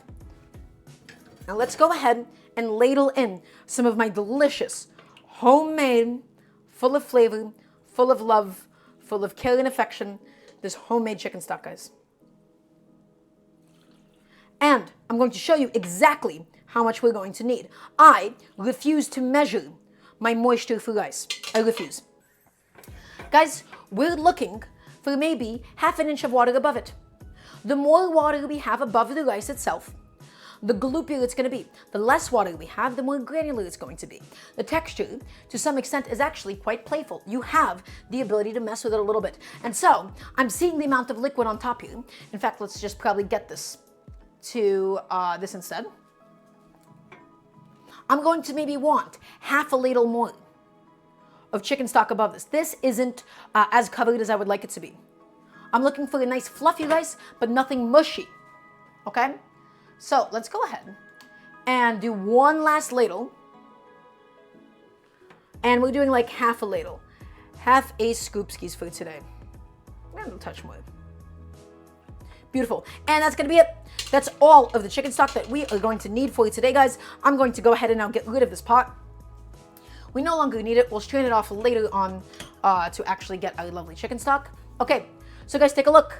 A: Now let's go ahead and ladle in some of my delicious, homemade, full of flavor, full of love, full of care and affection, this homemade chicken stock, guys. And I'm going to show you exactly how much we're going to need. I refuse to measure my moisture for rice. I refuse. Guys, we're looking for maybe half an inch of water above it. The more water we have above the rice itself, the gloopier it's going to be. The less water we have, the more granular it's going to be. The texture, to some extent, is actually quite playful. You have the ability to mess with it a little bit. And so, I'm seeing the amount of liquid on top here. In fact, let's just probably get this to this instead. I'm going to maybe want half a ladle more of chicken stock above this. This isn't as covered as I would like it to be. I'm looking for a nice fluffy rice, but nothing mushy, okay? So let's go ahead and do one last ladle. And we're doing like half a ladle. Half a scoop skis for today. And a touch more. Beautiful. And that's gonna be it. That's all of the chicken stock that we are going to need for today, guys. I'm going to go ahead and now get rid of this pot. We no longer need it. We'll strain it off later on to actually get our lovely chicken stock. Okay, so guys, take a look.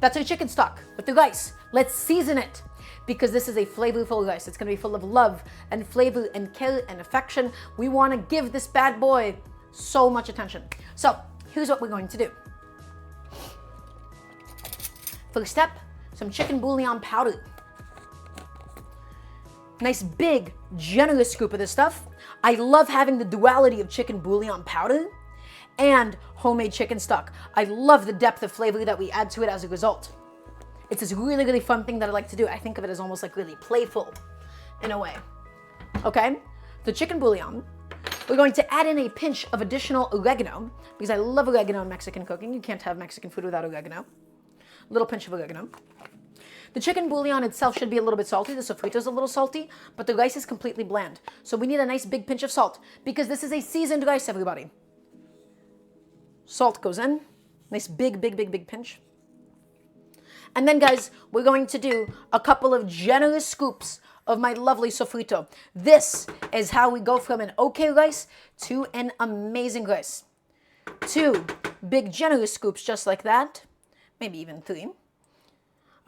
A: That's our chicken stock with the rice. Let's season it because this is a flavorful rice. It's gonna be full of love and flavor and care and affection. We wanna give this bad boy so much attention. So here's what we're going to do. First step, some chicken bouillon powder. Nice big, generous scoop of this stuff. I love having the duality of chicken bouillon powder and homemade chicken stock. I love the depth of flavor that we add to it as a result. It's this really, really fun thing that I like to do. I think of it as almost like really playful in a way. Okay, the chicken bouillon. We're going to add in a pinch of additional oregano because I love oregano in Mexican cooking. You can't have Mexican food without oregano. A little pinch of oregano. The chicken bouillon itself should be a little bit salty. The sofrito is a little salty, but the rice is completely bland. So we need a nice big pinch of salt because this is a seasoned rice, everybody. Salt goes in. Nice big, big, big, big pinch. And then, guys, we're going to do a couple of generous scoops of my lovely sofrito. This is how we go from an okay rice to an amazing rice. 2 big generous scoops just like that. Maybe even 3.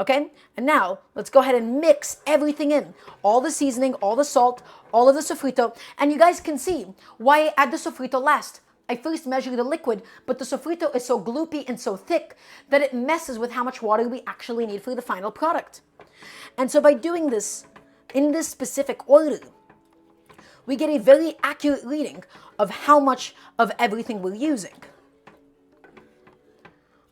A: Okay, and now let's go ahead and mix everything in. All the seasoning, all the salt, all of the sofrito. And you guys can see why I add the sofrito last. I first measure the liquid, but the sofrito is so gloopy and so thick that it messes with how much water we actually need for the final product. And so by doing this in this specific order, we get a very accurate reading of how much of everything we're using.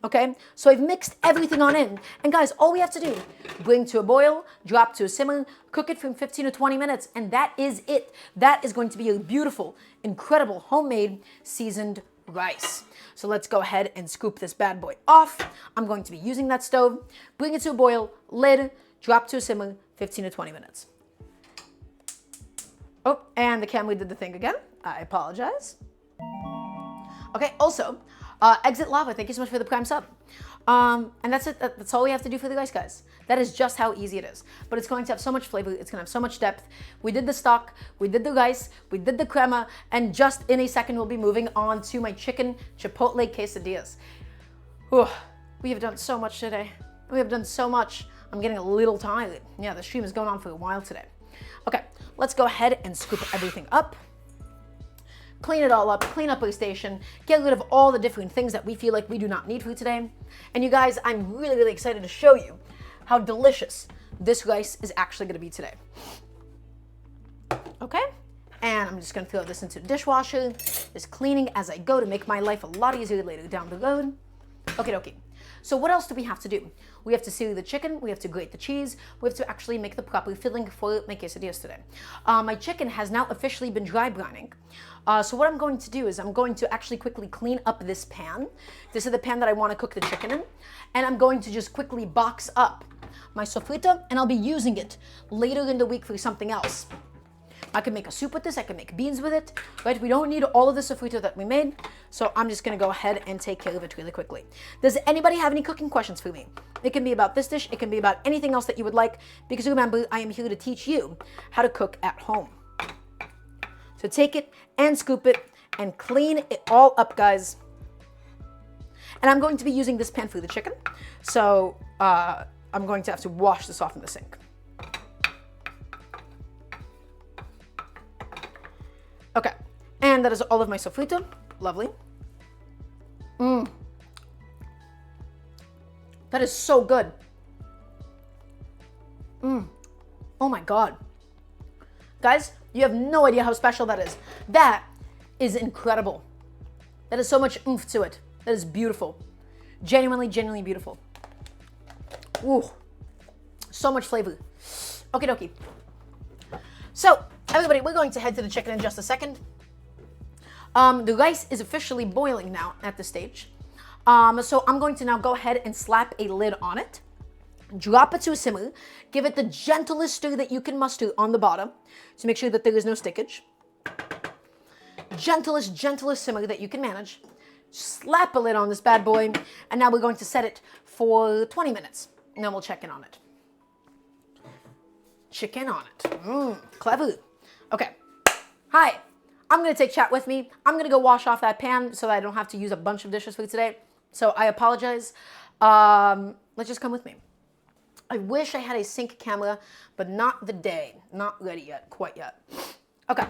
A: Okay, so I've mixed everything on in. And guys, all we have to do, bring to a boil, drop to a simmer, cook it from 15 to 20 minutes, and that is it. That is going to be a beautiful, incredible, homemade, seasoned rice. So let's go ahead and scoop this bad boy off. I'm going to be using that stove, bring it to a boil, lid, drop to a simmer, 15 to 20 minutes. Oh, and the camera did the thing again. I apologize. Okay, also, Exit Lava, thank you so much for the Prime sub. And that's it. That's all we have to do for the rice, guys. That is just how easy it is. But it's going to have so much flavor. It's going to have so much depth. We did the stock, we did the rice, we did the crema, and just in a second, we'll be moving on to my chicken chipotle quesadillas. Whew, we have done so much today. We have done so much. I'm getting a little tired. Yeah, the stream is going on for a while today. Okay, let's go ahead and scoop everything up. Clean it all up, clean up our station, get rid of all the different things that we feel like we do not need for today. And you guys, I'm really, really excited to show you how delicious this rice is actually gonna be today. Okay, and I'm just gonna throw this into the dishwasher, just cleaning as I go to make my life a lot easier later down the road. Okay, dokie. So what else do we have to do? We have to sear the chicken, we have to grate the cheese, we have to actually make the proper filling for my quesadillas today. My chicken has now officially been dry brining. So what I'm going to do is I'm going to actually quickly clean up this pan. This is the pan that I want to cook the chicken in. And I'm going to just quickly box up my sofrito, and I'll be using it later in the week for something else. I can make a soup with this, I can make beans with it, right? We don't need all of the sofrito that we made, so I'm just gonna go ahead and take care of it really quickly. Does anybody have any cooking questions for me? It can be about this dish, it can be about anything else that you would like, because remember, I am here to teach you how to cook at home. So take it and scoop it and clean it all up, guys. And I'm going to be using this pan for the chicken, so I'm going to have to wash this off in the sink. Okay, and that is all of my sofrito. Lovely. That is so good. Oh my God. Guys, you have no idea how special that is. That is incredible. That is so much oomph to it. That is beautiful. Genuinely, genuinely beautiful. Ooh, so much flavor. Okie dokie. So, everybody, we're going to head to the chicken in just a second. The rice is officially boiling now at this stage. So I'm going to now go ahead and slap a lid on it. Drop it to a simmer. Give it the gentlest stir that you can muster on the bottom to make sure that there is no stickage. Gentlest simmer that you can manage. Slap a lid on this bad boy. And now we're going to set it for 20 minutes. And then we'll check in on it. Chicken on it. Clever. Okay. Hi. I'm going to take chat with me. I'm going to go wash off that pan so that I don't have to use a bunch of dishes for today. So I apologize. Let's just come with me. I wish I had a sync camera, but not the day. Not ready yet. Quite yet. Okay.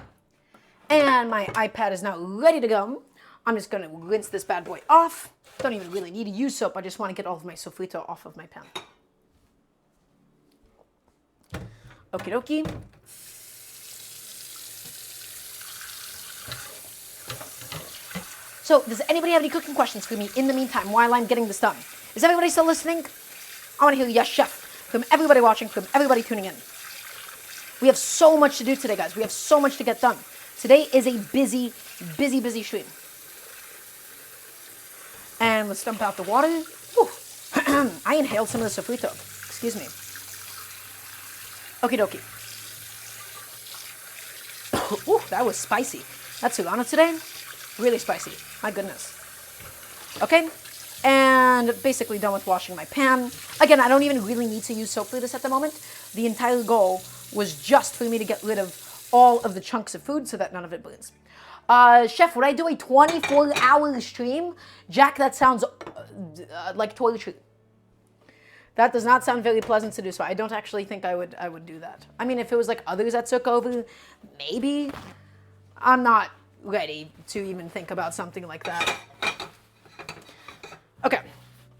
A: And my iPad is now ready to go. I'm just going to rinse this bad boy off. Don't even really need to use soap. I just want to get all of my sofrito off of my pan. Okie dokie. So, does anybody have any cooking questions for me in the meantime while I'm getting this done? Is everybody still listening? I want to hear yes, chef, from everybody watching, from everybody tuning in. We have so much to do today, guys. We have so much to get done. Today is a busy stream. And let's dump out the water. I inhaled some of the sofrito. Excuse me. Okie dokie. Ooh, that was spicy. That serrano today, really spicy. My goodness. Okay, and basically done with washing my pan. Again, I don't even really need to use soap for this at the moment. The entire goal was just for me to get rid of all of the chunks of food so that none of it burns. Chef, would I do a 24-hour stream? Jack, that sounds like toiletry. That does not sound very pleasant to do, so I don't actually think I would do that. I mean, if it was like others that took over, maybe. I'm not ready to even think about something like that. Okay,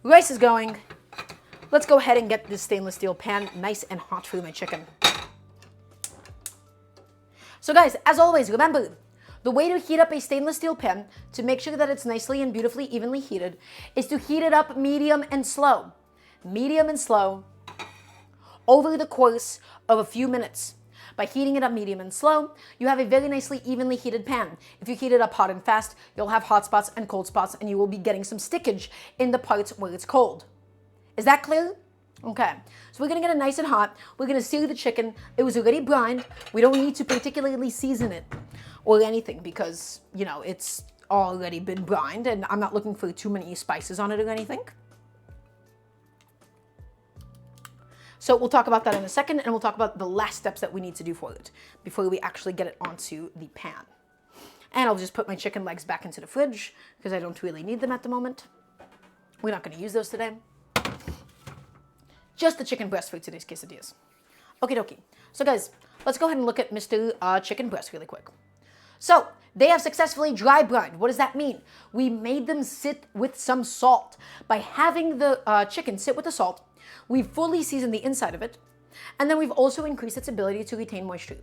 A: rice is going. Let's go ahead and get this stainless steel pan nice and hot for my chicken. So guys, as always, remember, the way to heat up a stainless steel pan to make sure that it's nicely and beautifully evenly heated is to heat it up medium and slow. Medium and slow over the course of a few minutes. By heating it up medium and slow, you have a very nicely evenly heated pan. If you heat it up hot and fast, you'll have hot spots and cold spots, and you will be getting some stickage in the parts where it's cold. Is that clear? Okay, so we're gonna get it nice and hot. We're gonna sear the chicken. It was already brined. We don't need to particularly season it or anything because, you know, it's already been brined, and I'm not looking for too many spices on it or anything. So we'll talk about that in a second, and we'll talk about the last steps that we need to do for it before we actually get it onto the pan. And I'll just put my chicken legs back into the fridge because I don't really need them at the moment. We're not going to use those today. Just the chicken breast for today's quesadillas. Okie dokie. So guys, let's go ahead and look at Mr. Chicken Breast really quick. So they have successfully dry brined. What does that mean? We made them sit with some salt. By having the chicken sit with the salt, we've fully seasoned the inside of it, and then we've also increased its ability to retain moisture.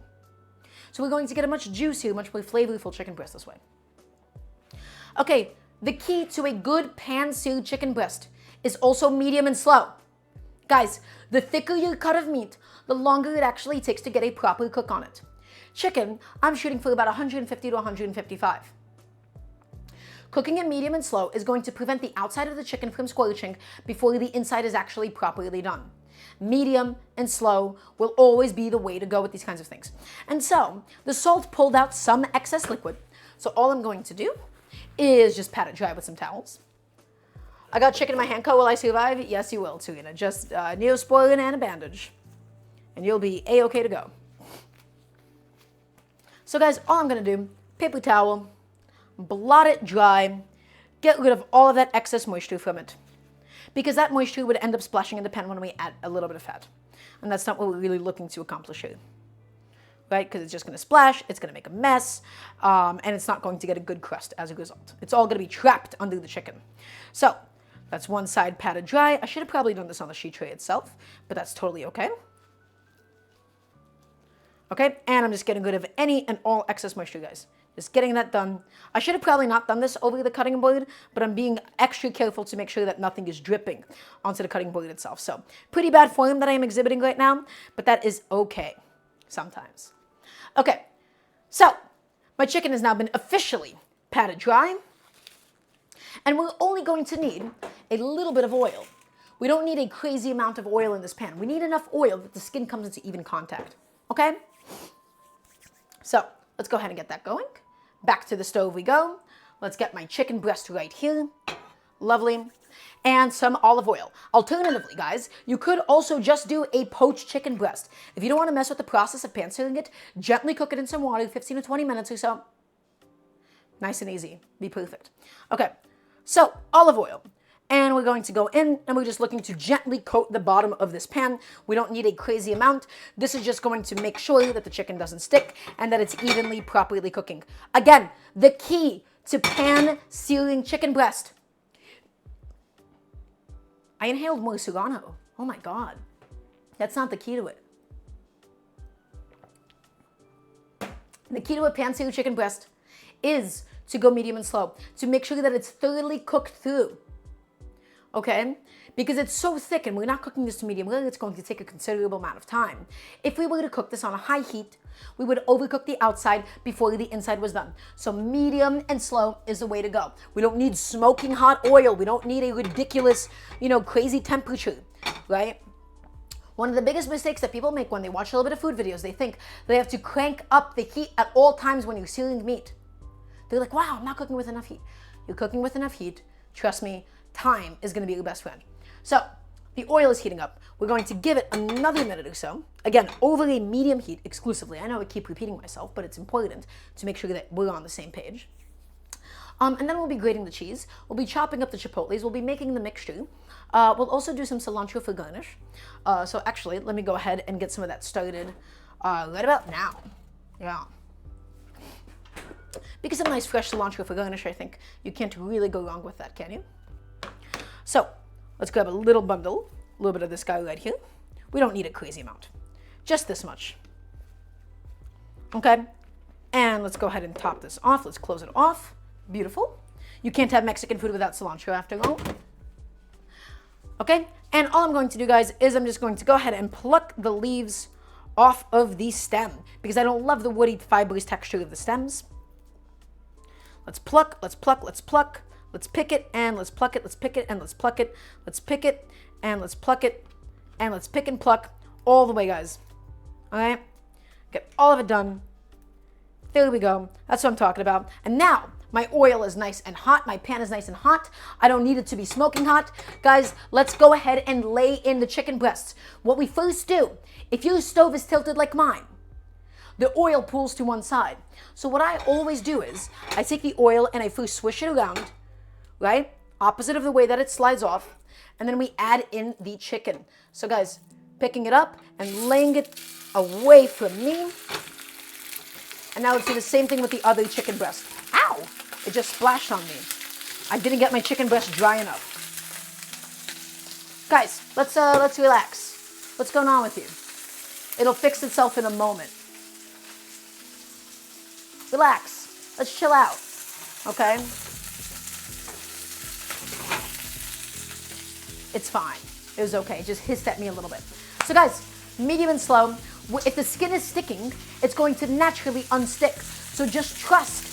A: So we're going to get a much juicier, much more flavorful chicken breast this way. Okay, the key to a good pan-seared chicken breast is also medium and slow. Guys, the thicker your cut of meat, the longer it actually takes to get a proper cook on it. Chicken, I'm shooting for about 150 to 155. Cooking it medium and slow is going to prevent the outside of the chicken from scorching before the inside is actually properly done. Medium and slow will always be the way to go with these kinds of things. And so, the salt pulled out some excess liquid. So all I'm going to do is just pat it dry with some towels. I got chicken in my hand. Will I survive? Yes, you will, Serena. Just Neosporin and a bandage, and you'll be A-okay to go. So guys, all I'm going to do, paper towel, blot it dry, get rid of all of that excess moisture from it, because that moisture would end up splashing in the pan when we add a little bit of fat, and that's not what we're really looking to accomplish here. Right? Because it's just going to splash, it's going to make a mess, and it's not going to get a good crust as a result. It's all going to be trapped under the chicken. So that's one side patted dry. I should have probably done this on the sheet tray itself, but that's totally okay. Okay, and I'm just getting rid of any and all excess moisture, guys. Just getting that done. I should have probably not done this over the cutting board, but I'm being extra careful to make sure that nothing is dripping onto the cutting board itself. So pretty bad form that I am exhibiting right now, but that is okay sometimes. Okay, so my chicken has now been officially patted dry, and we're only going to need a little bit of oil. We don't need a crazy amount of oil in this pan. We need enough oil that the skin comes into even contact, okay? So let's go ahead and get that going. Back to the stove we go. Let's get my chicken breast right here. Lovely. And some olive oil. Alternatively, guys, you could also just do a poached chicken breast. If you don't want to mess with the process of pan-searing it, gently cook it in some water, 15 to 20 minutes or so. Nice and easy. Be perfect. Okay, so olive oil. And we're going to go in, and we're just looking to gently coat the bottom of this pan. We don't need a crazy amount. This is just going to make sure that the chicken doesn't stick and that it's evenly, properly cooking. Again, the key to pan-searing chicken breast. I inhaled more Serrano. Oh my God. That's not the key to it. The key to a pan-seared chicken breast is to go medium and slow, to make sure that it's thoroughly cooked through. Okay? Because it's so thick and we're not cooking this to medium rare, it's going to take a considerable amount of time. If we were to cook this on a high heat, we would overcook the outside before the inside was done. So medium and slow is the way to go. We don't need smoking hot oil. We don't need a ridiculous, crazy temperature, right? One of the biggest mistakes that people make when they watch a little bit of food videos, they think they have to crank up the heat at all times when you're searing meat. They're like, wow, I'm not cooking with enough heat. You're cooking with enough heat. Trust me, time is going to be your best friend. So the oil is heating up. We're going to give it another minute or so. Again, over a medium heat exclusively. I know I keep repeating myself, but it's important to make sure that we're on the same page. And then we'll be grating the cheese. We'll be chopping up the chipotles. We'll be making the mixture. We'll also do some cilantro for garnish. So actually, let me go ahead and get some of that started right about now. Yeah. Because some nice fresh cilantro for garnish, I think you can't really go wrong with that, can you? So let's grab a little bundle, a little bit of this guy right here. We don't need a crazy amount, just this much. Okay, and let's go ahead and top this off. Let's close it off. Beautiful. You can't have Mexican food without cilantro after all. Okay, and all I'm going to do, guys, is I'm just going to go ahead and pluck the leaves off of the stem because I don't love the woody fibrous texture of the stems. Let's pluck, let's pluck, let's pluck. Let's pick it, and let's pluck it, let's pick it, and let's pluck it. Let's pick it, and let's pluck it, and let's pick and pluck all the way, guys. All right? Get all of it done. There we go. That's what I'm talking about. And now, My oil is nice and hot. My pan is nice and hot. I don't need it to be smoking hot. Guys, let's go ahead and lay in the chicken breasts. What we first do, if your stove is tilted like mine, the oil pools to one side. So what I always do is I take the oil and I first swish it around, right? Opposite of the way that it slides off. And then we add in the chicken. So guys, picking it up and laying it away from me. And now let's do the same thing with the other chicken breast. Ow! It just splashed on me. I didn't get my chicken breast dry enough. Guys, let's relax. What's going on with you? It'll fix itself in a moment. Relax. Let's chill out. Okay? It's fine. It was okay. It just hissed at me a little bit. So guys, medium and slow. If the skin is sticking, it's going to naturally unstick. So just trust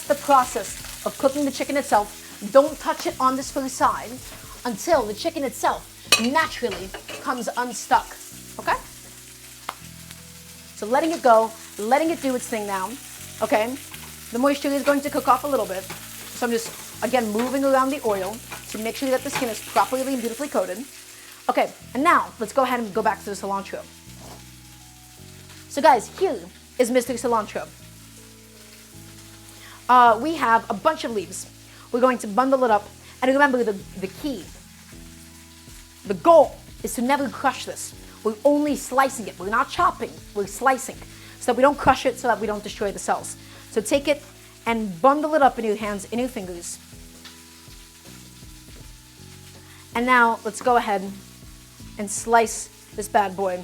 A: the process of cooking the chicken itself. Don't touch it on this first side until the chicken itself naturally comes unstuck. Okay? So letting it go, letting it do its thing now. Okay? The moisture is going to cook off a little bit. So I'm just, again, moving around the oil to make sure that the skin is properly and beautifully coated. Okay, and now let's go ahead and go back to the cilantro. So guys, here is Mr. Cilantro. We have a bunch of leaves. We're going to bundle it up. And remember the key. The goal is to never crush this. We're only slicing it. We're not chopping, we're slicing. So that we don't crush it, so that we don't destroy the cells. So take it and bundle it up in your hands, in your fingers. And now let's go ahead and slice this bad boy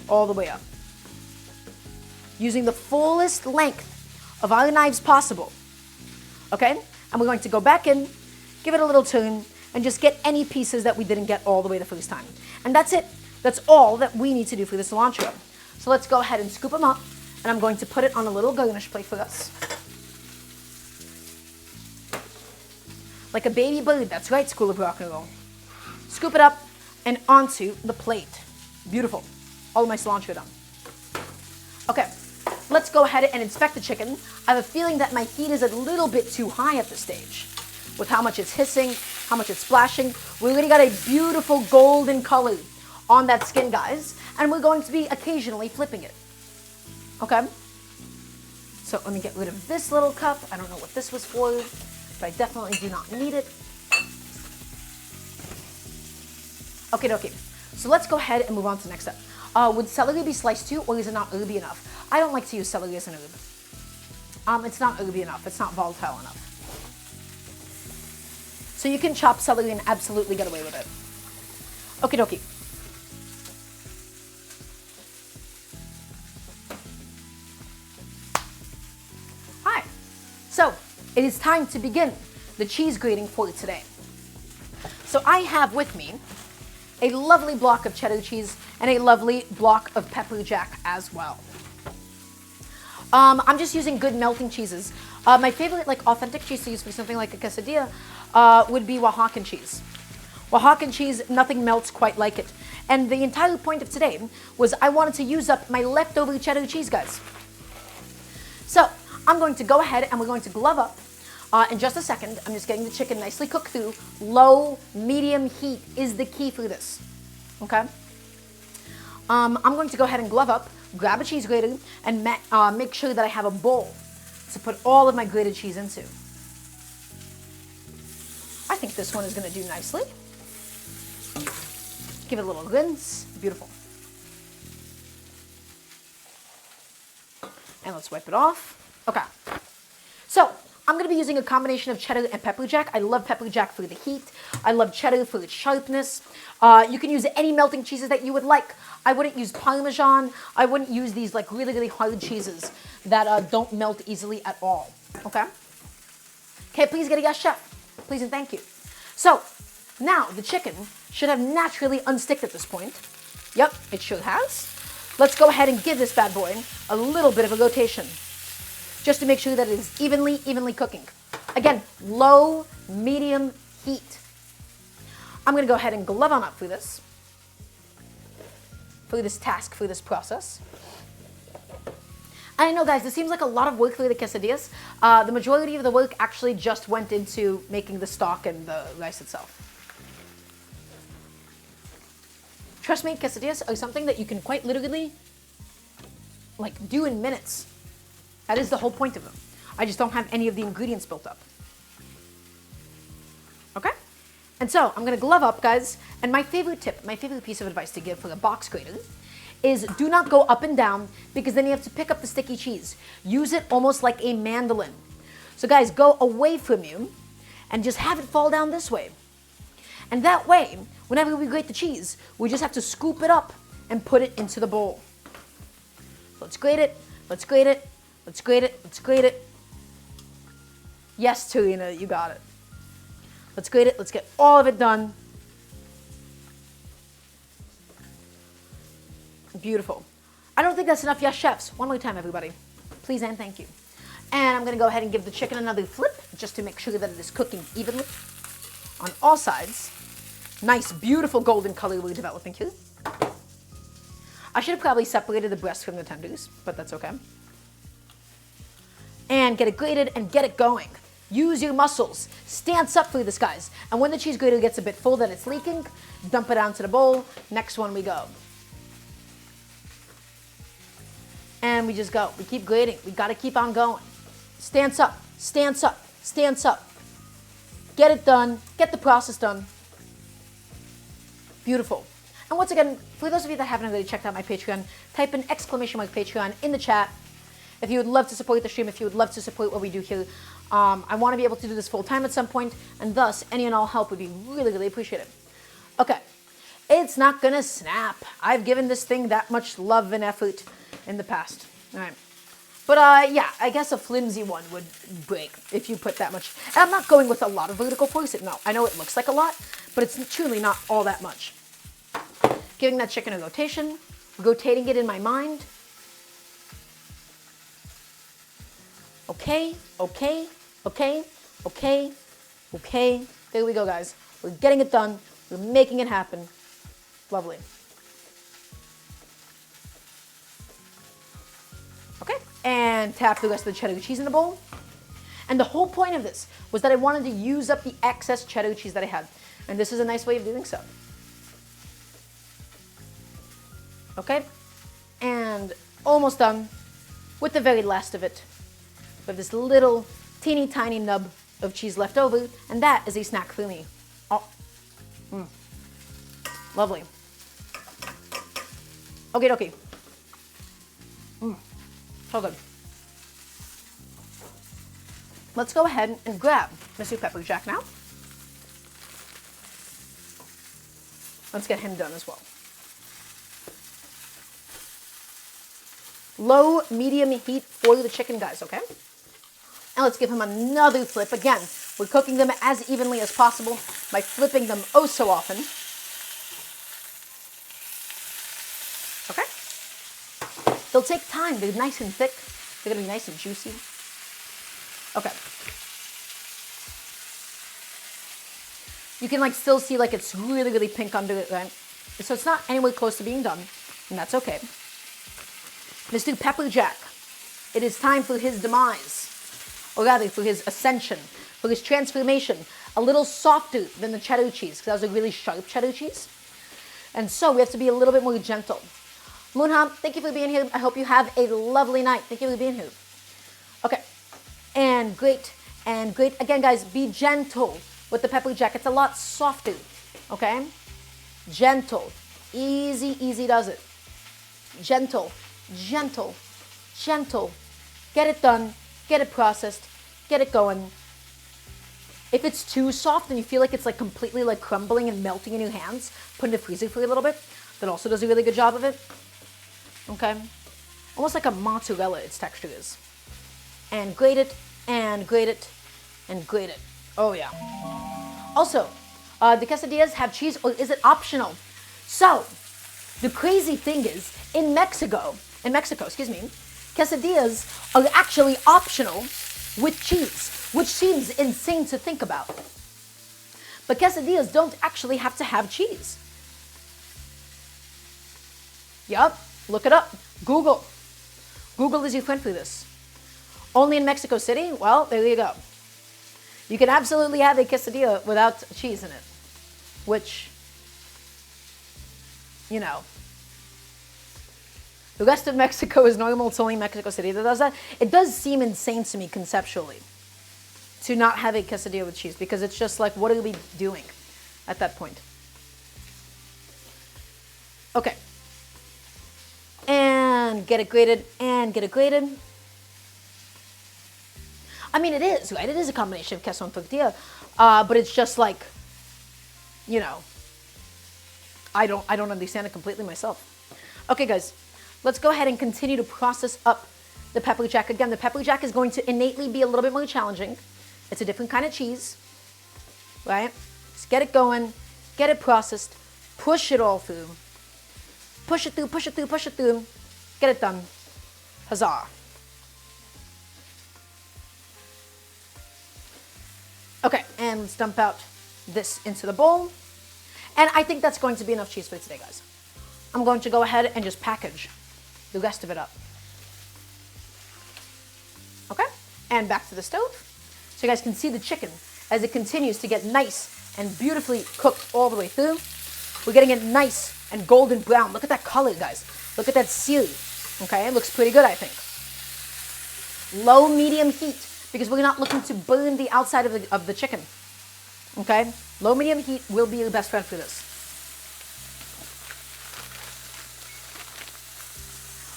A: all the way up. Using the fullest length of our knives possible. Okay? And we're going to go back in, give it a little turn, and just get any pieces that we didn't get all the way the first time. And that's it. That's all that we need to do for the cilantro. So let's go ahead and scoop them up, and I'm going to put it on a little garnish plate for us. Like a baby bird, that's right, School of Rock and Roll. Scoop it up and onto the plate. Beautiful. All of my cilantro done. Okay, let's go ahead and inspect the chicken. I have a feeling that my heat is a little bit too high at this stage. With how much it's hissing, how much it's splashing. We already got a beautiful golden color on that skin, guys. And we're going to be occasionally flipping it. Okay? So let me get rid of this little cup. I don't know what this was for, but I definitely do not need it. Okay. So let's go ahead and move on to the next step. Would celery be sliced too, or is it not herby enough? I don't like to use celery as an herb. It's not herby enough. It's not volatile enough. So you can chop celery and absolutely get away with it. Okie dokie. Hi. So it is time to begin the cheese grating for today. So I have with me a lovely block of cheddar cheese and a lovely block of pepper jack as well. I'm just using good melting cheeses. My favorite authentic cheese to use for something like a quesadilla would be Oaxacan cheese. Oaxacan cheese, nothing melts quite like it. And the entire point of today was I wanted to use up my leftover cheddar cheese, guys. So I'm going to go ahead and we're going to glove up. In just a second, I'm just getting the chicken nicely cooked through. Low, medium heat is the key for this, okay? I'm going to go ahead and glove up, grab a cheese grater, and make sure that I have a bowl to put all of my grated cheese into. I think this one is going to do nicely. Give it a little rinse. Beautiful. And let's wipe it off. Okay. So I'm going to be using a combination of cheddar and pepper jack. I love pepper jack for the heat. I love cheddar for its sharpness. You can use any melting cheeses that you would like. I wouldn't use Parmesan. I wouldn't use these really, really hard cheeses that don't melt easily at all. Okay? Okay, please get a yes, chef. Please and thank you. So now the chicken should have naturally unsticked at this point. Yep, it sure has. Let's go ahead and give this bad boy a little bit of a rotation, just to make sure that it is evenly cooking. Again, low, medium heat. I'm gonna go ahead and glove on up for this task, for this process. I know, guys, this seems like a lot of work for the quesadillas. The majority of the work actually just went into making the stock and the rice itself. Trust me, quesadillas are something that you can quite literally, like, do in minutes. That is the whole point of them. I just don't have any of the ingredients built up. Okay? And so, I'm gonna glove up, guys, and my favorite tip, my favorite piece of advice to give for a box grater is do not go up and down, because then you have to pick up the sticky cheese. Use it almost like a mandolin. So guys, go away from you and just have it fall down this way. And that way, whenever we grate the cheese, we just have to scoop it up and put it into the bowl. Let's grate it, let's grate it, let's grate it, let's grate it. Yes, Tarina, you got it. Let's grate it, let's get all of it done. Beautiful. I don't think that's enough yes chefs. One more time, everybody. Please and thank you. And I'm gonna go ahead and give the chicken another flip just to make sure that it is cooking evenly on all sides. Nice, beautiful golden color we're developing here. I should have probably separated the breast from the tenders, but that's okay. And get it grated and get it going. Use your muscles. Stance up for this, guys. And when the cheese grater gets a bit full that it's leaking, dump it onto the bowl. Next one we go. And we just go. We keep grating. We gotta keep on going. Stance up, stance up, stance up. Get it done. Get the process done. Beautiful. And once again, for those of you that haven't already checked out my Patreon, type in !Patreon in the chat if you would love to support the stream, if you would love to support what we do here. I want to be able to do this full time at some point, and thus any and all help would be really, really appreciated. Okay, it's not gonna snap. I've given this thing that much love and effort in the past. All right. But yeah, I guess a flimsy one would break if you put that much. And I'm not going with a lot of vertical force. No, I know it looks like a lot, but it's truly not all that much. Giving that chicken a rotation, rotating it in my mind. Okay, okay, okay, okay, okay. There we go, guys. We're getting it done. We're making it happen. Lovely. Okay, and tap the rest of the cheddar cheese in the bowl. And the whole point of this was that I wanted to use up the excess cheddar cheese that I had. And this is a nice way of doing so. Okay, and almost done with the very last of it. We have this little teeny tiny nub of cheese left over, and that is a snack for me. Oh, lovely. Okay, okay. So good. Let's go ahead and grab Mr. Pepper Jack now. Let's get him done as well. Low, medium heat for the chicken, guys, okay? And let's give him another flip. Again, we're cooking them as evenly as possible by flipping them oh so often. Okay? They'll take time. They're nice and thick. They're gonna be nice and juicy. Okay. You can like still see like it's really, really pink under it, right? So it's not anywhere close to being done, and that's okay. Mr. Pepper Jack, it is time for his demise, or rather for his ascension, for his transformation, a little softer than the cheddar cheese, because that was a really sharp cheddar cheese. And so we have to be a little bit more gentle. Moonham, thank you for being here. I hope you have a lovely night. Thank you for being here. Okay, and great, and great. Again, guys, be gentle with the pepper jack. It's a lot softer, okay? Gentle, easy, easy does it. Gentle, gentle, gentle. Get it done, get it processed, get it going. If it's too soft and you feel like it's like completely like crumbling and melting in your hands, put it in the freezer for a little bit. That also does a really good job of it. Okay? Almost like a mozzarella, its texture is. And grate it, and grate it, and grate it. Oh yeah. Also, the quesadillas have cheese, or is it optional? So, the crazy thing is, in Mexico, quesadillas are actually optional with cheese, which seems insane to think about. But quesadillas don't actually have to have cheese. Yup, look it up. Google Google is your friend for this. Only in Mexico City? Well, there you go. You can absolutely have a quesadilla without cheese in it, which, you know, the rest of Mexico is normal. It's only Mexico City that does that. It does seem insane to me conceptually to not have a quesadilla with cheese, because it's just like, what are we doing at that point? Okay. And get it grated, and get it grated. I mean, it is, right? It is a combination of queso and tortilla, but it's just like, you know, I don't understand it completely myself. Okay, guys, let's go ahead and continue to process up the pepper jack. Again, the pepper jack is going to innately be a little bit more challenging. It's a different kind of cheese, right? Just get it going, get it processed, push it all through. Push it through, push it through, push it through. Get it done. Huzzah. Okay, and let's dump out this into the bowl. And I think that's going to be enough cheese for today, guys. I'm going to go ahead and just package the rest of it up. Okay, and back to the stove. So you guys can see the chicken as it continues to get nice and beautifully cooked all the way through. We're getting it nice and golden brown. Look at that color, guys. Look at that seal. Okay, it looks pretty good, I think. Low, medium heat, because we're not looking to burn the outside of the chicken. Okay, low, medium heat will be your best friend for this.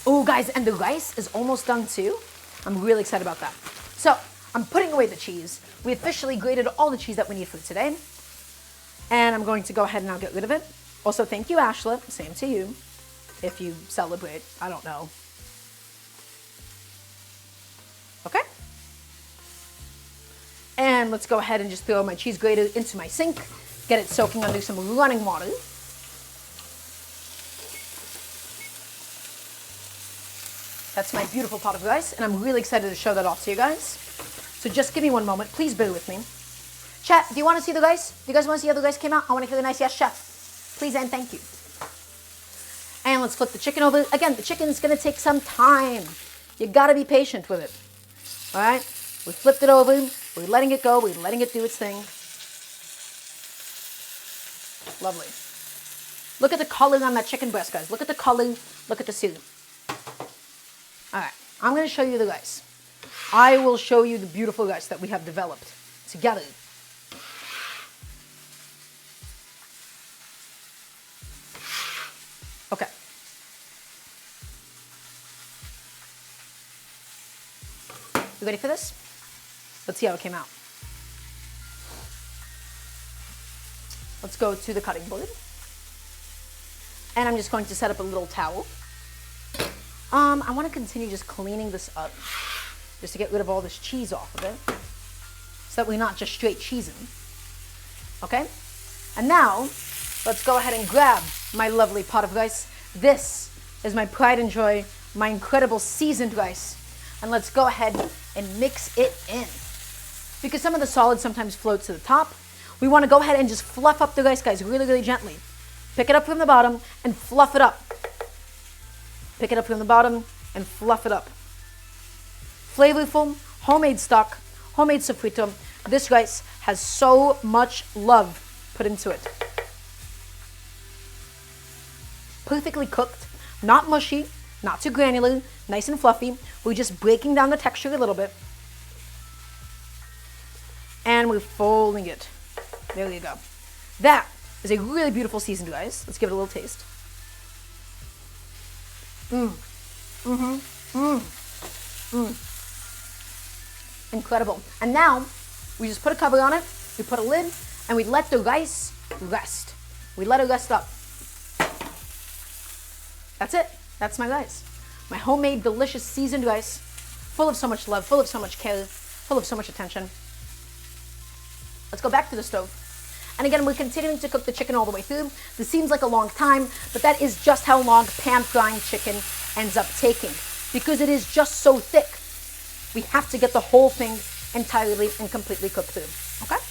A: Oh, guys, and the rice is almost done too. I'm really excited about that. So I'm putting away the cheese. We officially grated all the cheese that we need for today. And I'm going to go ahead and now get rid of it. Also, thank you, Ashla. Same to you. If you celebrate, I don't know. Okay. And let's go ahead and just throw my cheese grater into my sink. Get it soaking under some running water. That's my beautiful pot of rice, and I'm really excited to show that off to you guys. So just give me one moment. Please bear with me. Chat, do you want to see the rice? Do you guys want to see how the rice came out? I want to hear the nice yes, chef. Please and thank you. And let's flip the chicken over. Again, the chicken is going to take some time. You got to be patient with it. All right? We flipped it over. We're letting it go. We're letting it do its thing. Lovely. Look at the color on that chicken breast, guys. Look at the color. Look at the seal. All right. I'm going to show you the rice. I will show you the beautiful rice that we have developed together. Okay. You ready for this? Let's see how it came out. Let's go to the cutting board. And I'm just going to set up a little towel. I want to continue just cleaning this up, just to get rid of all this cheese off of it, so that we're not just straight cheesing. Okay? And now, let's go ahead and grab my lovely pot of rice. This is my pride and joy, my incredible seasoned rice. And let's go ahead and mix it in. Because some of the solids sometimes float to the top. We want to go ahead and just fluff up the rice, guys, really, really gently. Pick it up from the bottom and fluff it up. Pick it up from the bottom and fluff it up. Flavorful, homemade stock, homemade sofrito. This rice has so much love put into it. Perfectly cooked, not mushy, not too granular, nice and fluffy. We're just breaking down the texture a little bit. And we're folding it. There you go. That is a really beautiful seasoned rice. Let's give it a little taste. Incredible. And now, we just put a cover on it, we put a lid, and we let the rice rest. We let it rest up. That's it. That's my rice. My homemade, delicious, seasoned rice, full of so much love, full of so much care, full of so much attention. Let's go back to the stove. And again, we're continuing to cook the chicken all the way through. This seems like a long time, but that is just how long pan frying chicken ends up taking, because it is just so thick. We have to get the whole thing entirely and completely cooked through, okay?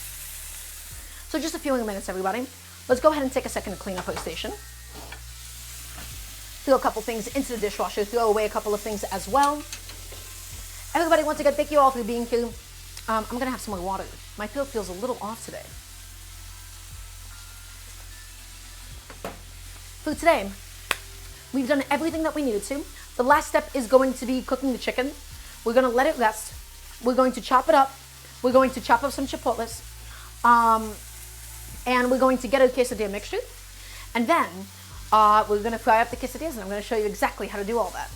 A: So just a few more minutes, everybody. Let's go ahead and take a second to clean up our station. throw a couple things into the dishwasher, throw away a couple of things as well. Everybody, once again, thank you all for being here. I'm gonna have some more water. My throat feels a little off today. For today, we've done everything that we needed to. The last step is going to be cooking the chicken. We're gonna let it rest. We're going to chop it up. We're going to chop up some chipotles. And we're going to get a quesadilla mixture. And then we're gonna fry up the quesadillas, and I'm gonna show you exactly how to do all that.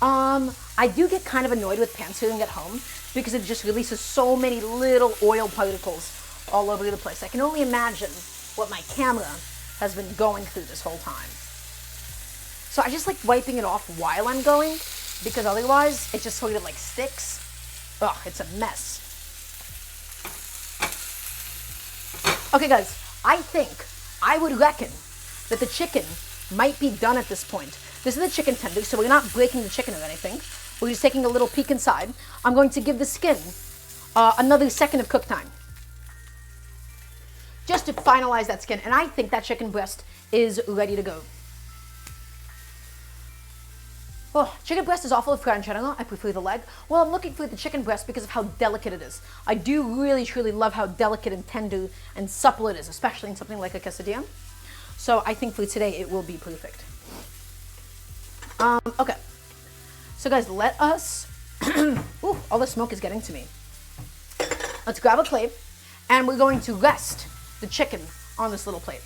A: I do get kind of annoyed with pan searing at home because it just releases so many little oil particles all over the place. I can only imagine what my camera has been going through this whole time. So I just like wiping it off while I'm going, because otherwise it just sort of like sticks. Ugh, it's a mess. Okay guys, I would reckon that the chicken might be done at this point. This is the chicken tender, so we're not breaking the chicken or anything. We're just taking a little peek inside. I'm going to give the skin another second of cook time, just to finalize that skin. And I think that chicken breast is ready to go. Oh, chicken breast is awful for in general. I prefer the leg. Well, I'm looking for the chicken breast because of how delicate it is. I do really, truly love how delicate and tender and supple it is, especially in something like a quesadilla. So I think for today, it will be perfect. Okay. So guys, let us, ooh, all the smoke is getting to me. Let's grab a plate, and we're going to rest the chicken on this little plate.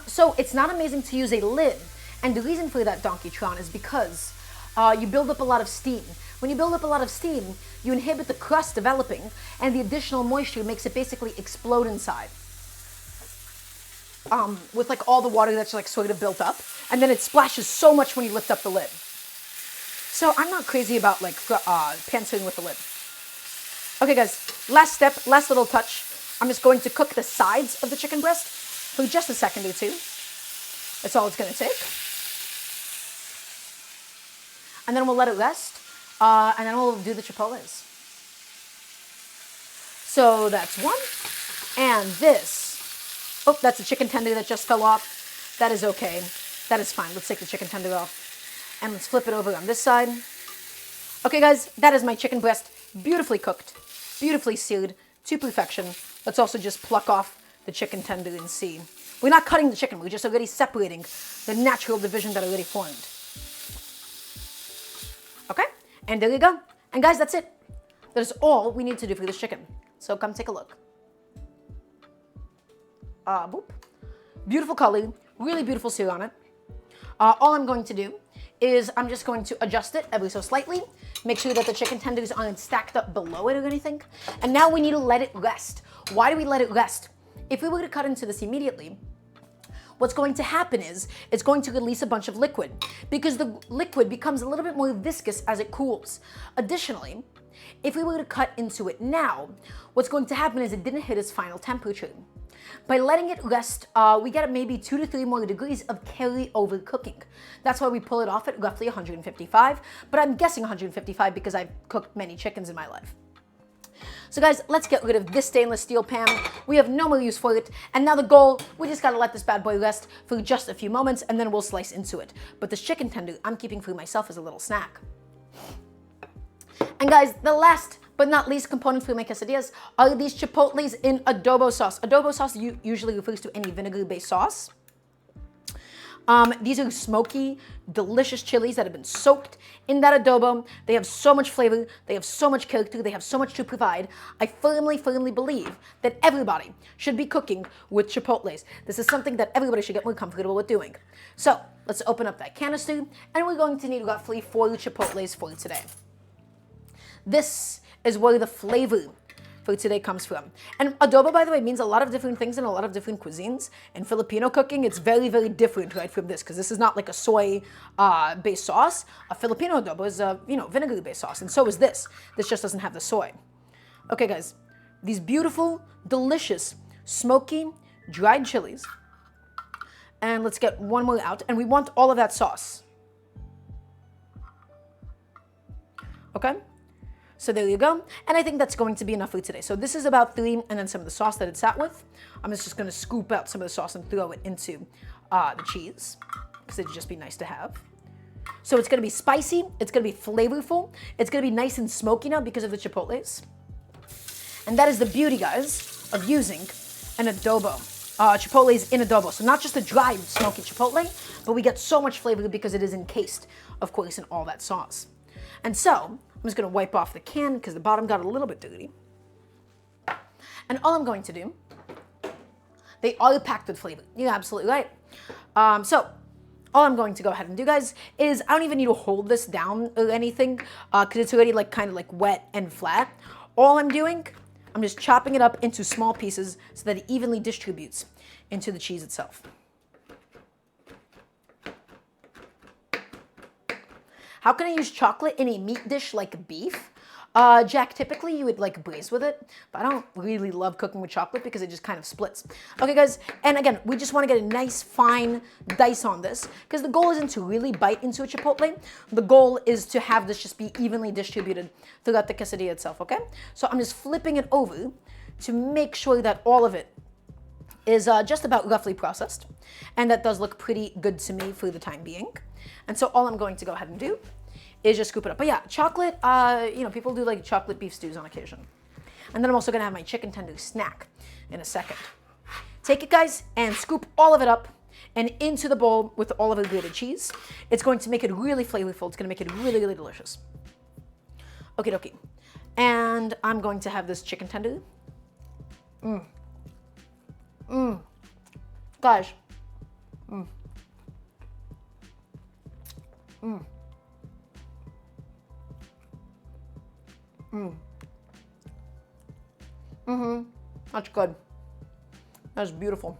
A: So it's not amazing to use a lid, and the reason for that, Donkey Tron, is because you build up a lot of steam. When you build up a lot of steam, you inhibit the crust developing, and the additional moisture makes it basically explode inside. With like all the water that's like sort of built up, and then it splashes so much when you lift up the lid. So I'm not crazy about like pan searing with the lid. Okay guys, last step, last little touch. I'm just going to cook the sides of the chicken breast for just a second or two. That's all it's going to take. And then we'll let it rest, and then we'll do the chipotles. So that's one, and this, oh, that's a chicken tender that just fell off. That is okay, that is fine. Let's take the chicken tender off, and let's flip it over on this side. Okay guys, that is my chicken breast, beautifully cooked, beautifully seared to perfection. Let's also just pluck off the chicken tender and see. We're not cutting the chicken, we're just already separating the natural division that already formed. Okay, and there you go. And guys, that's it. That is all we need to do for this chicken. So come take a look. Boop. Beautiful color, really beautiful sear on it. All I'm going to do is I'm just going to adjust it ever so slightly, make sure that the chicken tenders aren't stacked up below it or anything. And now we need to let it rest. Why do we let it rest? If we were to cut into this immediately, what's going to happen is it's going to release a bunch of liquid, because the liquid becomes a little bit more viscous as it cools. Additionally, if we were to cut into it now, what's going to happen is it didn't hit its final temperature. By letting it rest, we get maybe 2 to 3 more degrees of carry-over cooking. That's why we pull it off at roughly 155, but I'm guessing 155 because I've cooked many chickens in my life. So guys, let's get rid of this stainless steel pan. We have no more use for it. And now the goal, we just gotta let this bad boy rest for just a few moments, and then we'll slice into it. But this chicken tender, I'm keeping for myself as a little snack. And guys, the last but not least component for my quesadillas are these chipotles in adobo sauce. Adobo sauce usually refers to any vinegar-based sauce. These are smoky, delicious chilies that have been soaked in that adobo. They have so much flavor, they have so much character, they have so much to provide. I firmly, firmly believe that everybody should be cooking with chipotles. This is something that everybody should get more comfortable with doing. So let's open up that canister, and we're going to need roughly 4 chipotles for today. This is where the flavor for today comes from. And adobo, by the way, means a lot of different things in a lot of different cuisines. In Filipino cooking, it's very, very different, right, from this, because this is not like a soy-based sauce. A Filipino adobo is a, vinegar-based sauce, and so is this. This just doesn't have the soy. Okay, guys, these beautiful, delicious, smoky, dried chilies. And let's get one more out, and we want all of that sauce. Okay? So there you go. And I think that's going to be enough for today. So this is about 3, and then some of the sauce that it's sat with. I'm just going to scoop out some of the sauce and throw it into the cheese. because it'd just be nice to have. So it's gonna be spicy, it's gonna be flavorful, it's gonna be nice and smoky now because of the chipotles. And that is the beauty, guys, of using an adobo. Chipotles in adobo. So not just a dry smoky chipotle, but we get so much flavor because it is encased, of course, in all that sauce. And so, I'm just gonna wipe off the can because the bottom got a little bit dirty. And all I'm going to do, they are packed with flavor. You're absolutely right. So, all I'm going to go ahead and do, guys, is I don't even need to hold this down or anything because it's already like kind of like wet and flat. All I'm doing, I'm just chopping it up into small pieces so that it evenly distributes into the cheese itself. How can I use chocolate in a meat dish like beef? Jack, typically you would like braise with it, but I don't really love cooking with chocolate because it just kind of splits. Okay, guys, and again, we just want to get a nice fine dice on this because the goal isn't to really bite into a chipotle. The goal is to have this just be evenly distributed throughout the quesadilla itself, okay? So I'm just flipping it over to make sure that all of it is just about roughly processed, and that does look pretty good to me for the time being. And so all I'm going to go ahead and do is just scoop it up. But yeah, chocolate, you know, people do like chocolate beef stews on occasion. And then I'm also gonna have my chicken tender snack in a second. Take it, guys, and scoop all of it up and into the bowl with all of the grated cheese. It's going to make it really flavorful. It's gonna make it really, really delicious. Okie dokie. And I'm going to have this chicken tender. Guys. That's good. That's beautiful.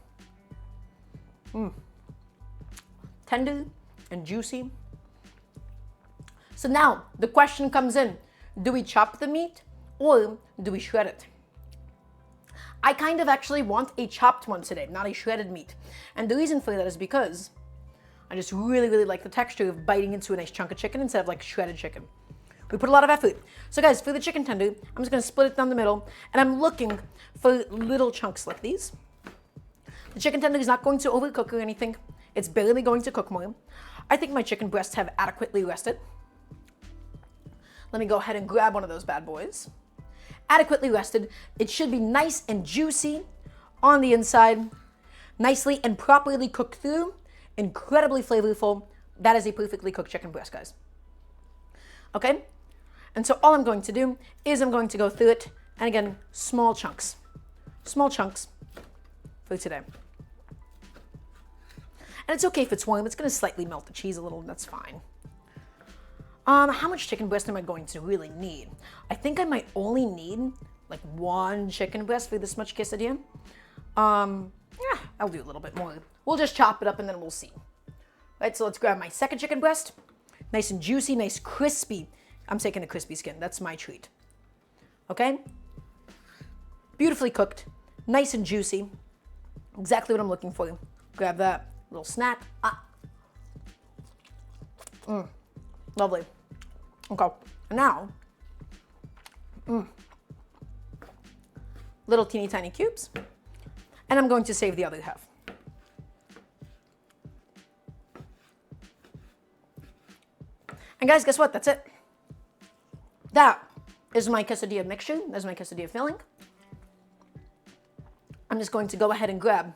A: Tender and juicy. So now the question comes in, do we chop the meat or do we shred it? I kind of actually want a chopped one today, not a shredded meat. And the reason for that is because I just really, really like the texture of biting into a nice chunk of chicken instead of like shredded chicken. We put a lot of effort. So guys, for the chicken tender, I'm just gonna split it down the middle, and I'm looking for little chunks like these. The chicken tender is not going to overcook or anything. It's barely going to cook more. I think my chicken breasts have adequately rested. Let me go ahead and grab one of those bad boys. Adequately rested. It should be nice and juicy on the inside, nicely and properly cooked through, incredibly flavorful. That is a perfectly cooked chicken breast, guys. Okay? And so all I'm going to do is I'm going to go through it, and again, small chunks for today. And it's okay if it's warm, it's gonna slightly melt the cheese a little, that's fine. How much chicken breast am I going to really need? I think I might only need like one chicken breast for this much quesadilla. Yeah, I'll do a little bit more. We'll just chop it up and then we'll see. Right, so let's grab my second chicken breast. Nice and juicy, nice crispy. I'm taking a crispy skin, that's my treat. Okay? Beautifully cooked, nice and juicy. Exactly what I'm looking for. Grab that little snack. Lovely. Okay, now, little teeny tiny cubes, and I'm going to save the other half. And guys, guess what? That's it. That is my quesadilla mixture. That's my quesadilla filling. I'm just going to go ahead and grab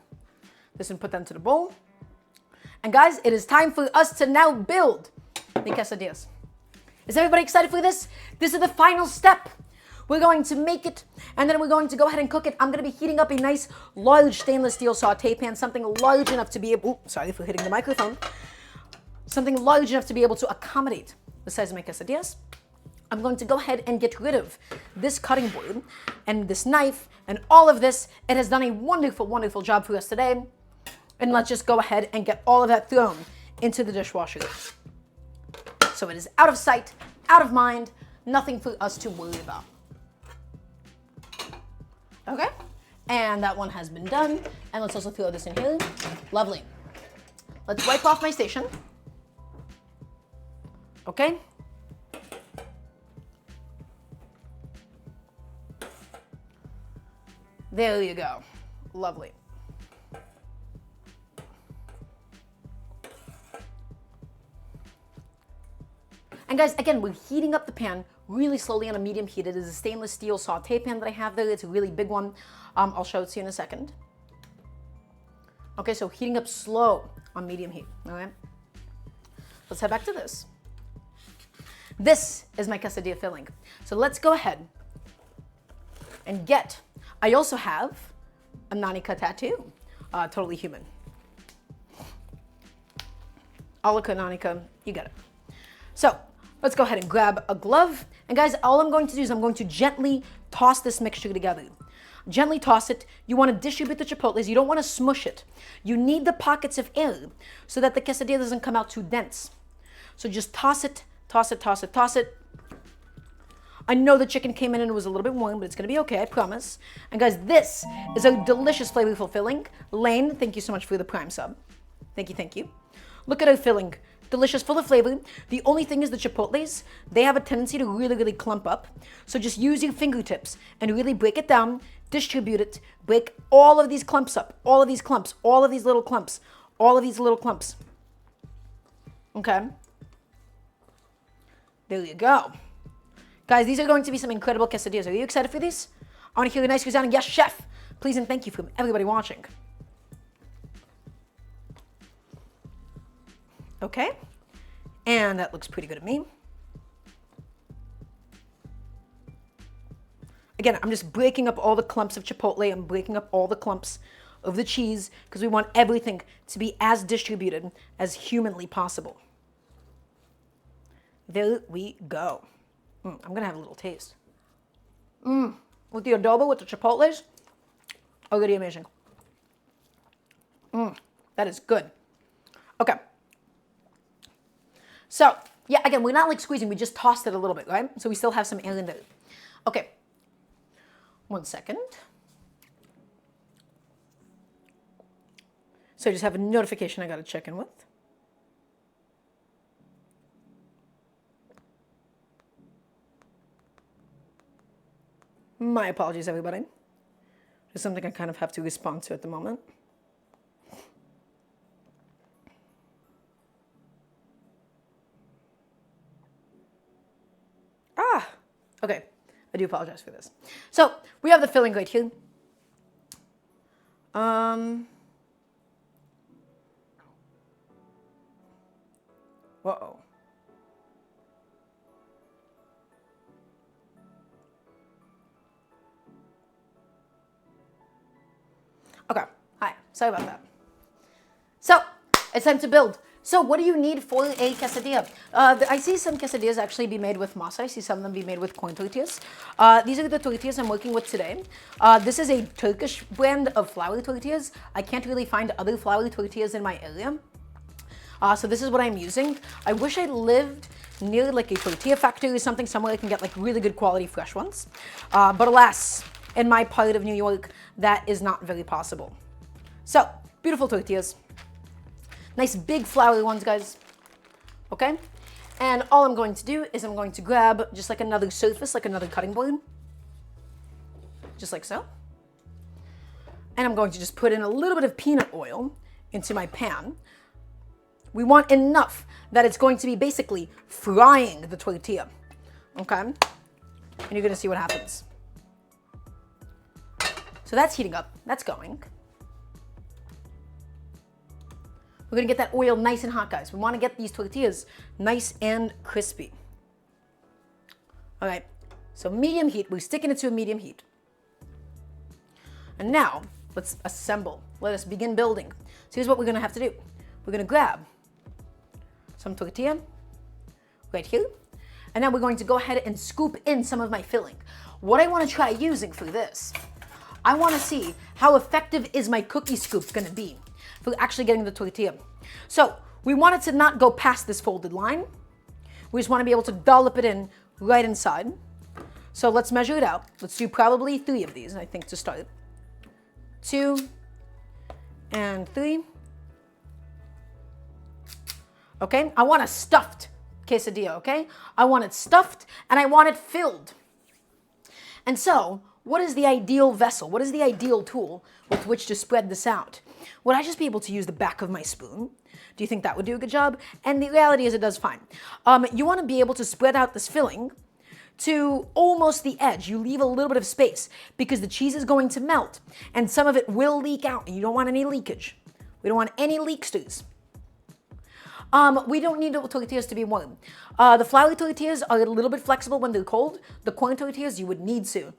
A: this and put that into the bowl. And guys, it is time for us to now build the quesadillas. Is everybody excited for this? This is the final step. We're going to make it, and then we're going to go ahead and cook it. I'm going to be heating up a nice, large stainless steel saute pan, something large enough to be able, sorry for hitting the microphone, something large enough to be able to accommodate the size of my quesadillas. I'm going to go ahead and get rid of this cutting board and this knife and all of this. It has done a wonderful, wonderful job for us today. And let's just go ahead and get all of that thrown into the dishwasher. So it is out of sight, out of mind, nothing for us to worry about. Okay, and that one has been done. And let's also throw this in here. Lovely. Let's wipe off my station. Okay. There you go. Lovely. And guys, again, we're heating up the pan really slowly on a medium heat. It is a stainless steel saute pan that I have there. It's a really big one. I'll show it to you in a second. Okay, so heating up slow on medium heat, all right? Let's head back to this. This is my quesadilla filling. So let's go ahead and I also have a Nanika tattoo, totally human. Alaka Nanika, you get it. So let's go ahead and grab a glove. And guys, all I'm going to do is I'm going to gently toss this mixture together. Gently toss it. You want to distribute the chipotles. You don't want to smush it. You need the pockets of air so that the quesadilla doesn't come out too dense. So just toss it, toss it, toss it, toss it. I know the chicken came in and it was a little bit warm, but it's going to be okay, I promise. And guys, this is a delicious, flavorful filling. Lane, thank you so much for the Prime sub. Thank you, thank you. Look at our filling. Delicious, full of flavor. The only thing is the chipotles, they have a tendency to really, really clump up. So just use your fingertips and really break it down, distribute it, break all of these clumps up, all of these clumps, all of these little clumps, all of these little clumps. Okay. There you go. Guys, these are going to be some incredible quesadillas. Are you excited for these? I want to hear a nice resounding yes, chef. Please and thank you from everybody watching. Okay. And that looks pretty good to me. Again, I'm just breaking up all the clumps of chipotle. I'm breaking up all the clumps of the cheese because we want everything to be as distributed as humanly possible. There we go. I'm going to have a little taste. With the adobo, with the chipotles, already amazing. That is good. Okay. So, yeah, again, we're not like squeezing. We just tossed it a little bit, right? So we still have some air in there. Okay. 1 second. So I just have a notification I got to check in with. My apologies, everybody. There's something I kind of have to respond to at the moment. Okay, I do apologize for this. So we have the filling right here. Uh-oh. Okay, hi, sorry about that. So, it's time to build. So what do you need for a quesadilla? I see some quesadillas actually be made with masa. I see some of them be made with corn tortillas. These are the tortillas I'm working with today. This is a Turkish brand of flour tortillas. I can't really find other flour tortillas in my area. So this is what I'm using. I wish I lived near like a tortilla factory or something, somewhere I can get like really good quality fresh ones. But alas, in my part of New York, that is not very possible. So, beautiful tortillas. Nice big floury ones, guys. Okay? And all I'm going to do is I'm going to grab just like another surface, like another cutting board. Just like so. And I'm going to just put in a little bit of peanut oil into my pan. We want enough that it's going to be basically frying the tortilla. Okay? And you're going to see what happens. So that's heating up. That's going. We're going to get that oil nice and hot, guys. We want to get these tortillas nice and crispy. All right. So medium heat. We're sticking it to a medium heat. And now, let's assemble. Let us begin building. So here's what we're going to have to do. We're going to grab some tortilla right here. And then we're going to go ahead and scoop in some of my filling. What I want to try using for this, I want to see how effective is my cookie scoop going to be for actually getting the tortilla. So we want it to not go past this folded line. We just want to be able to dollop it in right inside. So let's measure it out. Let's do probably 3 of these, I think, to start. 2 and 3. Okay, I want a stuffed quesadilla, okay? I want it stuffed and I want it filled. And so, what is the ideal vessel? What is the ideal tool with which to spread this out? Would I just be able to use the back of my spoon? Do you think that would do a good job? And the reality is it does fine. You want to be able to spread out this filling to almost the edge. You leave a little bit of space because the cheese is going to melt and some of it will leak out and you don't want any leakage. We don't want any leaksters. We don't need the tortillas to be warm. The flour tortillas are a little bit flexible when they're cold. The corn tortillas, you would need to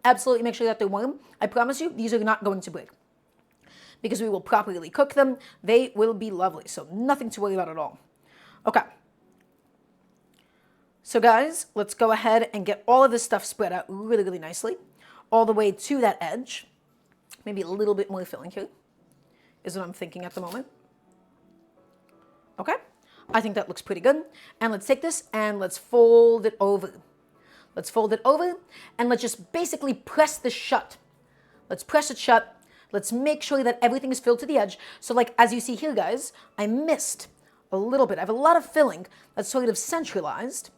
A: absolutely make sure that they're warm. I promise you, these are not going to break because we will properly cook them. They will be lovely, so nothing to worry about at all. Okay. So guys, let's go ahead and get all of this stuff spread out really, really nicely, all the way to that edge. Maybe a little bit more filling here is what I'm thinking at the moment. Okay, I think that looks pretty good. And let's take this and let's fold it over. Let's fold it over and let's just basically press this shut. Let's press it shut. Let's make sure that everything is filled to the edge. So like as you see here, guys, I missed a little bit. I have a lot of filling that's sort of centralized,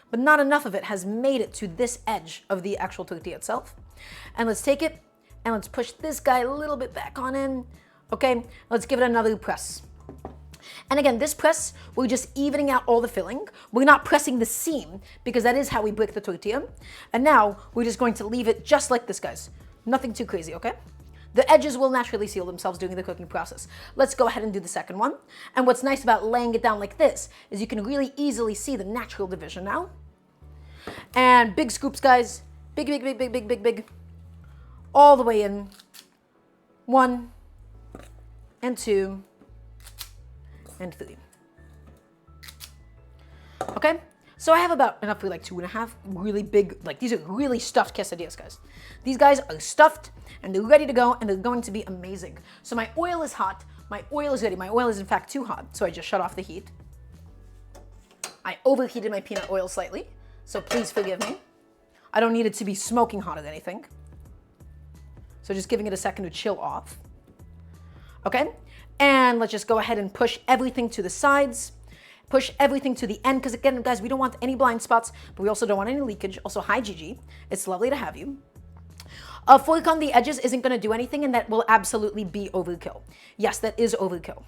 A: but not enough of it has made it to this edge of the actual tortilla itself. And let's take it and let's push this guy a little bit back on in. Okay, let's give it another press. And again, this press, we're just evening out all the filling. We're not pressing the seam because that is how we break the tortilla. And now we're just going to leave it just like this, guys. Nothing too crazy, okay? The edges will naturally seal themselves during the cooking process. Let's go ahead and do the second one. And what's nice about laying it down like this is you can really easily see the natural division now. And big scoops, guys. Big, big, big, big, big, big, big. All the way in. 1 and 2 and 3. Okay, so I have about enough for like 2.5 really big, like these are really stuffed quesadillas, guys. These guys are stuffed and they're ready to go and they're going to be amazing. So my oil is hot, my oil is ready. My oil is in fact too hot, so I just shut off the heat. I overheated my peanut oil slightly, so please forgive me. I don't need it to be smoking hot or anything. So just giving it a second to chill off. Okay, and let's just go ahead and push everything to the sides. Push everything to the end, because again, guys, we don't want any blind spots, but we also don't want any leakage. Also, hi, Gigi. It's lovely to have you. A fork on the edges isn't going to do anything, and that will absolutely be overkill. Yes, that is overkill.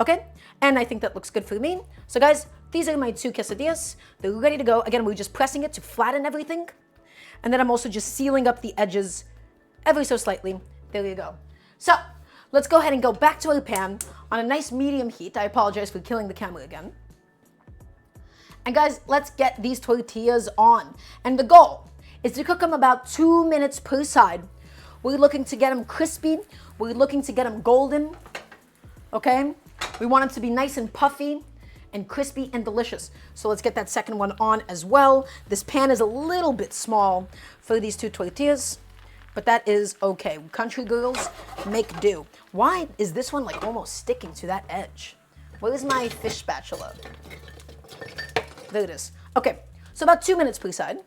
A: Okay, and I think that looks good for me. So, guys, these are my 2 quesadillas. They're ready to go. Again, we're just pressing it to flatten everything, and then I'm also just sealing up the edges ever so slightly. There you go. So, let's go ahead and go back to our pan on a nice medium heat. I apologize for killing the camera again. And guys, let's get these tortillas on. And the goal is to cook them about 2 minutes per side. We're looking to get them crispy. We're looking to get them golden. Okay? We want them to be nice and puffy and crispy and delicious. So let's get that second one on as well. This pan is a little bit small for these 2 tortillas, but that is okay. Country girls make do. Why is this one like almost sticking to that edge? Where is my fish spatula? There it is. Okay, so about 2 minutes per side.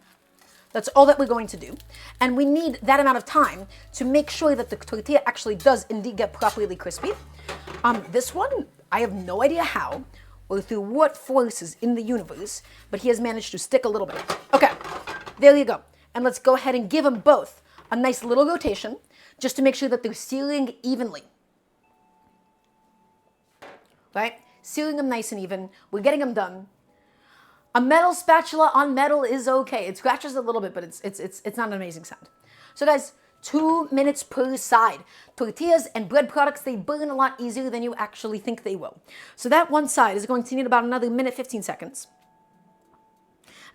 A: That's all that we're going to do. And we need that amount of time to make sure that the tortilla actually does indeed get properly crispy. This one, I have no idea how or through what forces in the universe, but he has managed to stick a little bit. Okay, there you go. And let's go ahead and give them both a nice little rotation just to make sure that they're searing evenly. Right? Sealing them nice and even. We're getting them done. A metal spatula on metal is okay. It scratches a little bit, but it's not an amazing sound. So guys, 2 minutes per side. Tortillas and bread products, they burn a lot easier than you actually think they will. So that one side is going to need about another minute, 15 seconds.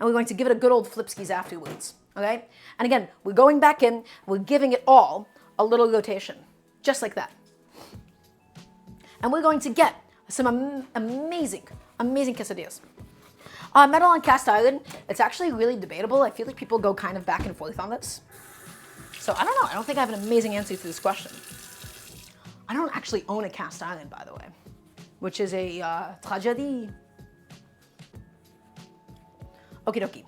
A: And we're going to give it a good old flipskis afterwards. Okay? And again, we're going back in, we're giving it all a little rotation. Just like that. And we're going to get some amazing, amazing quesadillas. Metal on cast iron, it's actually really debatable. I feel like people go kind of back and forth on this. So I don't know. I don't think I have an amazing answer to this question. I don't actually own a cast iron, by the way, which is a tragedy. Okie dokie.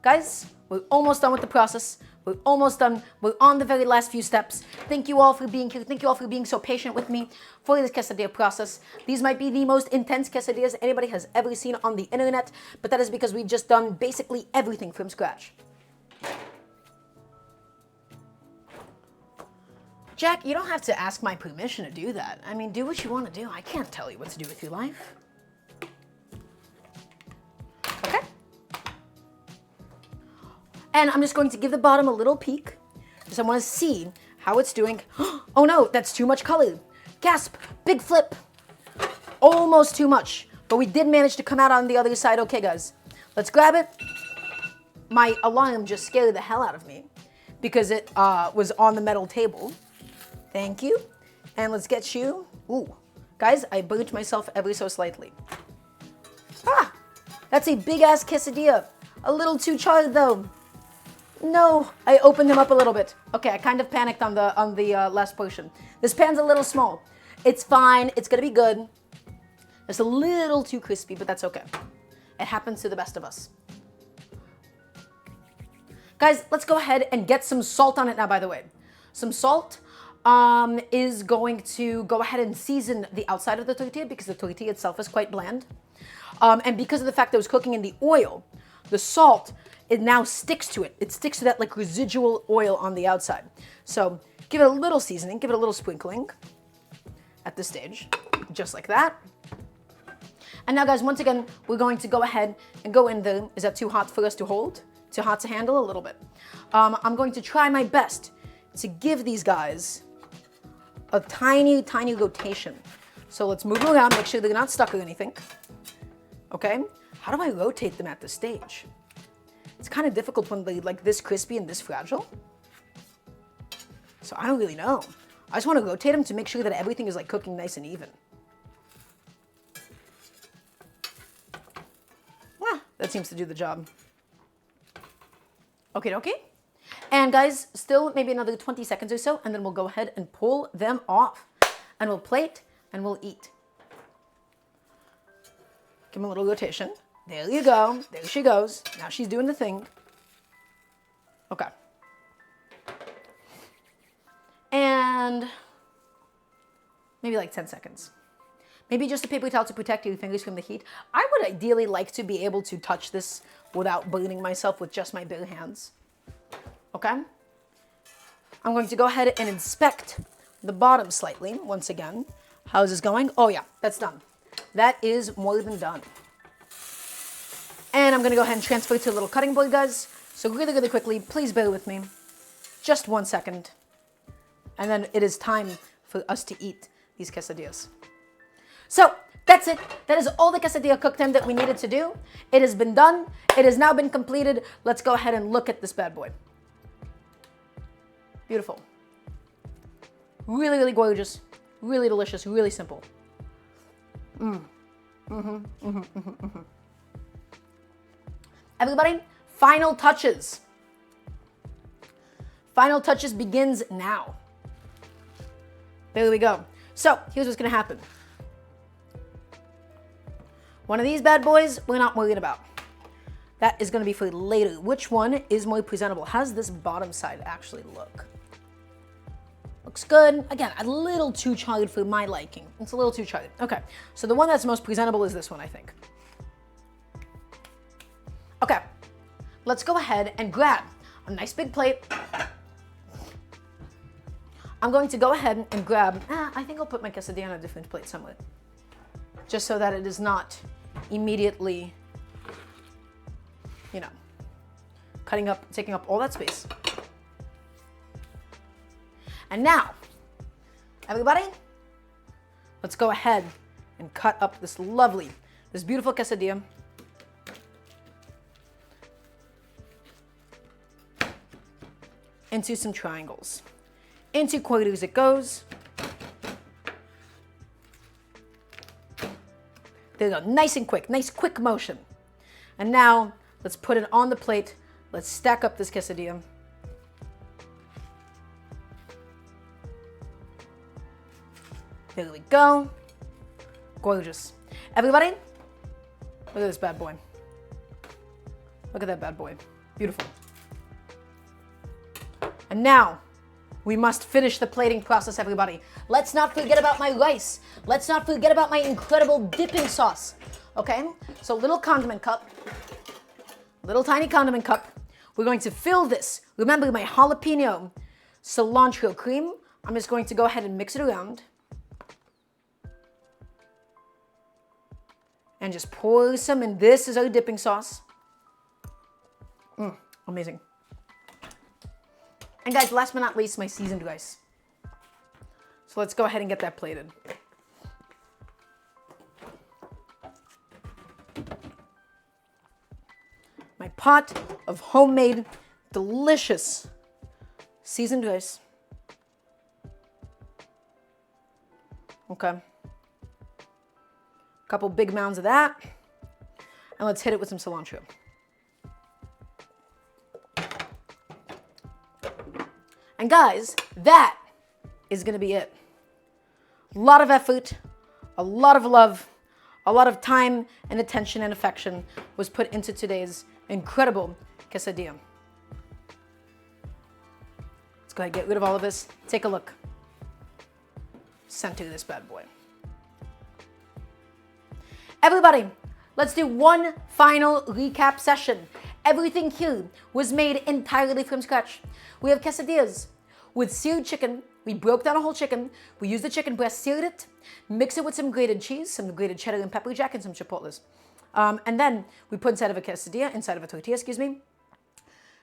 A: Guys, we're almost done with the process. We're almost done. We're on the very last few steps. Thank you all for being here. Thank you all for being so patient with me for this quesadilla process. These might be the most intense quesadillas anybody has ever seen on the internet, but that is because we've just done basically everything from scratch. Jack, you don't have to ask my permission to do that. I mean, do what you want to do. I can't tell you what to do with your life. Okay. And I'm just going to give the bottom a little peek because I want to see how it's doing. Oh no, that's too much color. Gasp, big flip. Almost too much, but we did manage to come out on the other side. Okay, guys, let's grab it. My alarm just scared the hell out of me because it was on the metal table. Thank you. And let's get you. Ooh, guys, I burnt myself ever so slightly. Ah, that's a big ass quesadilla. A little too charred though. No, I opened them up a little bit. Okay, I kind of panicked on the last portion. This pan's a little small. It's fine. It's gonna be good. It's a little too crispy, but that's okay. It happens to the best of us. Guys, let's go ahead and get some salt on it now, by the way. Some salt is going to go ahead and season the outside of the tortilla because the tortilla itself is quite bland. And because of the fact that it was cooking in the oil, the salt, it now sticks to it. It sticks to that like residual oil on the outside. So give it a little seasoning, give it a little sprinkling at this stage, just like that. And now, guys, once again, we're going to go ahead and go in there. Is that too hot for us to hold? Too hot to handle? A little bit. I'm going to try my best to give these guys a tiny, tiny rotation. So let's move them around, make sure they're not stuck or anything. Okay? How do I rotate them at this stage? It's kind of difficult when they're like this crispy and this fragile. So I don't really know. I just want to rotate them to make sure that everything is like cooking nice and even. That seems to do the job. Okay, okay. And guys, still maybe another 20 seconds or so, and then we'll go ahead and pull them off. And we'll plate, and we'll eat. Give them a little rotation. There you go. There she goes. Now she's doing the thing. Okay. And maybe like 10 seconds. Maybe just a paper towel to protect your fingers from the heat. I would ideally like to be able to touch this without burning myself with just my bare hands. Okay? I'm going to go ahead and inspect the bottom slightly once again. How's this going? Oh yeah, that's done. That is more than done. And I'm going to go ahead and transfer it to a little cutting board, guys. So really, really quickly, please bear with me. Just 1 second. And then it is time for us to eat these quesadillas. So that's it. That is all the quesadilla cook time that we needed to do. It has been done. It has now been completed. Let's go ahead and look at this bad boy. Beautiful. Really, really gorgeous. Really delicious. Really simple. Everybody, final touches. Final touches begins now. There we go. So here's what's going to happen. One of these bad boys, we're not worried about. That is going to be for later. Which one is more presentable? How does this bottom side actually look? Looks good. Again, a little too charred for my liking. It's a little too charred. Okay, so the one that's most presentable is this one, I think. Okay, let's go ahead and grab a nice big plate. I'm going to go ahead and grab, I think I'll put my quesadilla on a different plate somewhere. Just so that it is not immediately, you know, taking up all that space. And now, everybody, let's go ahead and cut up this beautiful quesadilla. Into some triangles. Into quarters it goes. There you go, nice and quick, nice quick motion. And now, let's put it on the plate. Let's stack up this quesadilla. There we go. Gorgeous. Everybody, look at this bad boy. Look at that bad boy. Beautiful. And now, we must finish the plating process, everybody. Let's not forget about my rice. Let's not forget about my incredible dipping sauce. Okay? So little condiment cup. Little tiny condiment cup. We're going to fill this. Remember my jalapeno cilantro cream, I'm just going to go ahead and mix it around. And just pour some, and this is our dipping sauce. Amazing. And guys, last but not least, my seasoned rice. So let's go ahead and get that plated. My pot of homemade, delicious seasoned rice. Okay. A couple big mounds of that. And let's hit it with some cilantro. And guys, that is gonna be it. A lot of effort, a lot of love, a lot of time and attention and affection was put into today's incredible quesadilla. Let's go ahead and get rid of all of this. Take a look. Center this bad boy. Everybody, let's do one final recap session. Everything here was made entirely from scratch. We have quesadillas with seared chicken. We broke down a whole chicken. We used the chicken breast, seared it, mix it with some grated cheese, some grated cheddar and pepper jack, and some chipotles. And then we put inside of a quesadilla, inside of a tortilla,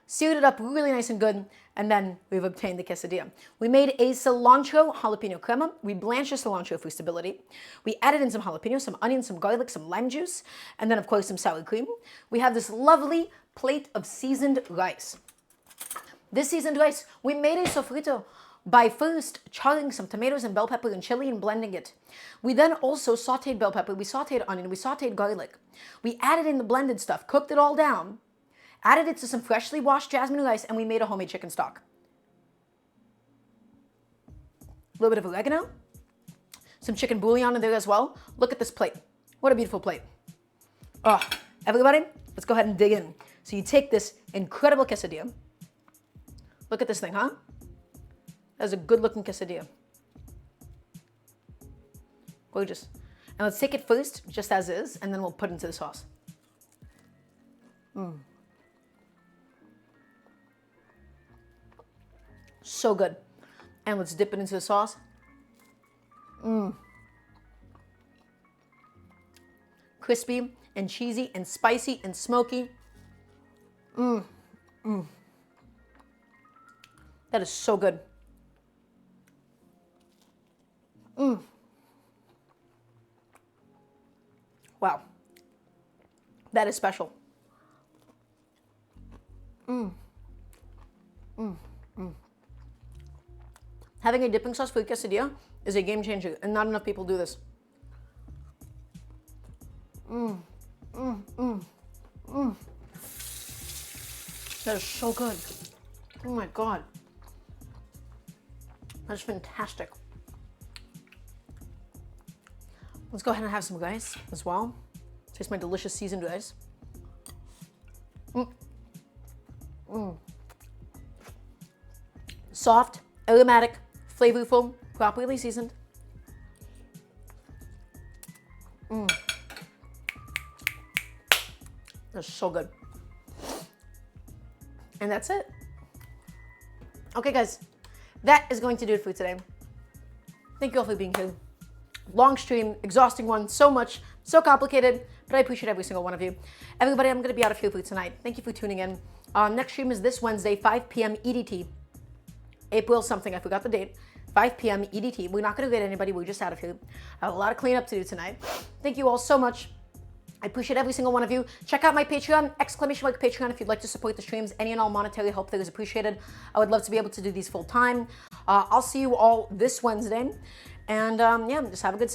A: seared it up really nice and good, and then we've obtained the quesadilla. We made a cilantro jalapeno crema. We blanched the cilantro for stability. We added in some jalapeno, some onion, some garlic, some lime juice, and then of course some sour cream. We have this lovely plate of seasoned rice. This seasoned rice, we made a sofrito by first charring some tomatoes and bell pepper and chili and blending it. We then also sauteed bell pepper, we sauteed onion, we sauteed garlic. We added in the blended stuff, cooked it all down, added it to some freshly washed jasmine rice, and we made a homemade chicken stock. A little bit of oregano, some chicken bouillon in there as well. Look at this plate. What a beautiful plate. Oh, everybody, let's go ahead and dig in. So you take this incredible quesadilla. Look at this thing, huh? That's a good looking quesadilla. Gorgeous. And let's take it first, just as is, and then we'll put it into the sauce. So good. And let's dip it into the sauce. Crispy and cheesy and spicy and smoky. That is so good. Wow. That is special. Having a dipping sauce for a quesadilla is a game changer, and not enough people do this. That is so good. Oh my God. That's fantastic. Let's go ahead and have some rice as well. Taste my delicious seasoned rice. Soft, aromatic, flavorful, properly seasoned. That's so good. And that's it. Okay, guys, that is going to do it for today. Thank you all for being here. Long stream, exhausting one, so much, so complicated, but I appreciate every single one of you. Everybody, I'm going to be out of here for tonight. Thank you for tuning in. Next stream is this Wednesday, 5 p.m. EDT. April something, I forgot the date. 5 p.m. EDT. We're not going to get anybody, we're just out of here. I have a lot of cleanup to do tonight. Thank you all so much. I appreciate every single one of you. Check out my Patreon, !Patreon, if you'd like to support the streams. Any and all monetary help there is appreciated. I would love to be able to do these full time. I'll see you all this Wednesday. And yeah, just have a good Sunday.